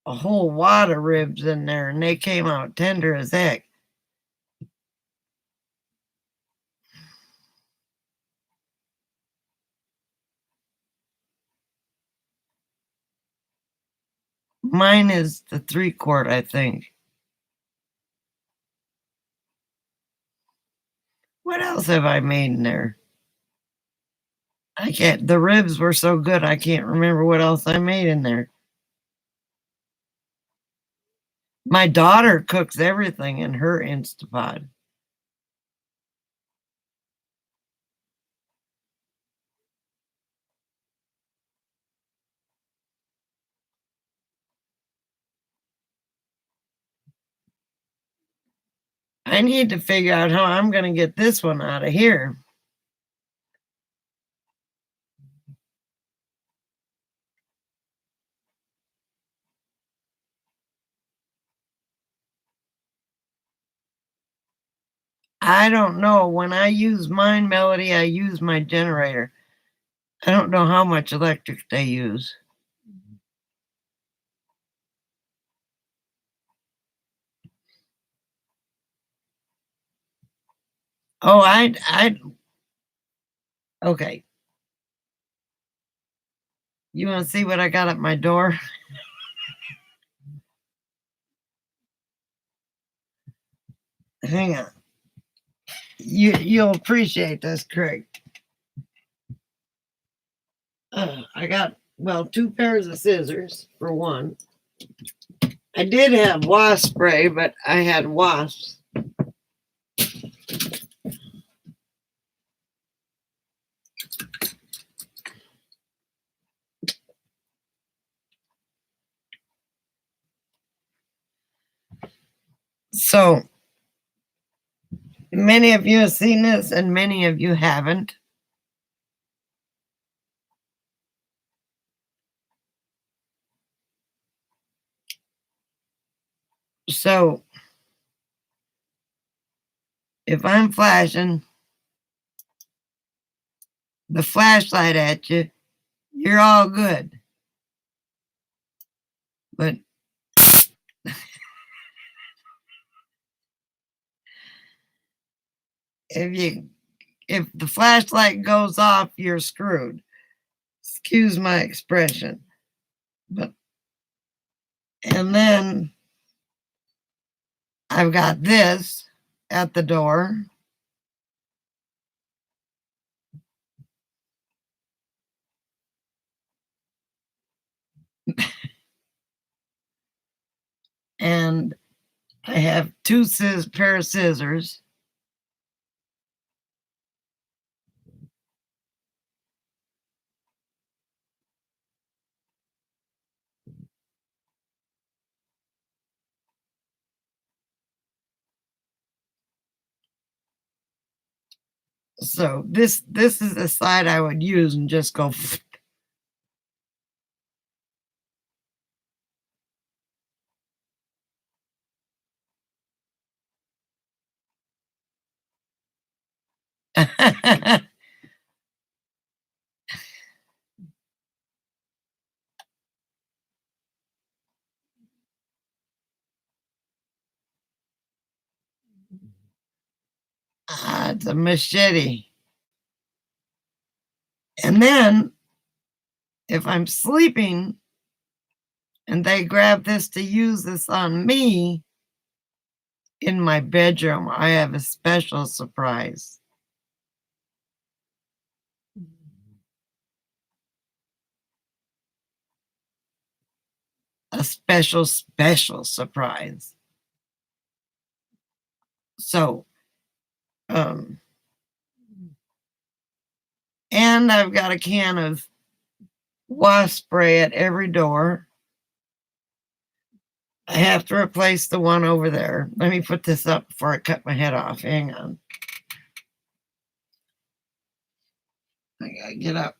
whole wad of ribs in there and they came out tender as heck. Mine is the 3/4, I think. What else have I made in there? I can't, the ribs were so good, I can't remember what else I made in there. My daughter cooks everything in her Instapot. I need to figure out how I'm going to get this one out of here. I don't know. When I use mine, Melody, I use my generator. I don't know how much electric they use. Oh, okay. You want to see what I got at my door? Hang on. You'll appreciate this, Craig. I got, well, 2 pairs of scissors for one. I did have wasp spray, but I had wasps. So many of you have seen this and many of you haven't. So if I'm flashing the flashlight at you, you're all good. But if the flashlight goes off, you're screwed. Excuse my expression. But and then I've got this at the door. And I have 2 pair of scissors. So this is the side I would use and just go. It's a machete. And then if I'm sleeping and they grab this to use this on me in my bedroom, I have a special surprise. A special, special surprise. So, and I've got a can of wasp spray at every door. I have to replace the one over there. Let me put this up before I cut my head off. Hang on. I gotta get up.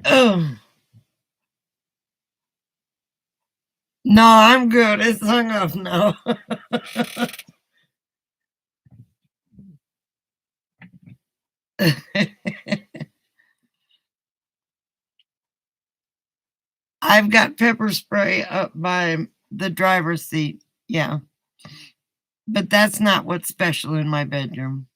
Oh, no, I'm good. It's hung up now. I've got pepper spray up by the driver's seat. Yeah. But that's not what's special in my bedroom.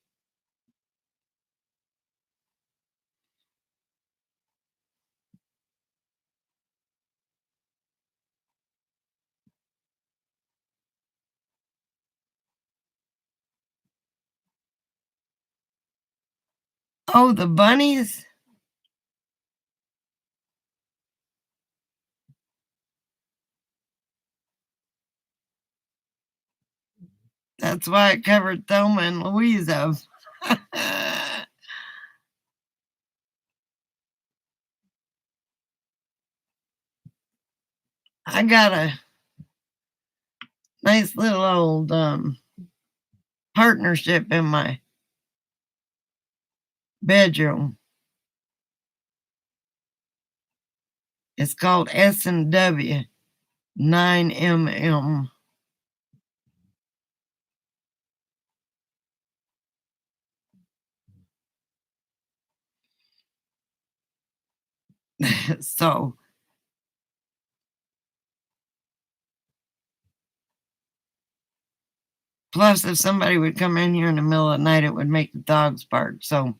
Oh, the bunnies? That's why I covered Thelma and Louise up. I got a nice little old partnership in my bedroom. It's called S&W 9mm. So plus if somebody would come in here in the middle of the night, it would make the dogs bark. So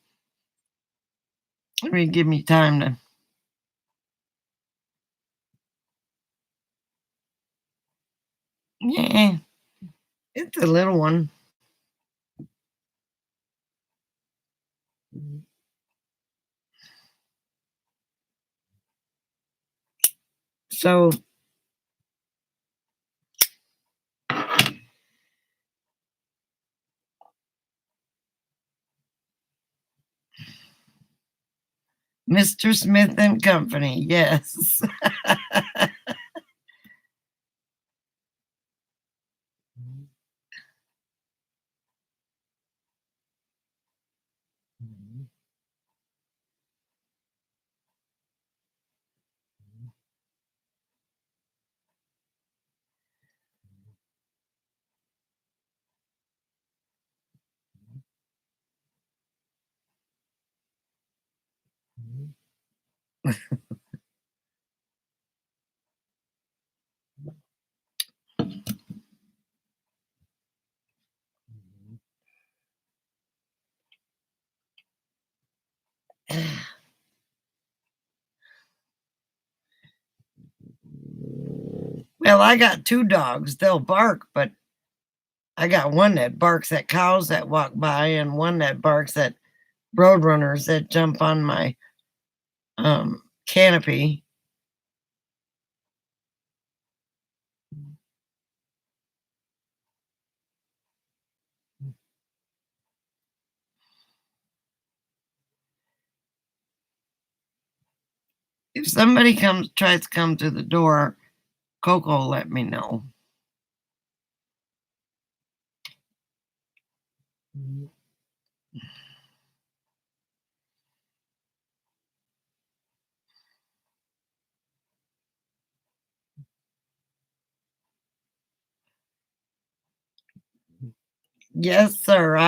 it would give me time to. Yeah, it's a little one. So Mr. Smith and Company, yes. Well, I got two dogs. They'll bark, but I got one that barks at cows that walk by and one that barks at roadrunners that jump on my canopy. If somebody tries to come to the door, Coco will let me know. Yes, sir.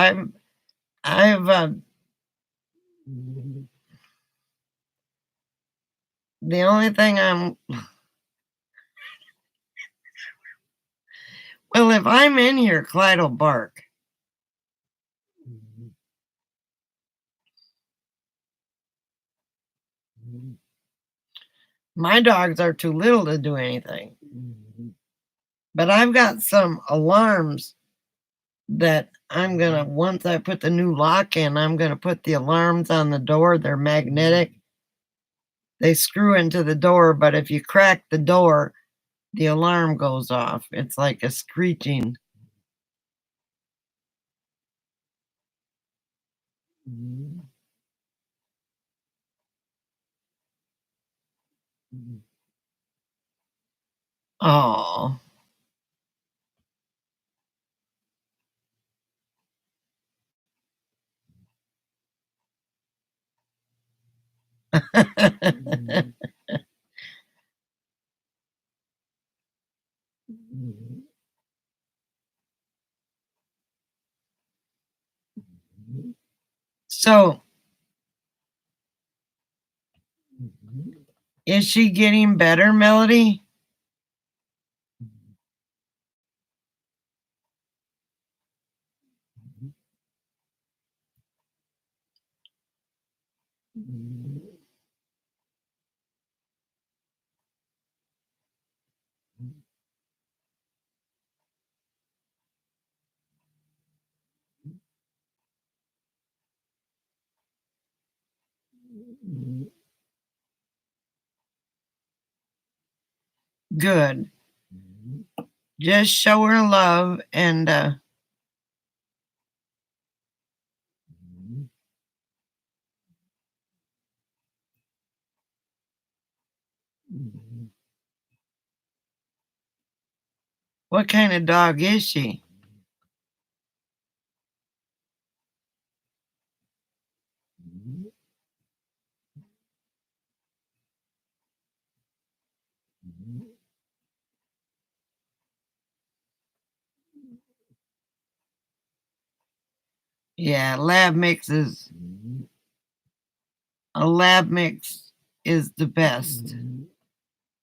The only thing well, if I'm in here, Clyde will bark. My dogs are too little to do anything. But I've got some alarms that I'm gonna, once I put the new lock in, I'm gonna put the alarms on the door. They're magnetic. They screw into the door, but if you crack the door, the alarm goes off. It's like a screeching. Oh. So, is she getting better, Melody? Good. Just show her love and what kind of dog is she? Yeah, a lab mix is the best.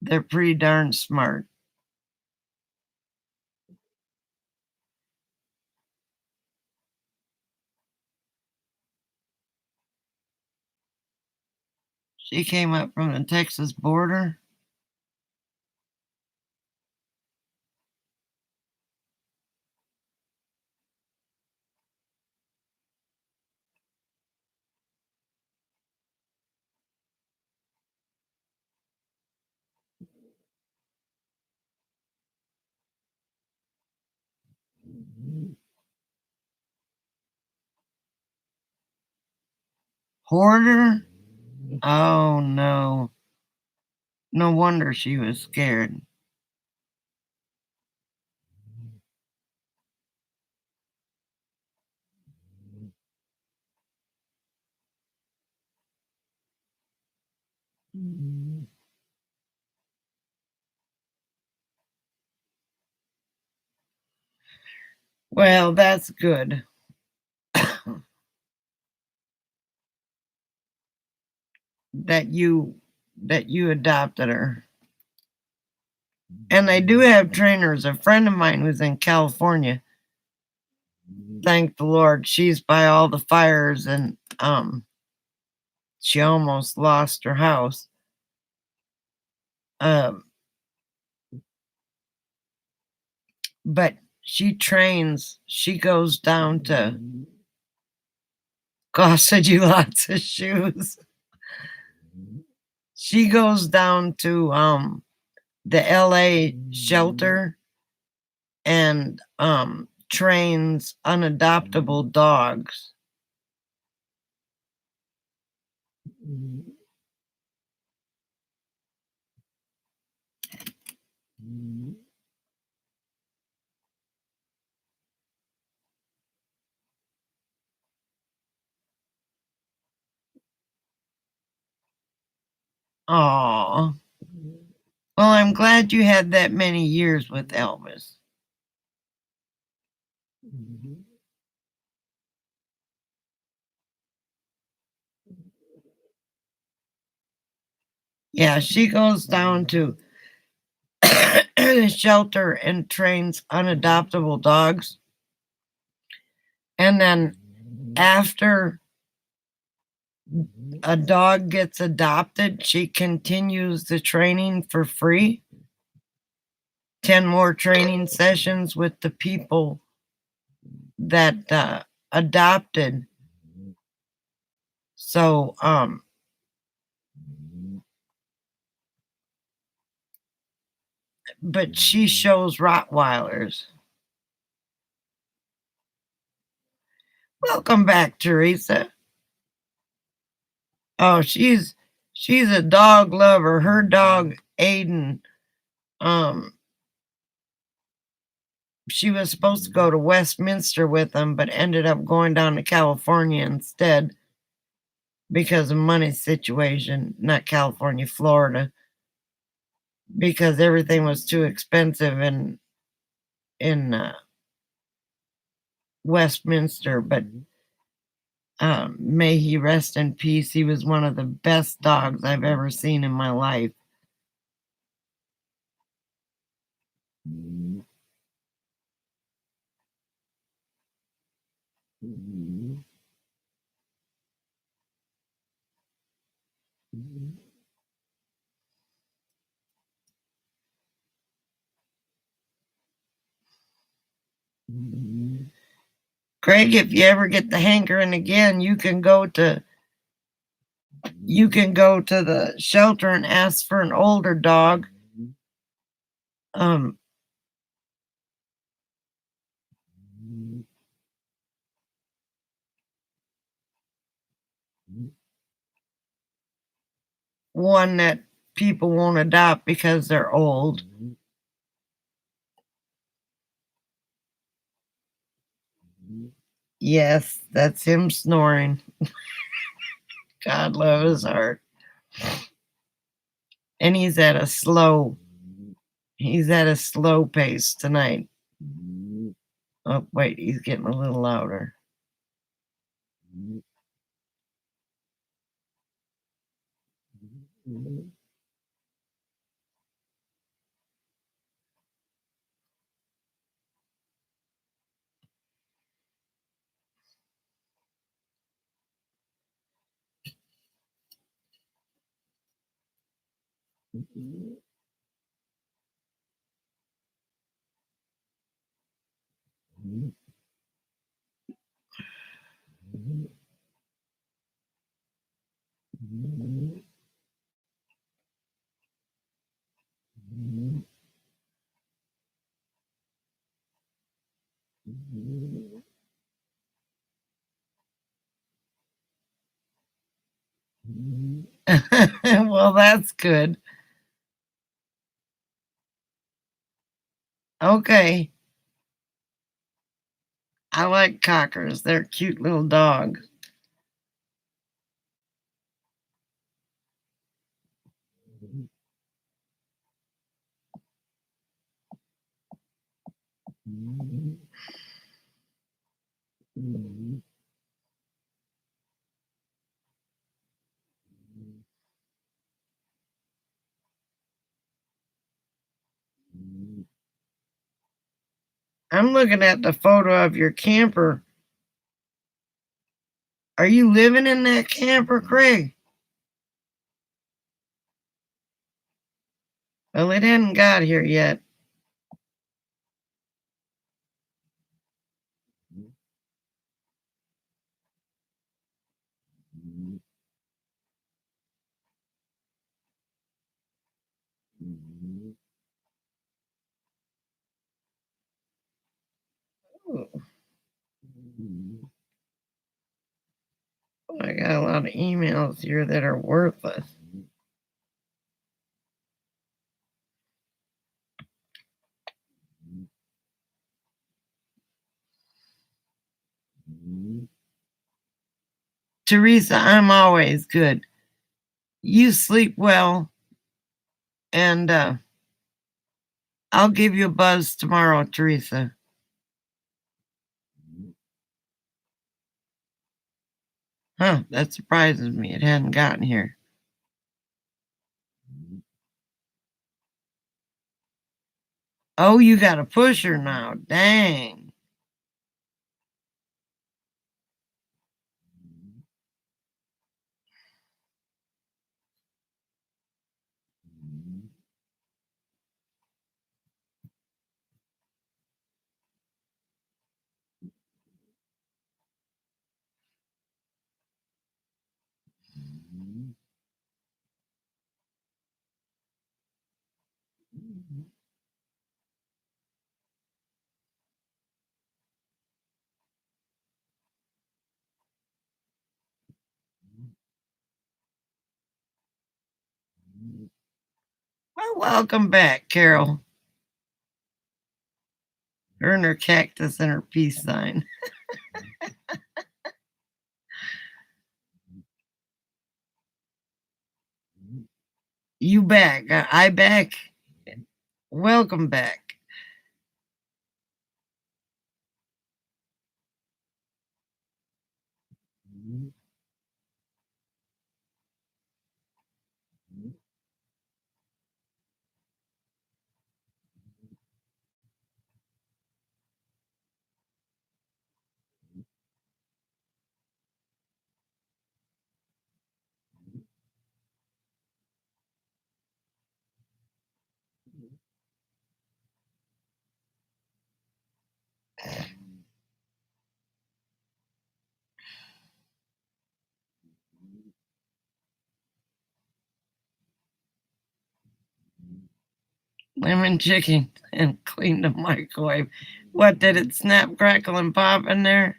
They're pretty darn smart. She came up from the Texas border. Hoarder? Oh no. No wonder she was scared. Well, that's good. that you adopted her. And they do have trainers. A friend of mine who's in California, thank the Lord, she's by all the fires and she almost lost her house. But she goes down to, gosh, said you lots of shoes. She goes down to the LA shelter and trains unadoptable dogs. Aw. Well, I'm glad you had that many years with Elvis. Yeah, she goes down to the shelter and trains unadoptable dogs. And then after a dog gets adopted, she continues the training for free. 10 more training sessions with the people that adopted. So, but she shows Rottweilers. Welcome back, Teresa. Oh, she's a dog lover. Her dog, Aiden, she was supposed to go to Westminster with him, but ended up going down to California instead because of money situation. Not California, Florida, because everything was too expensive in Westminster. But may he rest in peace. He was one of the best dogs I've ever seen in my life. Craig, if you ever get the hankering again, you can go to the shelter and ask for an older dog. One that people won't adopt because they're old. Yes, that's him snoring. God love his heart. And he's at a slow pace tonight. Oh, wait, he's getting a little louder. Well, that's good. Okay. I like cockers. They're cute little dogs. I'm looking at the photo of your camper. Are you living in that camper, Craig? Well, it hadn't got here yet. Ooh. I got a lot of emails here that are worthless. Teresa, I'm always good. You sleep well, and I'll give you a buzz tomorrow, Teresa. Huh, that surprises me. It hadn't gotten here. Oh, you got a pusher now. Dang. Well, welcome back, Carol. Her and her cactus and her peace sign. You back. I back. Welcome back. Lemon chicken and clean the microwave. What, did it snap, crackle, and pop in there?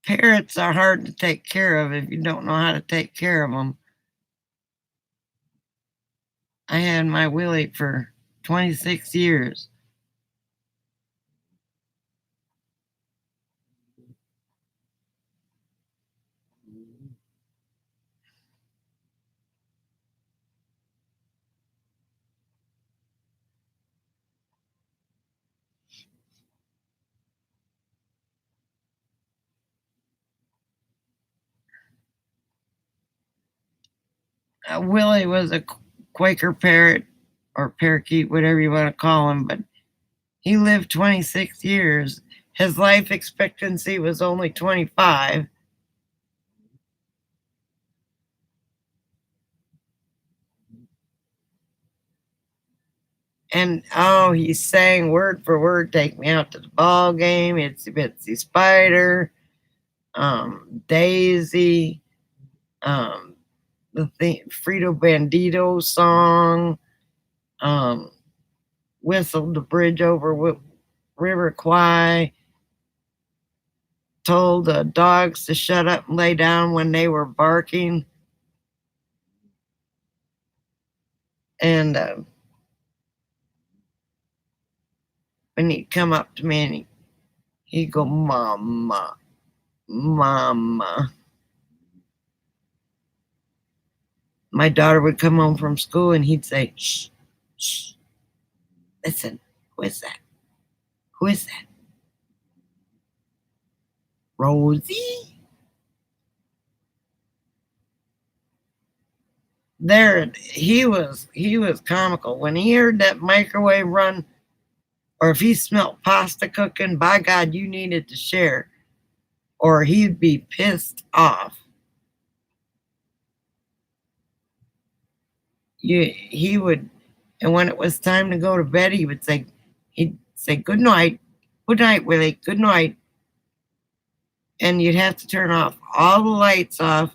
Parrots are hard to take care of if you don't know how to take care of them. I had my Willie for 26 years. Willie was a Quaker parrot or parakeet, whatever you want to call him, but he lived 26 years. His life expectancy was only 25. And oh, he sang word for word, "Take me out to the ball game, Itsy Bitsy Spider," Daisy, the Frito Bandito song, whistled the bridge over River Kwai, told the dogs to shut up and lay down when they were barking. And when he'd come up to me and he'd go, "Mama, Mama." My daughter would come home from school and he'd say, "Shh, shh, listen, who is that? Who is that? Rosie?" There, he was comical. When he heard that microwave run, or if he smelt pasta cooking, by God, you needed to share, or he'd be pissed off. He would, and when it was time to go to bed, he'd say, "Good night, Willie, good night," and you'd have to turn off all the lights off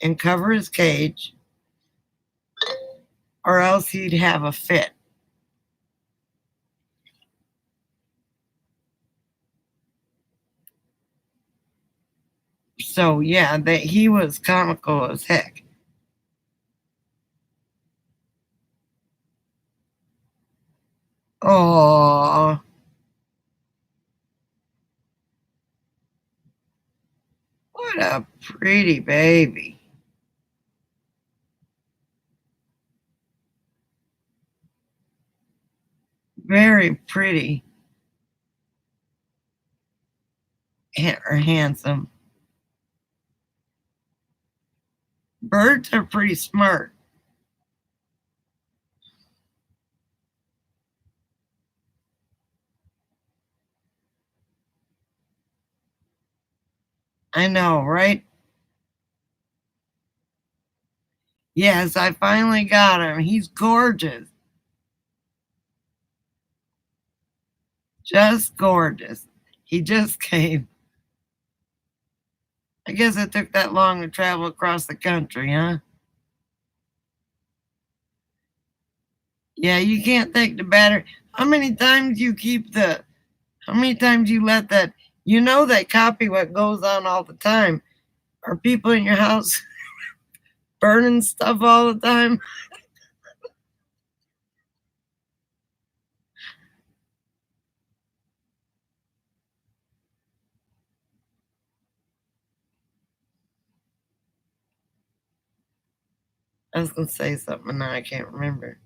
and cover his cage, or else he'd have a fit. So yeah, that he was comical as heck. Oh, a pretty baby. Very pretty or handsome. Birds are pretty smart. I know, right? Yes, I finally got him. He's gorgeous. Just gorgeous. He just came. I guess it took that long to travel across the country, huh? Yeah, you can't take the battery. How many times you let that, they copy what goes on all the time. Are people in your house burning stuff all the time? I was gonna say something now I can't remember.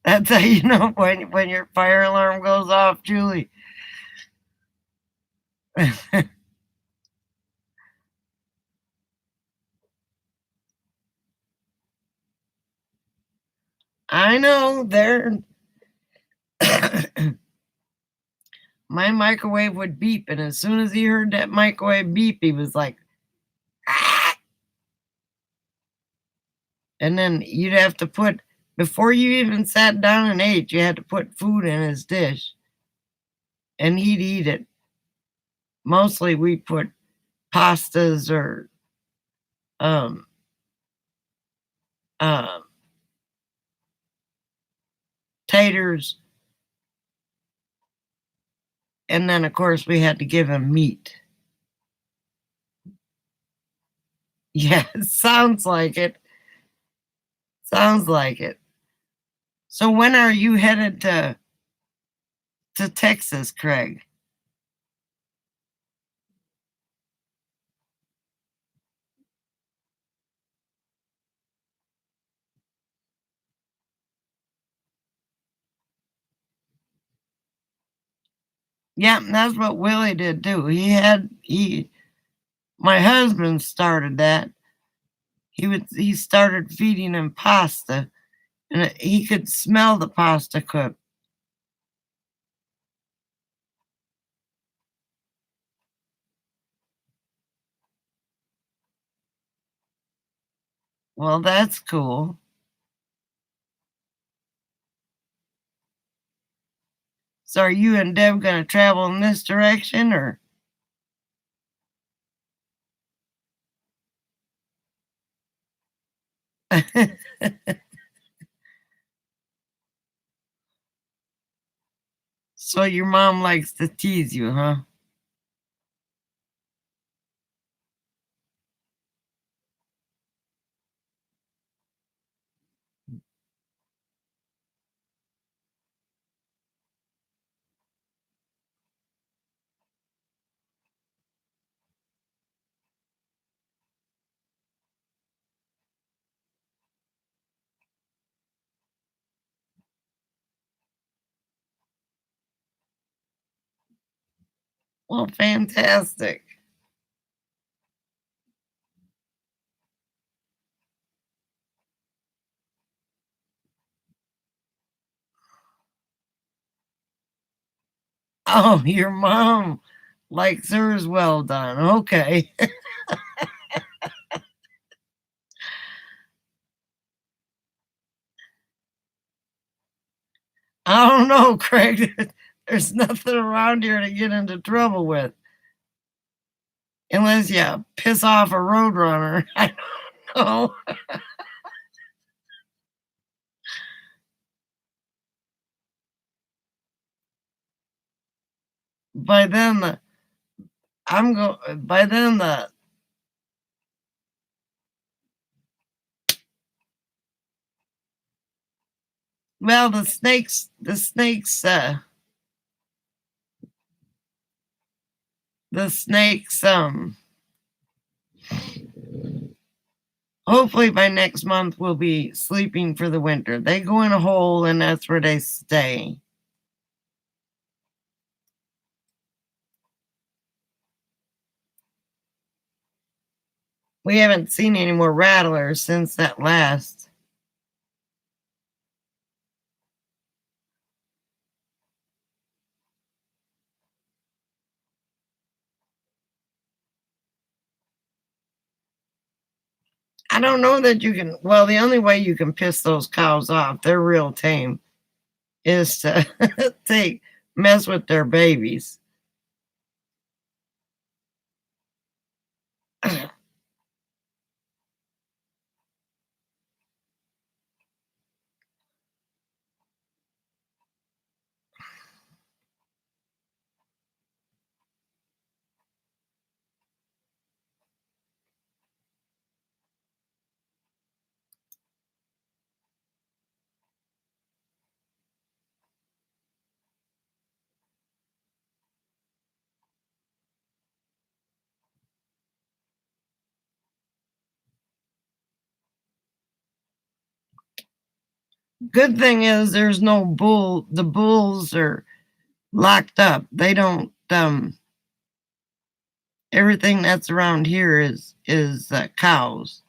That's how you know when your fire alarm goes off, Julie. I know they're my microwave would beep, and as soon as he heard that microwave beep, he was like, "Ah!" And then you'd have to put, before you even sat down and ate, you had to put food in his dish, and he'd eat it. Mostly we put pastas or um um taters, and then of course we had to give him meat. Yeah, sounds like it. Sounds like it. So when are you headed to Texas, Craig? Yeah, that's what Willie did too. He my husband started that. He started feeding him pasta, and he could smell the pasta cook. Well, that's cool. So are you and Deb gonna travel in this direction, or so your mom likes to tease you, huh? Well, fantastic. Oh, your mom likes hers well done. Okay. I don't know, Craig. There's nothing around here to get into trouble with. Unless you piss off a roadrunner. I don't Oh, by then the I'm go by then the well the snakes hopefully by next month we'll be sleeping for the winter. They go in a hole and that's where they stay. We haven't seen any more rattlers since that last. I don't know that you can, well, the only way you can piss those cows off, they're real tame, is to mess with their babies. Good thing is there's no bull. The bulls are locked up. They don't everything that's around here is cows.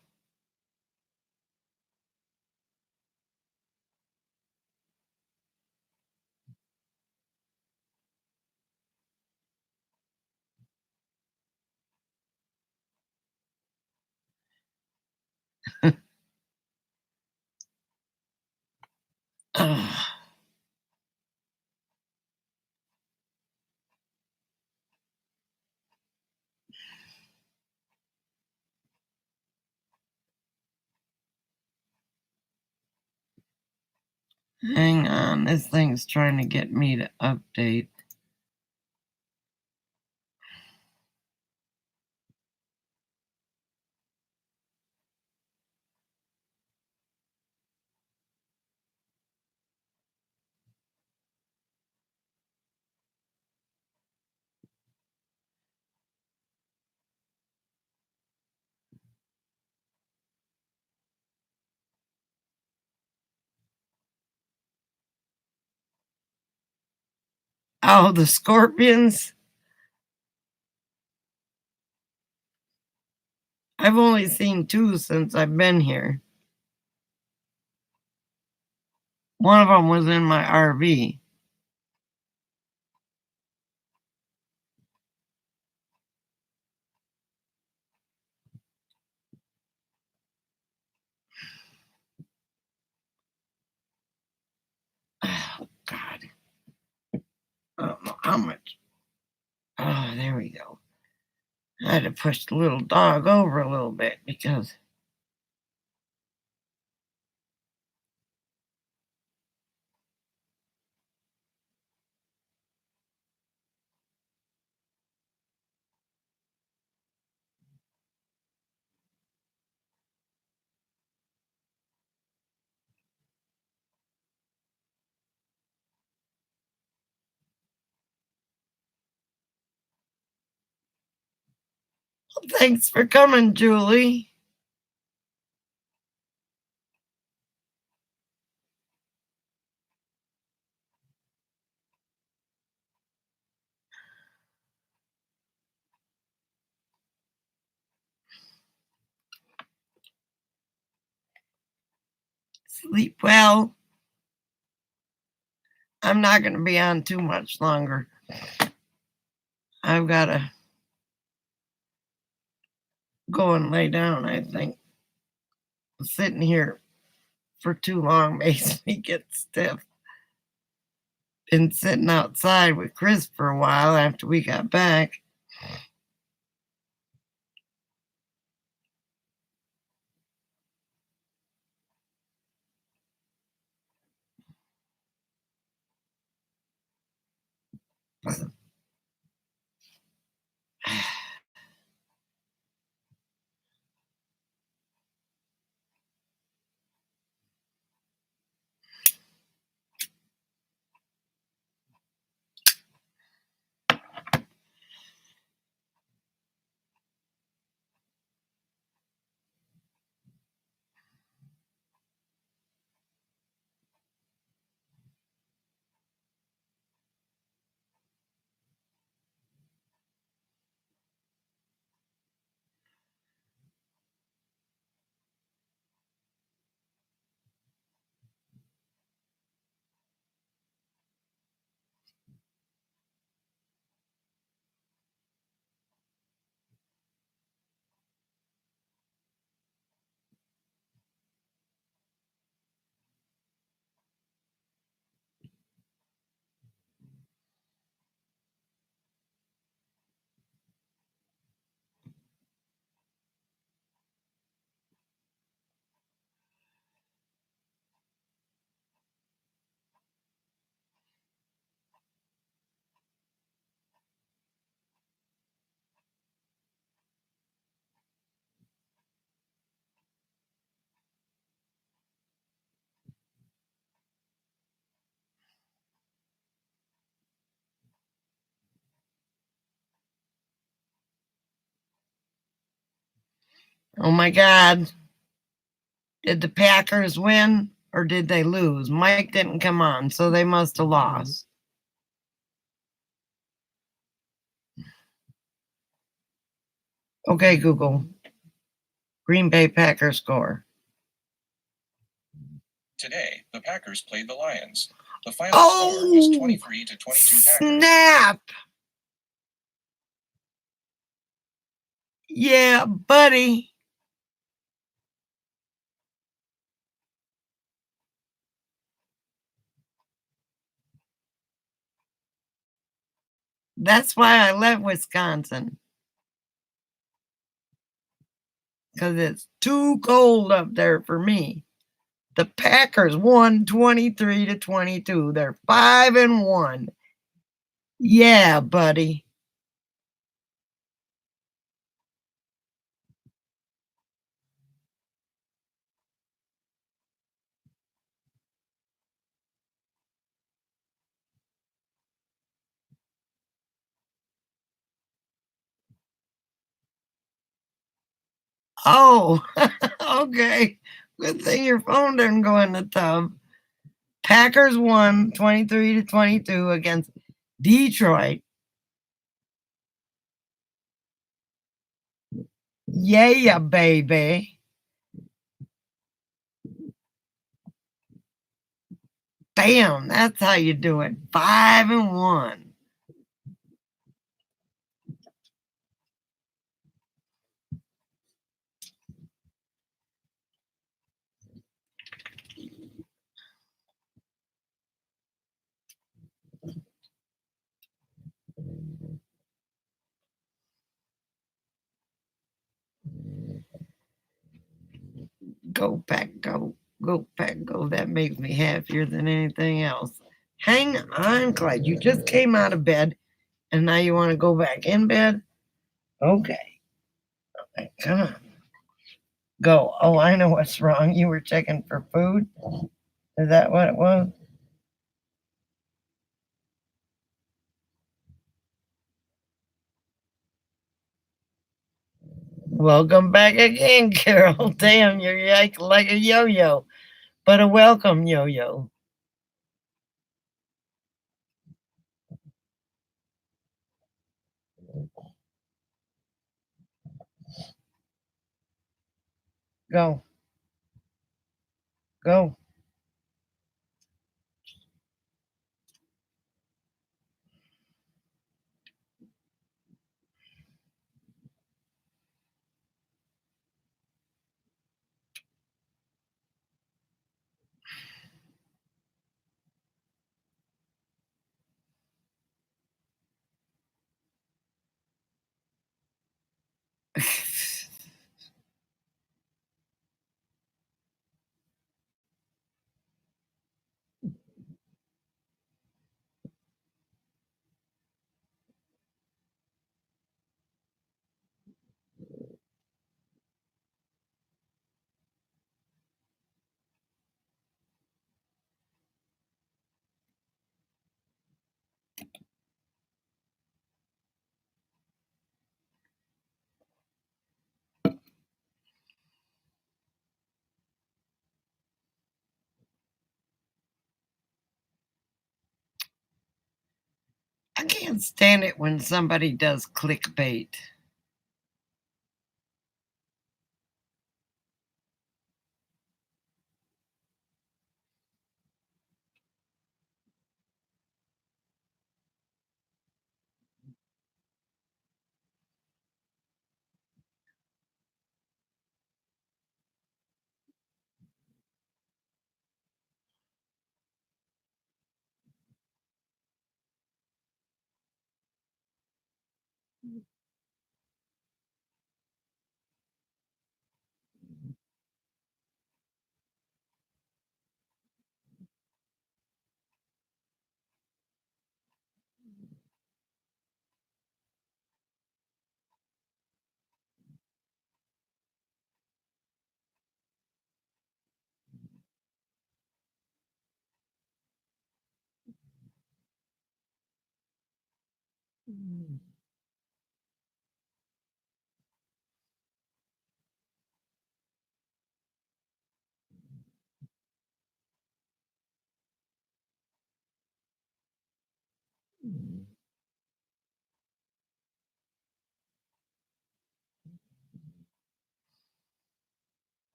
Ugh. Hang on, this thing's trying to get me to update. Oh, the scorpions. I've only seen two since I've been here. One of them was in my RV. Oh, God. I don't know how much. Oh, there we go. I had to push the little dog over a little bit because thanks for coming, Julie. Sleep well. I'm not going to be on too much longer. I've got to go and lay down, I think. Sitting here for too long makes me get stiff. Been sitting outside with Chris for a while after we got back. Oh my God. Did the Packers win or did they lose? Mike didn't come on, so they must have lost. Okay, Google. Green Bay Packers score. Today, the Packers played the Lions. The final score was 23-22 Packers. Snap! Yeah, buddy. That's why I left Wisconsin. Because it's too cold up there for me. The Packers won 23-22. They're 5-1. Yeah, buddy. Oh, okay. Good thing your phone didn't go in the tub. Packers won 23-22 against Detroit. Yeah, baby. Damn, that's how you do it. 5-1. Go, Pack, go. Go, Pack, go. That makes me happier than anything else. Hang on, Clyde. You just came out of bed and now you want to go back in bed? Okay. Okay, come on. Go. Oh, I know what's wrong. You were checking for food? Is that what it was? Welcome back again, Carol. Damn, you're like a yo-yo, but a welcome yo-yo. Go. Go. I can't stand it when somebody does clickbait.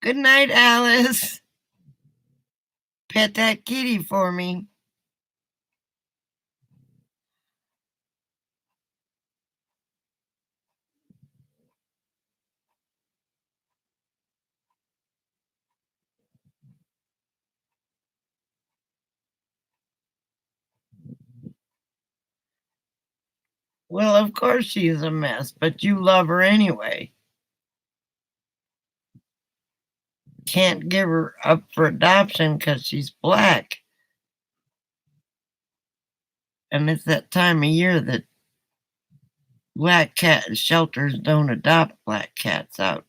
Good night, Alice. Pet that kitty for me. Well, of course she's a mess, but you love her anyway. Can't give her up for adoption because she's black. And it's that time of year that black cat shelters don't adopt black cats out.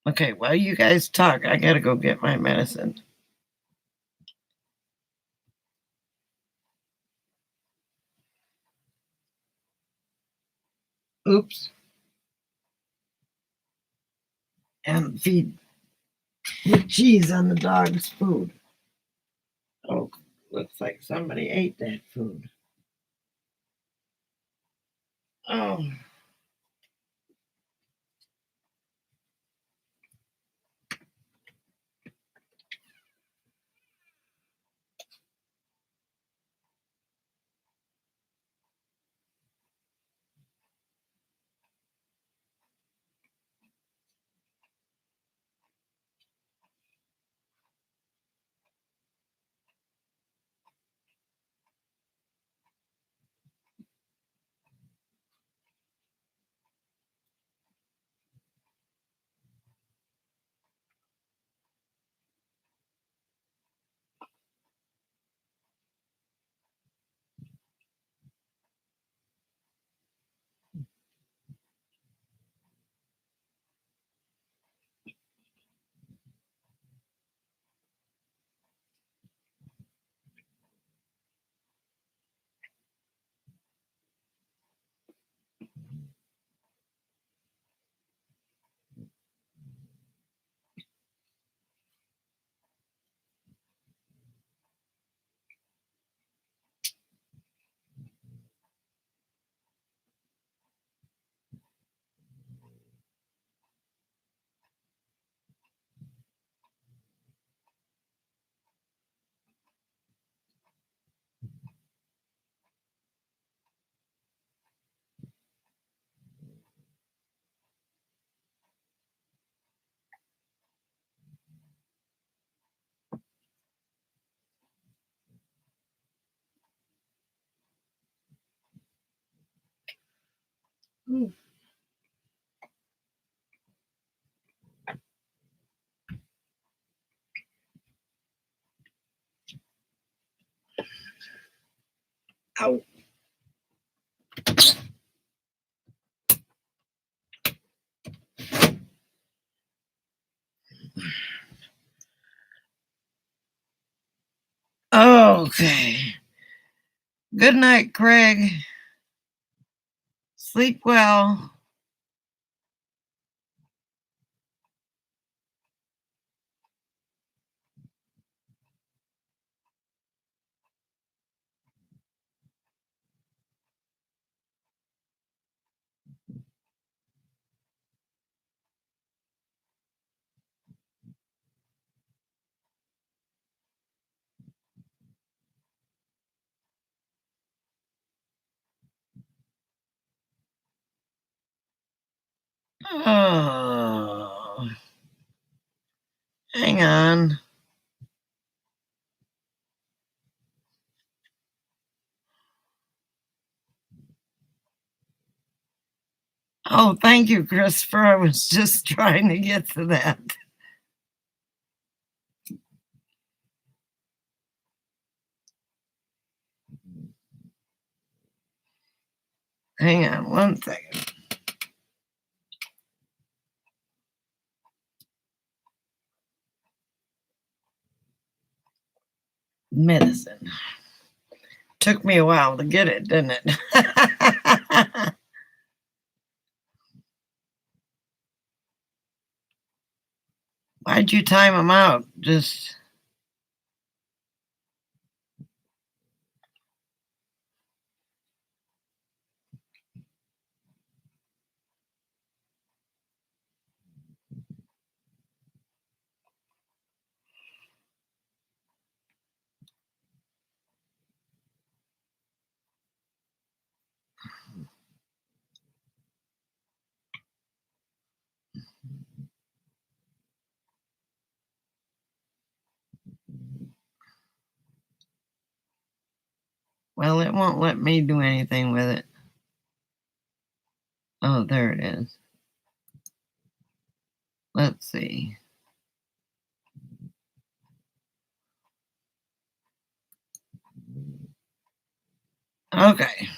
Okay, while you guys talk, I gotta go get my medicine. Oops. And feed the cheese on the dog's food. Oh, looks like somebody ate that food. Oh. Ooh. Ow. Okay. Good night, Craig. Sleep well. Oh. Hang on. Oh, thank you, Christopher. I was just trying to get to that. Hang on one second. Medicine. Took me a while to get it, didn't it? Why'd you time them out? Just. Well, it won't let me do anything with it. Oh, there it is. Let's see. Okay.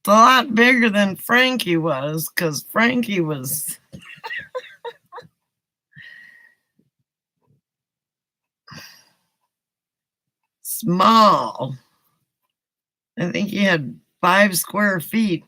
It's a lot bigger than Frankie was, because Frankie was small. I think he had 5 square feet.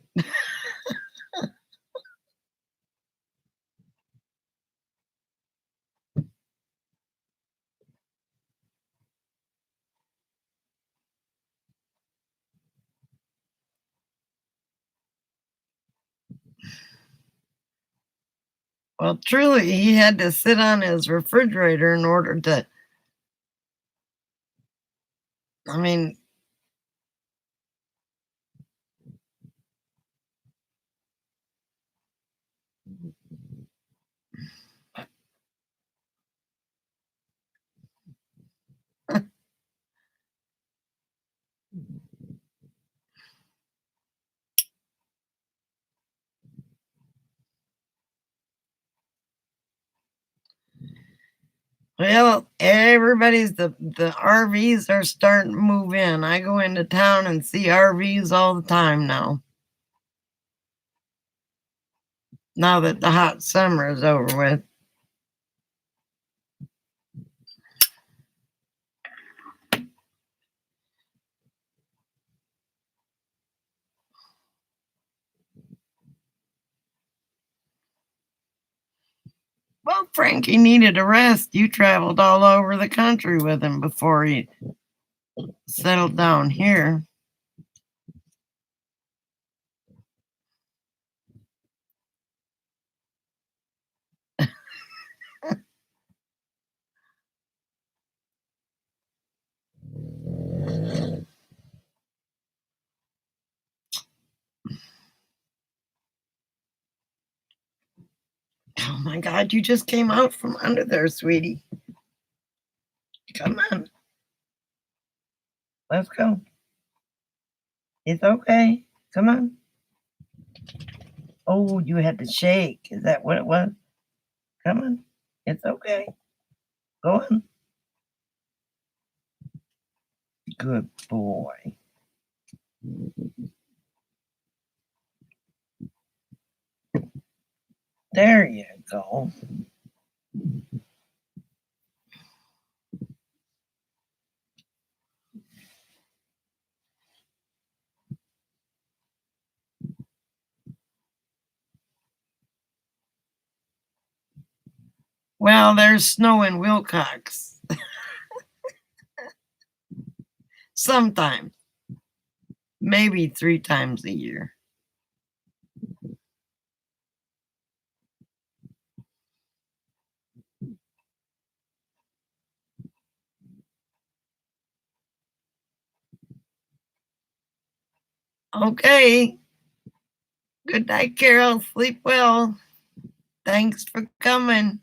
Well, truly, he had to sit on his refrigerator in order to. I mean, well, everybody's the RVs are starting to move in. I go into town and see RVs all the time now. Now that the hot summer is over with. Well, Frank. Frankie needed a rest. You traveled all over the country with him before he settled down here. Oh my God, you just came out from under there, sweetie. Come on. Let's go. It's okay. Come on. Oh, you had to shake. Is that what it was? Come on. It's okay. Go on. Good boy. There you go. Well, there's snow in Willcox. Sometimes. Maybe 3 times a year. Okay. Good night, Carol. Sleep well. Thanks for coming.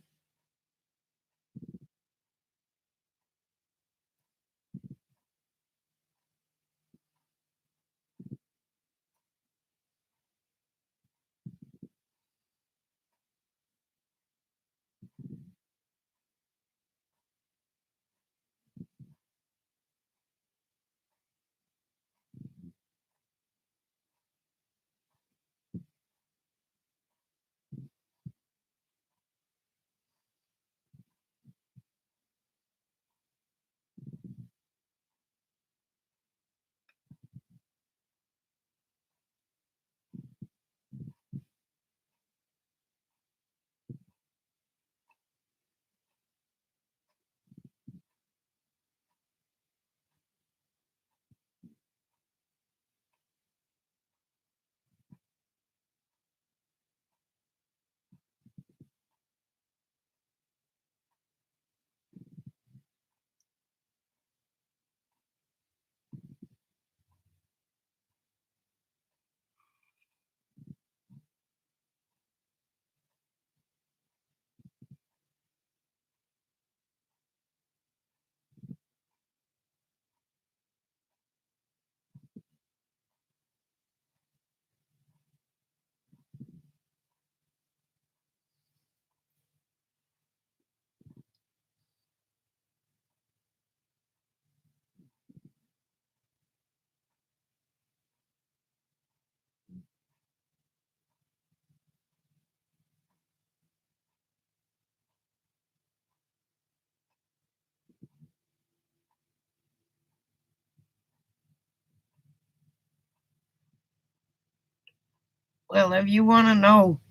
Well, if you want to know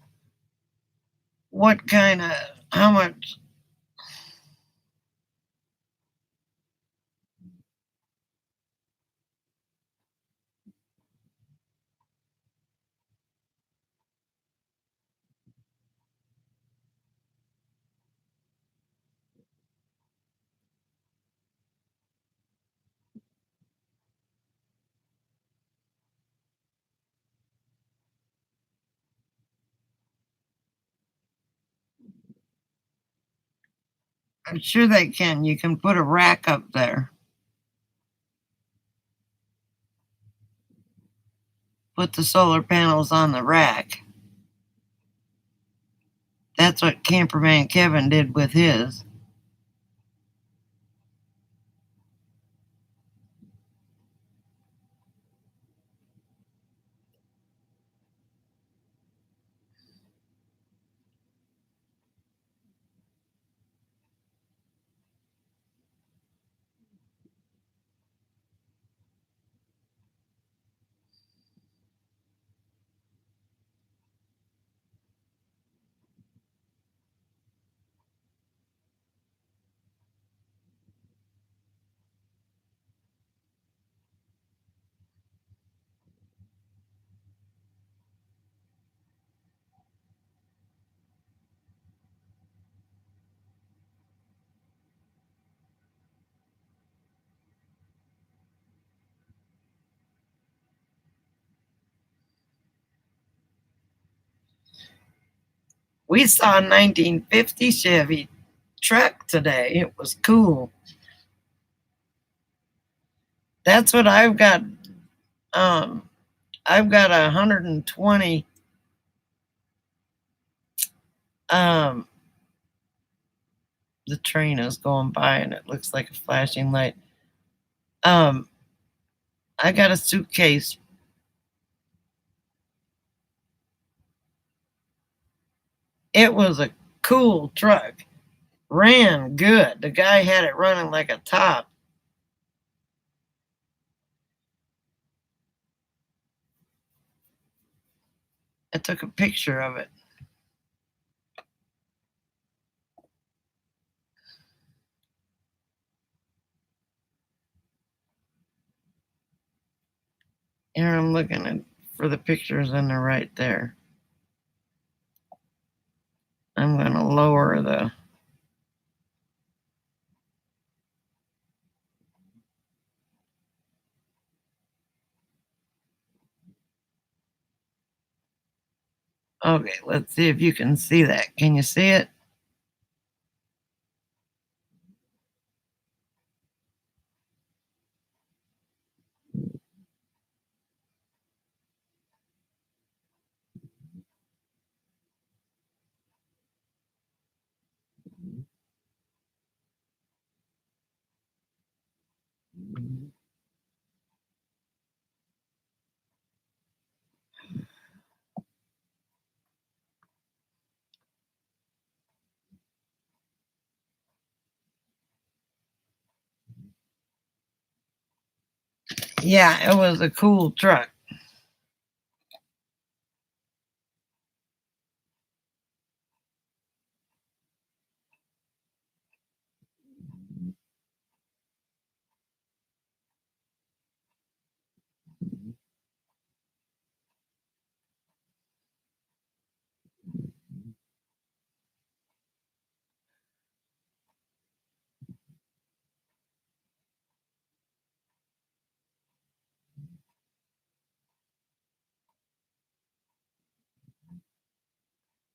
how much I'm sure they can. You can put a rack up there. Put the solar panels on the rack. That's what Camperman Kevin did with his. We saw a 1950 Chevy truck today. It was cool. That's what I've got. I've got 120 the train is going by and it looks like a flashing light. I got a suitcase. It was a cool truck. Ran good. The guy had it running like a top. I took a picture of it. Here I'm looking for the pictures and they're right there. I'm going to lower the okay, let's see if you can see that. Can you see it? Yeah, it was a cool truck.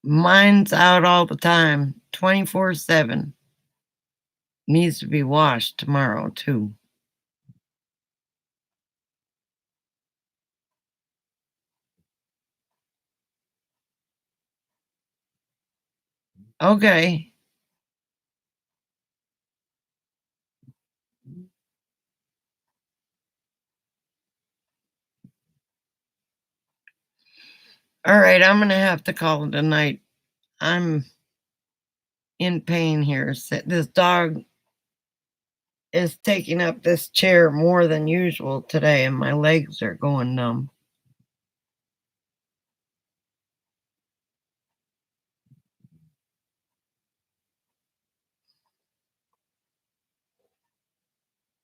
Mine's out all the time, 24/7. Needs to be washed tomorrow, too. Okay. All right, I'm going to have to call it a night. I'm in pain here. This dog is taking up this chair more than usual today, and my legs are going numb.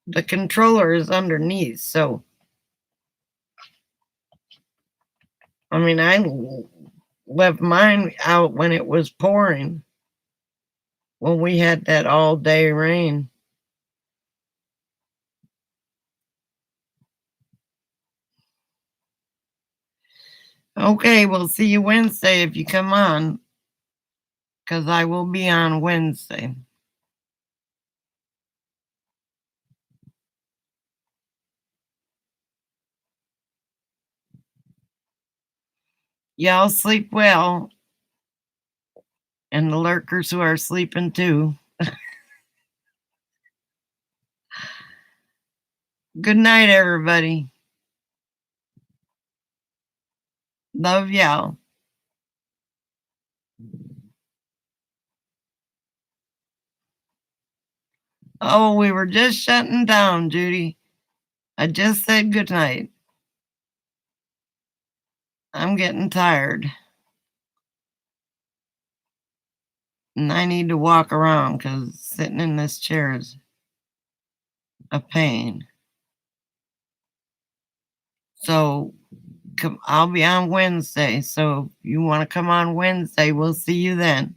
The controller is underneath, so I mean, I left mine out when it was pouring, when we had that all day rain. Okay, we'll see you Wednesday if you come on, because I will be on Wednesday. Y'all sleep well, and the lurkers who are sleeping too. Good night, everybody. Love y'all. Oh, we were just shutting down, Judy. I just said good night. I'm getting tired. And I need to walk around because sitting in this chair is a pain. So I'll be on Wednesday. So if you want to come on Wednesday, we'll see you then.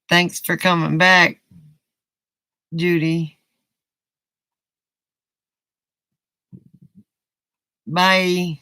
Thanks for coming back, Judy. Bye.